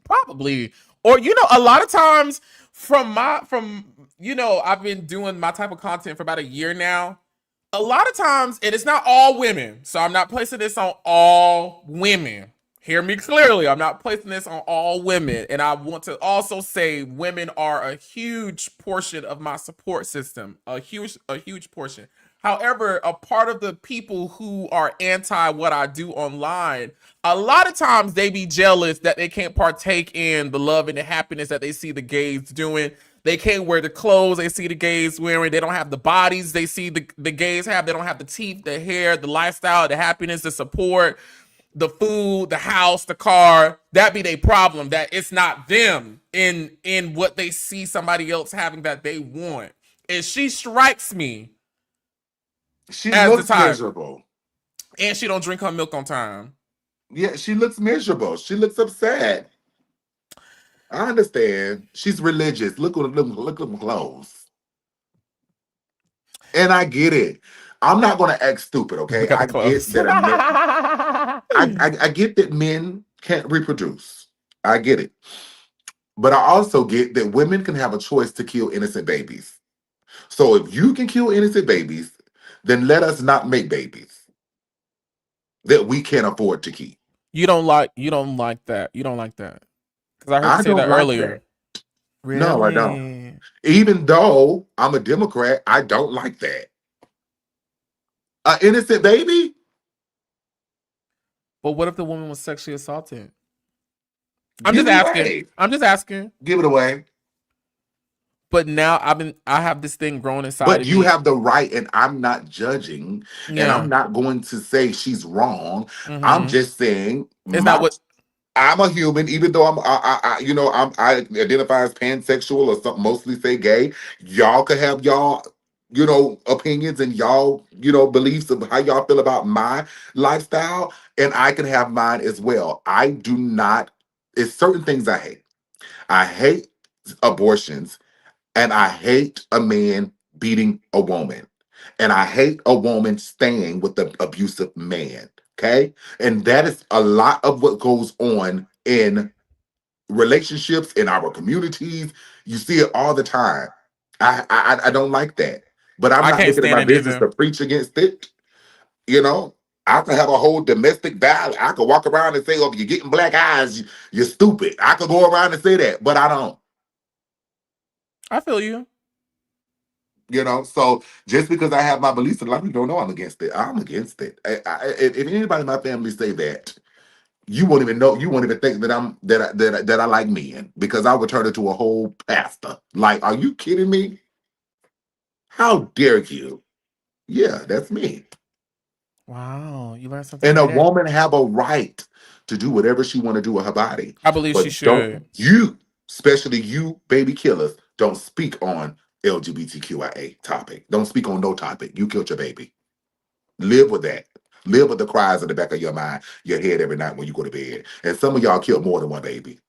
probably, or a lot of times from I've been doing my type of content for about a year now. A lot of times, and it's not all women, so I'm not placing this on all women. Hear me clearly. I'm not placing this on all women. And I want to also say women are a huge portion of my support system. A huge portion. However, a part of the people who are anti what I do online, a lot of times they be jealous that they can't partake in the love and the happiness that they see the gays doing. They can't wear the clothes they see the gays wearing. They don't have the bodies they see the gays have. They don't have the teeth, the hair, the lifestyle, the happiness, the support, the food, the house, the car. That be their problem. That it's not them in what they see somebody else having that they want. And she strikes me She as the looks type. miserable. And she don't drink her milk on time. Yeah, she looks miserable. She looks upset. I understand. She's religious. Look at them clothes. And I get it. I'm not gonna act stupid, okay? Look at the I get clothes. that I get that men can't reproduce. I get it. But I also get that women can have a choice to kill innocent babies. So if you can kill innocent babies, then let us not make babies that we can't afford to keep. You don't like that. You don't like that. Because I heard you I say that don't like earlier. that. Really? No, I don't. Even though I'm a Democrat, I don't like that. An innocent baby? But what if the woman was sexually assaulted? I'm Give just it asking. away. I'm just asking. Give it away. But now I have this thing growing inside But of you me. have the right, and I'm not judging, and Yeah. I'm not going to say she's wrong. I'm Mm-hmm. just saying It's not what I'm a human, even though I identify as pansexual or something, mostly say gay. Y'all could have y'all, opinions and y'all, beliefs of how y'all feel about my lifestyle, and I can have mine as well. I do not. It's certain things I hate. I hate abortions, and I hate a man beating a woman, and I hate a woman staying with the abusive man. Okay. And that is a lot of what goes on in relationships in our communities. You see it all the time. I don't like that. But I'm I not can't making it stand my it business either. to preach against it. You know, I can have a whole domestic battle. I could walk around and say, oh, if you're getting black eyes, you're stupid. I could go around and say that, but I don't. I feel you. So just because I have my beliefs, a lot of people don't know I'm against it. I'm against it. If anybody in my family say that, you won't even know. You won't even think that I like men, because I would turn into a whole pastor. Like, are you kidding me? How dare you? Yeah, that's me. Wow, you learned something And a every day. woman have a right to do whatever she want to do with her body. I believe she But don't should. you, especially you, baby killers, don't speak on LGBTQIA topic. Don't speak on no topic. You killed your baby. Live with that. Live with the cries in the back of your mind, your head every night when you go to bed. And some of y'all killed more than one baby.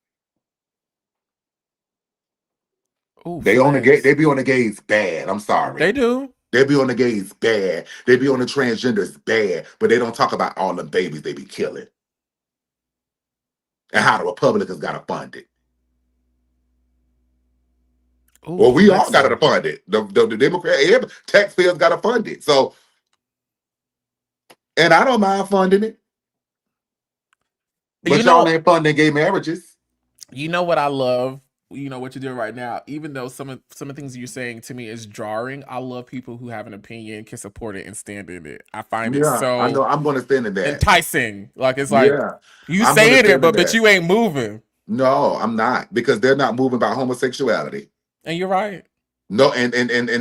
Ooh, They on the gay, flex. they be on the gays bad. I'm sorry. They do. They be on the gays bad. They be on the transgenders bad, but they don't talk about all the babies they be killing and how the Republicans got to fund it. Ooh, Well, we all got to flexing. fund it. The Democrat taxpayers got to fund it. So, and I don't mind funding it, but You y'all know, ain't funding gay marriages. you know what I love. You know what you're doing right now. Even though some of the things you're saying to me is jarring, I love people who have an opinion, can support it, and stand in it. I find it Yeah, I know. so I'm going to stand in that. enticing. Like it's like Yeah, you I'm going to saying it, stand in but that. you ain't moving. No, I'm not, because they're not moving about homosexuality. And you're right. No, and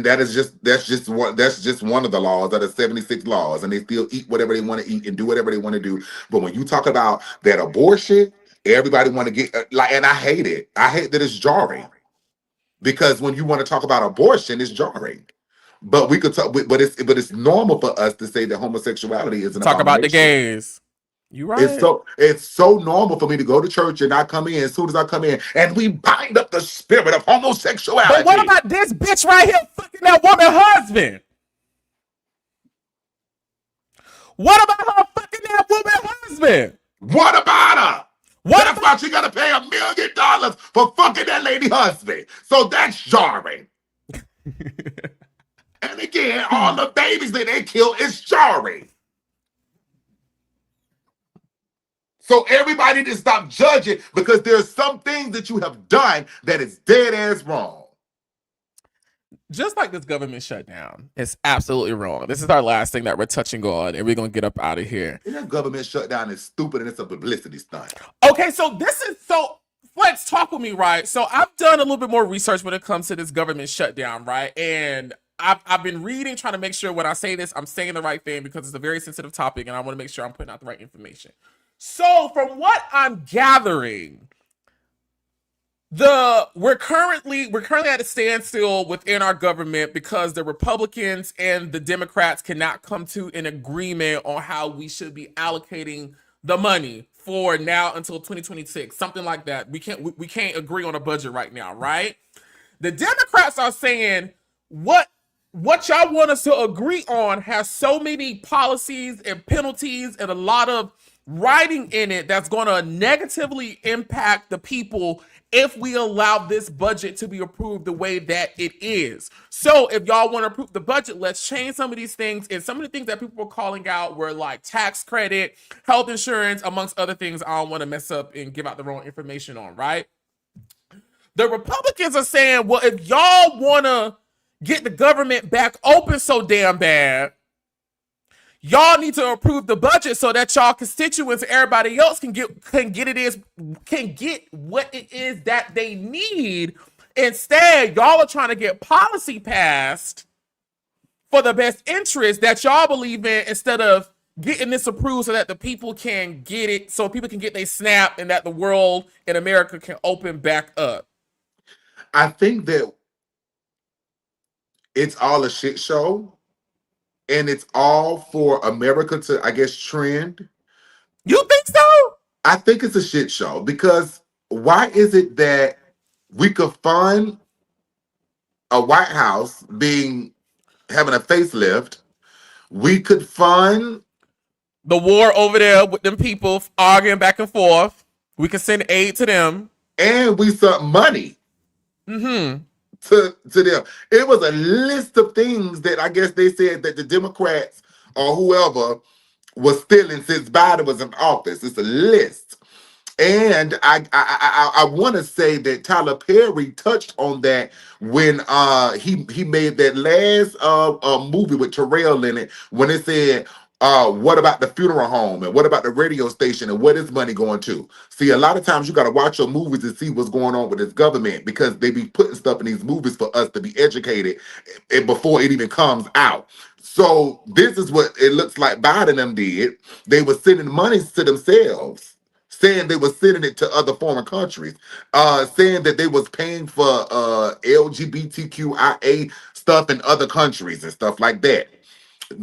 that's just one of the laws. That is 76 laws, and they still eat whatever they want to eat and do whatever they want to do. But when you talk about that abortion, everybody want to get like, and I hate it. I hate that it's jarring. because when you want to talk about abortion, it's jarring. But we could talk, but it's normal for us to say that homosexuality is an Talk about the abomination. gays. You right. It's so normal for me to go to church and I come in as soon as I come in and we bind up the spirit of homosexuality. But what about this bitch right here fucking that woman husband? What about her fucking that woman husband? What about her? That's why she gotta pay $1 million for fucking that lady husband. So that's jarring. And again, all the babies that they kill is jarring. So everybody need to stop judging because there's some things that you have done that is dead ass wrong. Just like this government shutdown, it's absolutely wrong. This is our last thing that we're touching on, and we're gonna get up out of here. And that government shutdown is stupid and it's a publicity stunt. Okay, so Flex, talk with me, right? So I've done a little bit more research when it comes to this government shutdown, right? And I've been reading, trying to make sure when I say this, I'm saying the right thing because it's a very sensitive topic, and I want to make sure I'm putting out the right information. So from what I'm gathering, we're currently at a standstill within our government because the Republicans and the Democrats cannot come to an agreement on how we should be allocating the money for now until 2026, something like that. We can't agree on a budget right now, right? The Democrats are saying what y'all want us to agree on has so many policies and penalties and a lot of writing in it that's going to negatively impact the people if we allow this budget to be approved the way that it is. So if y'all want to approve the budget, let's change some of these things. And some of the things that people were calling out were like tax credit, health insurance, amongst other things I don't want to mess up and give out the wrong information on, right? The Republicans are saying, well, if y'all want to get the government back open so damn bad, y'all need to approve the budget so that y'all constituents and everybody else can get what it is that they need. Instead, y'all are trying to get policy passed for the best interest that y'all believe in instead of getting this approved so that the people can get it, so people can get their snap and that the world in America can open back up. I think that it's all a shit show. And it's all for America to, I guess, trend. You think so? I think it's a shit show because why is it that we could fund a White House having a facelift? We could fund the war over there with them people arguing back and forth. We could send aid to them. And we sent money. To them. It was a list of things that I guess they said that the Democrats or whoever was stealing since Biden was in office. It's a list. And I want to say that Tyler Perry touched on that when he made that last movie with Terrell in it, when it said, what about the funeral home and what about the radio station and what is money going to? See, a lot of times you got to watch your movies and see what's going on with this government because they be putting stuff in these movies for us to be educated before it even comes out. So this is what it looks like Biden and them did. They were sending money to themselves, saying they were sending it to other foreign countries, saying that they was paying for LGBTQIA stuff in other countries and stuff like that.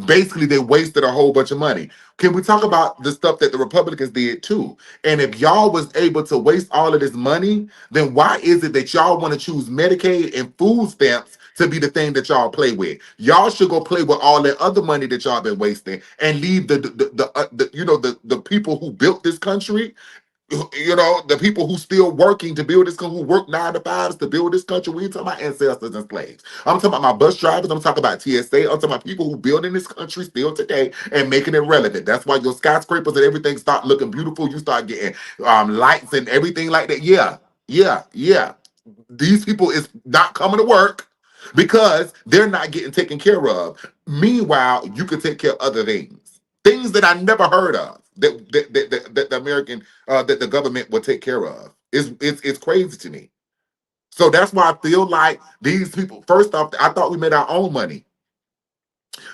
Basically, they wasted a whole bunch of money. Can we talk about the stuff that the Republicans did too? And if y'all was able to waste all of this money, then why is it that y'all want to choose Medicaid and food stamps to be the thing that y'all play with? Y'all should go play with all that other money that y'all been wasting and leave the people who built this country. You know, the people who still working to build this country, who work 9 to 5s to build this country. We ain't talking about ancestors and slaves. I'm talking about my bus drivers. I'm talking about TSA. I'm talking about people who building this country still today and making it relevant. That's why your skyscrapers and everything start looking beautiful. You start getting lights and everything like that. Yeah. These people is not coming to work because they're not getting taken care of. Meanwhile, you can take care of other things that I never heard of. That the American that the government will take care of. It's crazy to me. So that's why I feel like these people, first off, I thought we made our own money.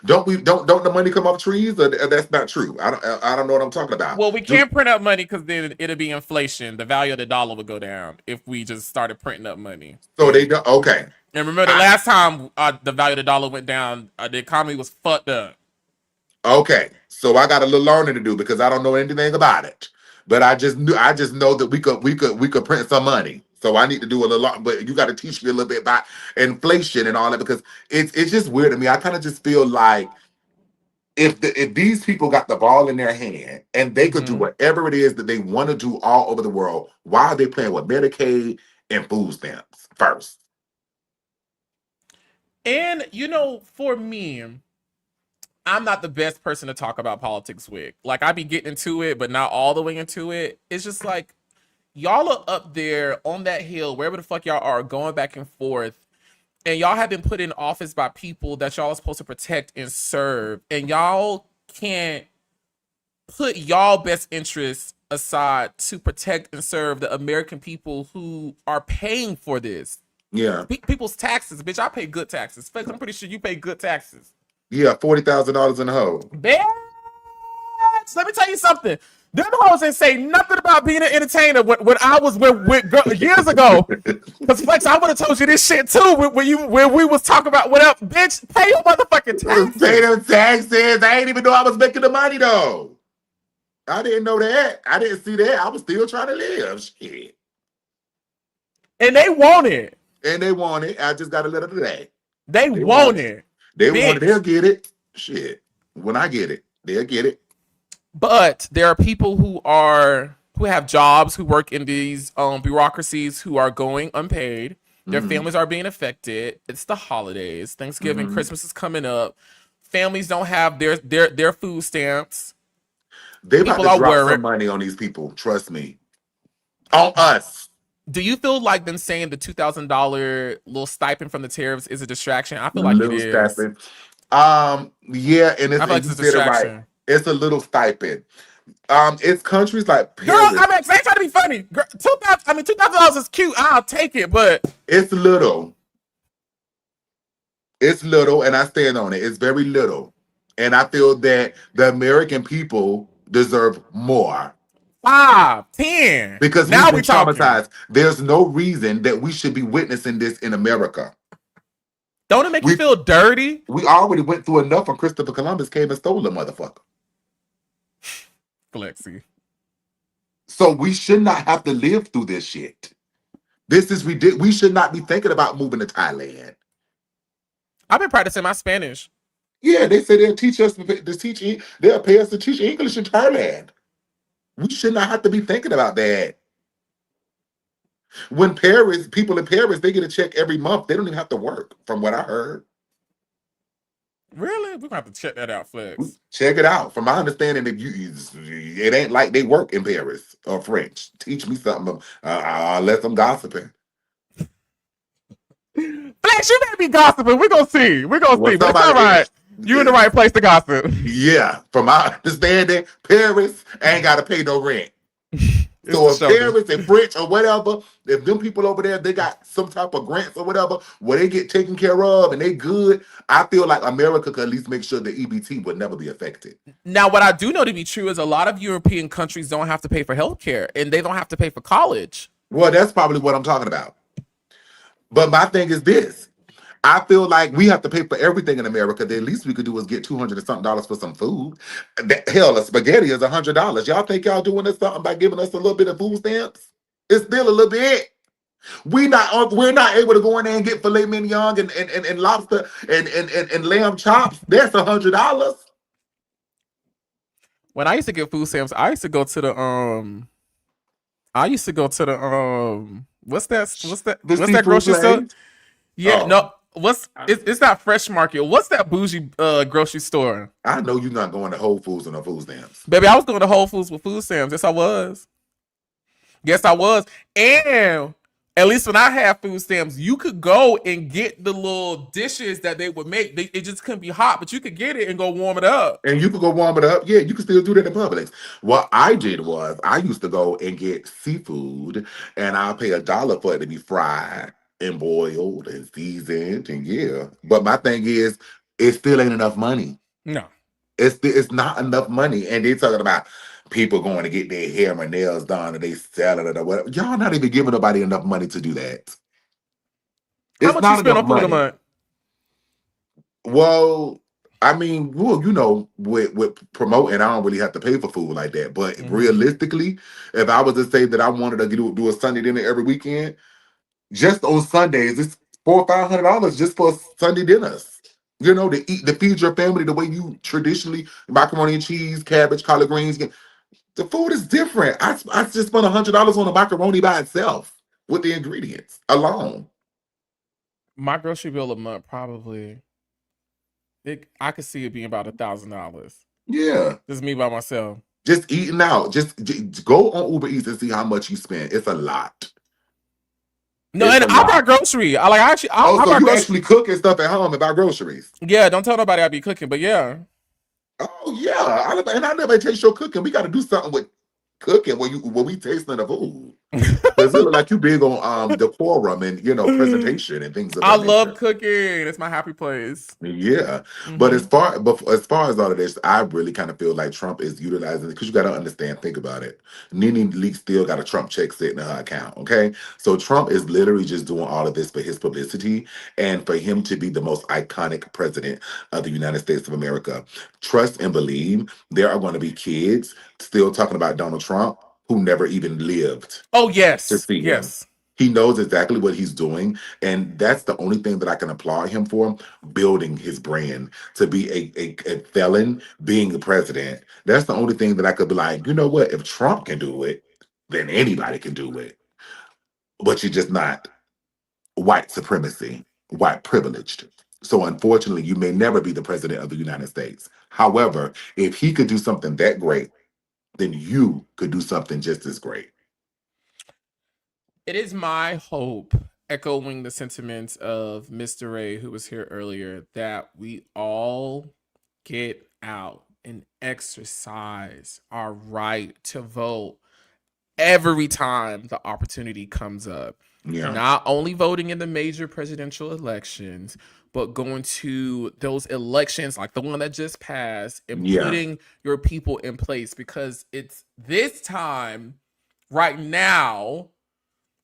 Don't the money come off trees? Or that's not true. I don't know what I'm talking about. Well, we can't print up money because then it'll be inflation. The value of the dollar would go down if we just started printing up money. So they don't. Okay. And remember the last time the value of the dollar went down, the economy was fucked up. Okay. So I got a little learning to do because I don't know anything about it. But I just know that we could print some money. So I need to do a little, but you got to teach me a little bit about inflation and all that because it's just weird to me. I kind of just feel like if these people got the ball in their hand and they could do whatever it is that they want to do all over the world, why are they playing with Medicaid and food stamps first? And for me, I'm not the best person to talk about politics with. Like, I be getting into it, but not all the way into it. It's just like, y'all are up there on that hill, wherever the fuck y'all are, going back and forth. And y'all have been put in office by people that y'all are supposed to protect and serve. And y'all can't put y'all best interests aside to protect and serve the American people who are paying for this. Yeah. People's taxes. Bitch, I pay good taxes. Flex, I'm pretty sure you pay good taxes. Yeah, $40,000 in the hole. Bitch, let me tell you something. Them hoes ain't say nothing about being an entertainer when I was with years ago. Because Flex, I would have told you this shit too when we was talking about what up, bitch. Pay your motherfucking taxes. Pay them taxes. I ain't even know I was making the money though. I didn't know that. I didn't see that. I was still trying to live. Shit. And they want it. And they want it. I just got a little today. They want it. They want it. They'll get it. Shit. When I get it, they'll get it. But there are people who have jobs, who work in these bureaucracies, who are going unpaid. Their families are being affected. It's the holidays. Thanksgiving, Christmas is coming up. Families don't have their food stamps. They about to drop some money on these people. Trust me. On us. Do you feel like them saying the $2,000 little stipend from the tariffs is a distraction? I feel like it is. Stipend. Yeah, and it's, like it's a distraction. Right. It's a little stipend. It's countries like Paris. Girl, I ain't trying to be funny. Girl, $2,000 is cute. I'll take it, but it's little. It's little, and I stand on it. It's very little, and I feel that the American people deserve more. 5, 10. Because now we're traumatized. There's no reason that we should be witnessing this in America. Don't it make you feel dirty? We already went through enough when Christopher Columbus came and stole the motherfucker. Flexi. So we should not have to live through this shit. This is ridiculous. We should not be thinking about moving to Thailand. I've been practicing my Spanish. Yeah, they say they'll teach us they'll pay us to teach English in Thailand. We should not have to be thinking about that. When people in Paris, they get a check every month. They don't even have to work, from what I heard. Really? We're going to have to check that out, Flex. Check it out. From my understanding, it ain't like they work in Paris or French. Teach me something unless I'm gossiping. Flex, you may be gossiping. We're going to see. But it's all right. You're in the right place to gossip. Yeah. From my understanding, Paris ain't got to pay no rent. So if Paris and French or whatever, if them people over there, they got some type of grants or whatever, where they get taken care of and they good, I feel like America could at least make sure the EBT would never be affected. Now, what I do know to be true is a lot of European countries don't have to pay for healthcare and they don't have to pay for college. Well, that's probably what I'm talking about. But my thing is this. I feel like we have to pay for everything in America. The least we could do is get $200 and something for some food. Hell, a spaghetti is $100. Y'all think y'all doing us something by giving us a little bit of food stamps? It's still a little bit. We're not able to go in there and get filet mignon and lobster and lamb chops. That's $100. When I used to get food stamps, I used to go to the what's that grocery store? Yeah, no. It's not Fresh Market. What's that bougie grocery store? I know you're not going to Whole Foods and no food stamps. Baby, I was going to Whole Foods with food stamps. Yes, I was. And at least when I had food stamps, you could go and get the little dishes that they would make. It just couldn't be hot, but you could get it and go warm it up. And you could go warm it up. Yeah, you could still do that in Publix. What I did was I used to go and get seafood, and I'll pay $1 for it to be fried and boiled and seasoned, and yeah. But my thing is, it still ain't enough money. No. It's not enough money. And they talking about people going to get their hair and nails done and they selling it or whatever. Y'all not even giving nobody enough money to do that. How much you spend on food a month? Well, I mean, with promoting, I don't really have to pay for food like that. But realistically, if I was to say that I wanted to do a Sunday dinner every weekend, just on Sundays, it's $400-$500 just for Sunday dinners. To feed your family the way you traditionally macaroni and cheese, cabbage, collard greens. The food is different. I just spent $100 on the macaroni by itself with the ingredients alone. My grocery bill a month probably. I could see it being about $1,000. Yeah, just me by myself. Just eating out. Just go on Uber Eats and see how much you spend. It's a lot. No, and I buy grocery. I actually cook and stuff at home and buy groceries. Yeah, don't tell nobody I be cooking, but yeah. Oh yeah, I never taste your cooking. We got to do something with cooking when we tasting the food. Because it look like you big on decorum and presentation and things. I love cooking. It's my happy place. Yeah, but as far as all of this, I really kind of feel like Trump is utilizing it because you got to understand. Think about it. Nene Leakes still got a Trump check sitting in her account. Okay, so Trump is literally just doing all of this for his publicity and for him to be the most iconic president of the United States of America. Trust and believe there are going to be kids still talking about Donald Trump who never even lived. Oh, yes. To see him. He knows exactly what he's doing. And that's the only thing that I can applaud him for, building his brand. To be a felon, being the president. That's the only thing that I could be like, you know what? If Trump can do it, then anybody can do it. But you're just not white supremacy, white privileged. So unfortunately, you may never be the president of the United States. However, if he could do something that great, then you could do something just as great. It is my hope, echoing the sentiments of Mr. Ray, who was here earlier, that we all get out and exercise our right to vote every time the opportunity comes up. Yeah. Not only voting in the major presidential elections, but going to those elections like the one that just passed and putting your people in place, because it's this time right now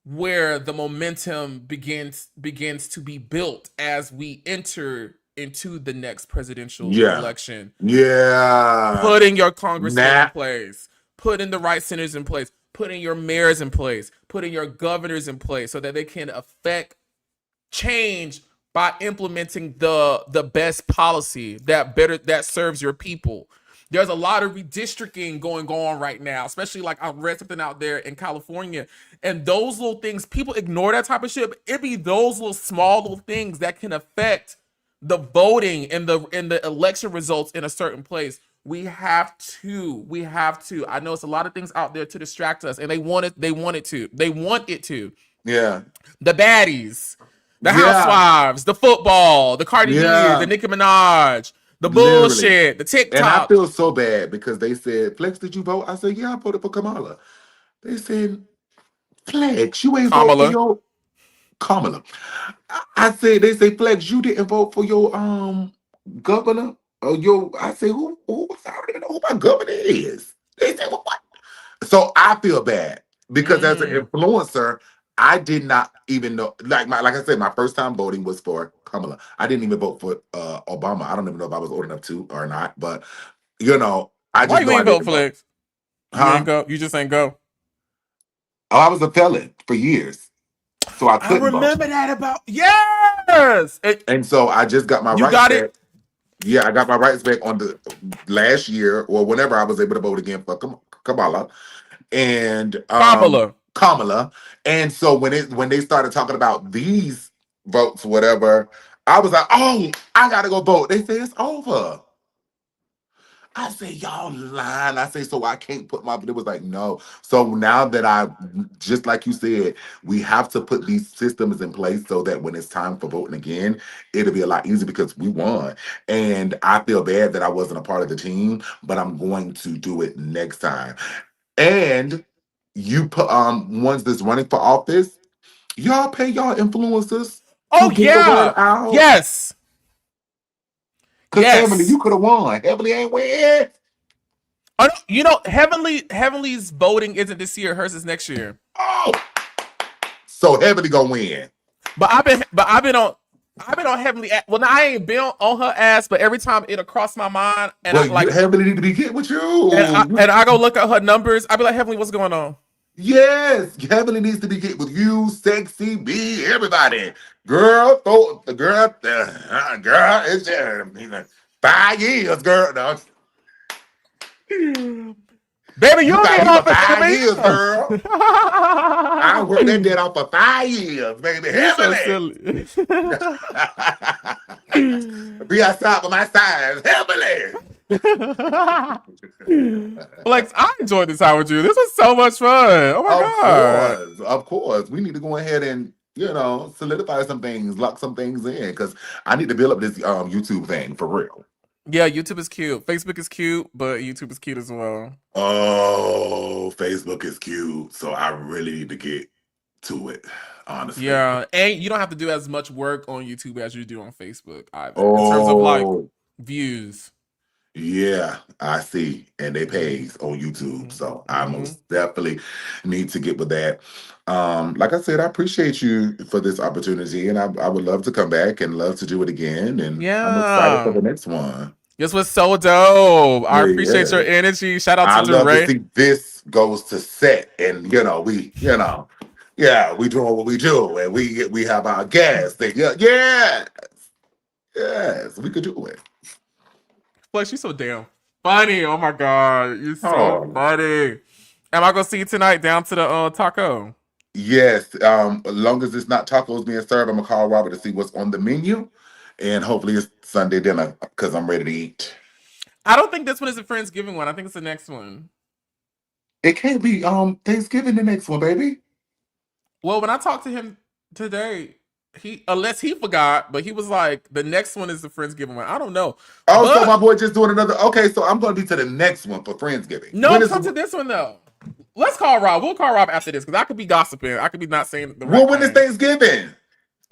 where the momentum begins to be built as we enter into the next presidential election. Yeah. Putting your congressmen in place, putting the right senators in place, putting your mayors in place, putting your governors in place so that they can affect change by implementing the best policy that serves your people. There's a lot of redistricting going on right now, especially like I read something out there in California, and those little things, people ignore that type of shit, but it be those little small little things that can affect the voting and the election results in a certain place. We have to. I know it's a lot of things out there to distract us, and they want it to. Yeah. The baddies, the housewives, the football, the Cardi B, the Nicki Minaj, the bullshit, the TikTok. And I feel so bad because they said, Flex, did you vote? I said, yeah, I voted for Kamala. They said, Flex, you ain't vote for your Kamala. They say, Flex, you didn't vote for your governor. I say, who? I don't even know who my governor is. They say, well, what? So I feel bad because as an influencer, I did not even know. Like I said, my first time voting was for Kamala. I didn't even vote for Obama. I don't even know if I was old enough to or not. But I just why you ain't vote, Flex? Huh? You just ain't go. Oh, I was a felon for years, so I couldn't remember vote. that about yes. And so I just got my rights got back. it. Yeah, I got my rights back on the last year or whenever I was able to vote again for Kamala and Kamala. And so when they started talking about these votes, whatever, I was like, oh, I gotta go vote. They say it's over. I say, y'all lying. I say, so I can't put it was like, no. So now that just like you said, we have to put these systems in place so that when it's time for voting again, it'll be a lot easier because we won. And I feel bad that I wasn't a part of the team, but I'm going to do it next time. And you put ones that's running for office, y'all pay y'all influencers to get the word out. Yes. Because Heavenly, Yes. you could have won. Heavenly ain't win. Oh, no, you know, Heavenly's voting isn't this year. Hers is next year. Oh, so Heavenly gonna win. But I've been on Heavenly. Well, now I ain't been on her ass, but every time it'll cross my mind, and But Heavenly need to be getting with you. and I go look at her numbers. I be like, Heavenly, what's going on? Yes, Heavenly needs to be getting with you, Sexy B, everybody. Girl, girl, it's 5 years, girl. No. Baby, You you'll got be me off for for 5 years, girl. I worked that debt off for 5 years, baby. Heavenly. So Be outside for my size. Heavenly. Flex, I enjoyed this time with you. This was so much fun. Oh my god. Of course. We need to go ahead and, solidify some things, lock some things in, because I need to build up this YouTube thing for real. Yeah, YouTube is cute. Facebook is cute, but YouTube is cute as well. Oh, Facebook is cute. So I really need to get to it, honestly. Yeah, and you don't have to do as much work on YouTube as you do on Facebook either. In terms of like views. Yeah, I see. And they pays on YouTube. So I most definitely need to get with that. Like I said, I appreciate you for this opportunity, and I would love to come back and love to do it again. And I'm excited for the next one. This was so dope. I appreciate your energy. Shout out to Dorae. I love to see this goes to set, and we doing what we do, and we have our guests. Yes, we could do it. Flex, you're so damn funny. Oh my god, you're so funny. Am I gonna see you tonight down to the taco? Yes. As long as it's not tacos being served, I'm gonna call Robert to see what's on the menu, and hopefully it's Sunday dinner because I'm ready to eat. I don't think this one is a Friendsgiving one. I think it's the next one. It can't be Thanksgiving the next one, baby. Well, when I talked to him today, unless he forgot, but he was like, the next one is the Friendsgiving one. I don't know. So my boy just doing another. Okay, so I'm gonna be to the next one for Friendsgiving. No, come to this one though. Let's call Rob. We'll call Rob after this because I could be gossiping. I could be not saying the right Well, when is Thanksgiving?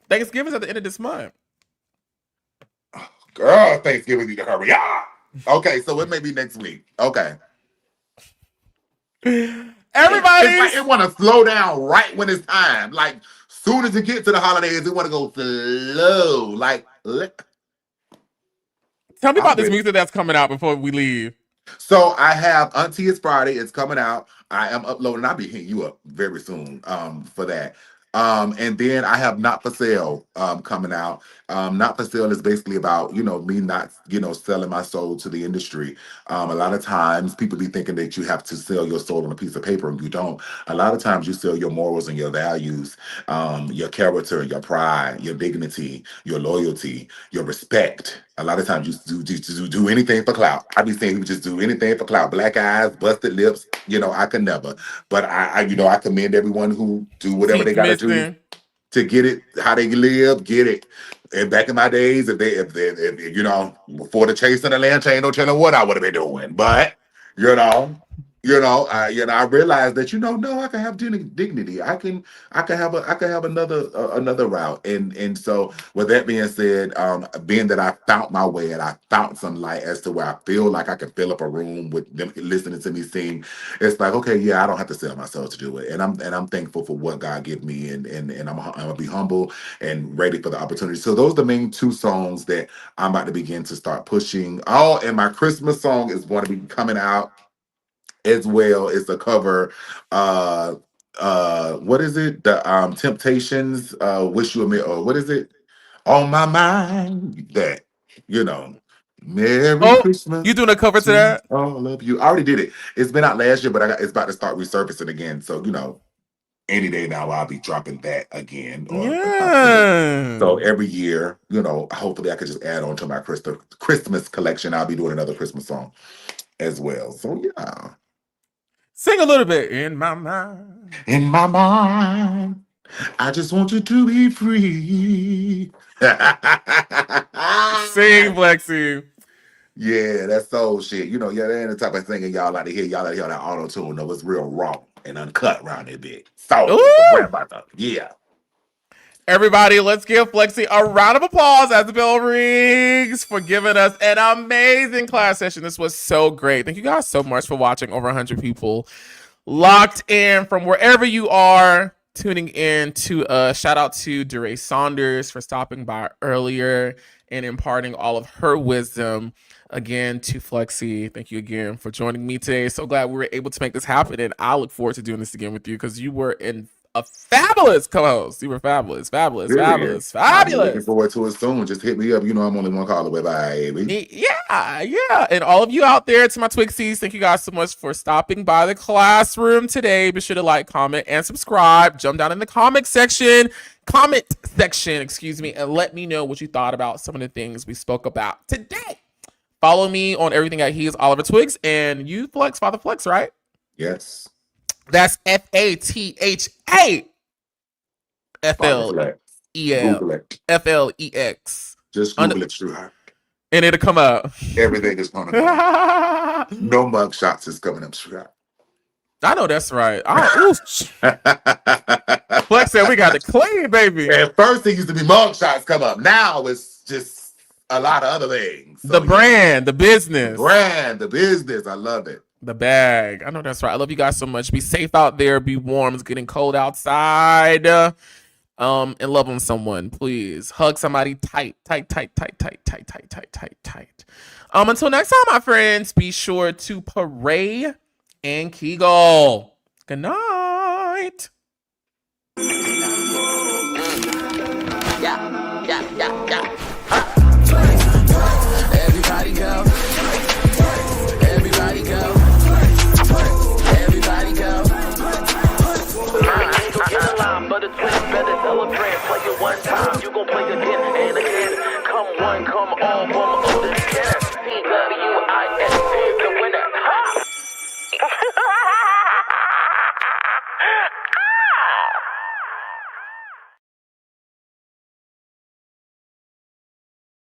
Thanksgiving's at the end of this month. Girl, Thanksgiving need to hurry up. Okay, so it may be next week. Okay. Everybody, it want to slow down right when it's time. Like, soon as you get to the holidays, it want to go slow. Like, tell me about this music that's coming out before we leave. So I have Auntie It's Friday. It's coming out. I am uploading. I'll be hitting you up very soon for that. And then I have Not For Sale coming out. Not For Sale is basically about, me not, selling my soul to the industry. A lot of times people be thinking that you have to sell your soul on a piece of paper, and you don't. A lot of times you sell your morals and your values, your character, your pride, your dignity, your loyalty, your respect. A lot of times you do anything for clout. I be saying you just do anything for clout. Black eyes, busted lips. I could never. But I commend everyone who do whatever they got to do to get it how they live. Get it. And back in my days, if before the chase and the land chain, no telling what I would have been doing. But I realized that no, I can have dignity. I can have another route. And so with that being said, being that I found my way and I found some light as to where I feel like I can fill up a room with them listening to me sing, it's like, okay, yeah, I don't have to sell myself to do it. And I'm thankful for what God gave me, and I'm gonna be humble and ready for the opportunity. So those are the main two songs that I'm about to begin to start pushing. Oh, and my Christmas song is going to be coming out as well. It's a cover. What is it? The Temptations, Wish You a Merry, or what is it? On My Mind. That, Merry Christmas. You doing a cover to that? All of you. I already did it. It's been out last year, but it's about to start resurfacing again. So, any day now I'll be dropping that again. So every year, hopefully I could just add on to my Christmas collection. I'll be doing another Christmas song as well. So yeah. Sing a little bit. In my mind. In my mind. I just want you to be free. Sing, Flexi. Yeah, that's soul shit. That ain't the type of singing y'all like to hear. Y'all like to hear that auto tune. No, it's real raw and uncut around that bit. So, yeah. Everybody, let's give Flexi a round of applause as the bell rings for giving us an amazing class session. This was so great. Thank you guys so much for watching. Over 100 people locked in from wherever you are tuning in to shout out to Dorae Saunders for stopping by earlier and imparting all of her wisdom. Again, to Flexi, thank you again for joining me today. So glad we were able to make this happen, and I look forward to doing this again with you because you were a fabulous co-host. You were fabulous. I'm looking forward to it soon. Just hit me up. You know I'm only one call away, baby. Yeah. And all of you out there, to my Twixies, thank you guys so much for stopping by the classroom today. Be sure to like, comment, and subscribe. Jump down in the comment section, and let me know what you thought about some of the things we spoke about today. Follow me on everything at He is Oliver Twigs, and you Flex, Father Flex, right? Yes. That's FATHA FLEX. Just Google it, sweetheart. And it'll come up. Everything is coming up. No mug shots is coming up, sweetheart. I know that's right. Flex said we got to clean, baby. At first it used to be mug shots come up. Now it's just a lot of other things. So, the brand, the business. The business. I love it. The bag. I know that's right. I love you guys so much. Be safe out there. Be warm. It's getting cold outside. And love on someone, please. Hug somebody tight. Until next time, my friends, be sure to pray and Kegel. Good night. Yeah. Everybody go. Everybody go. Everybody go. Get the line, but it's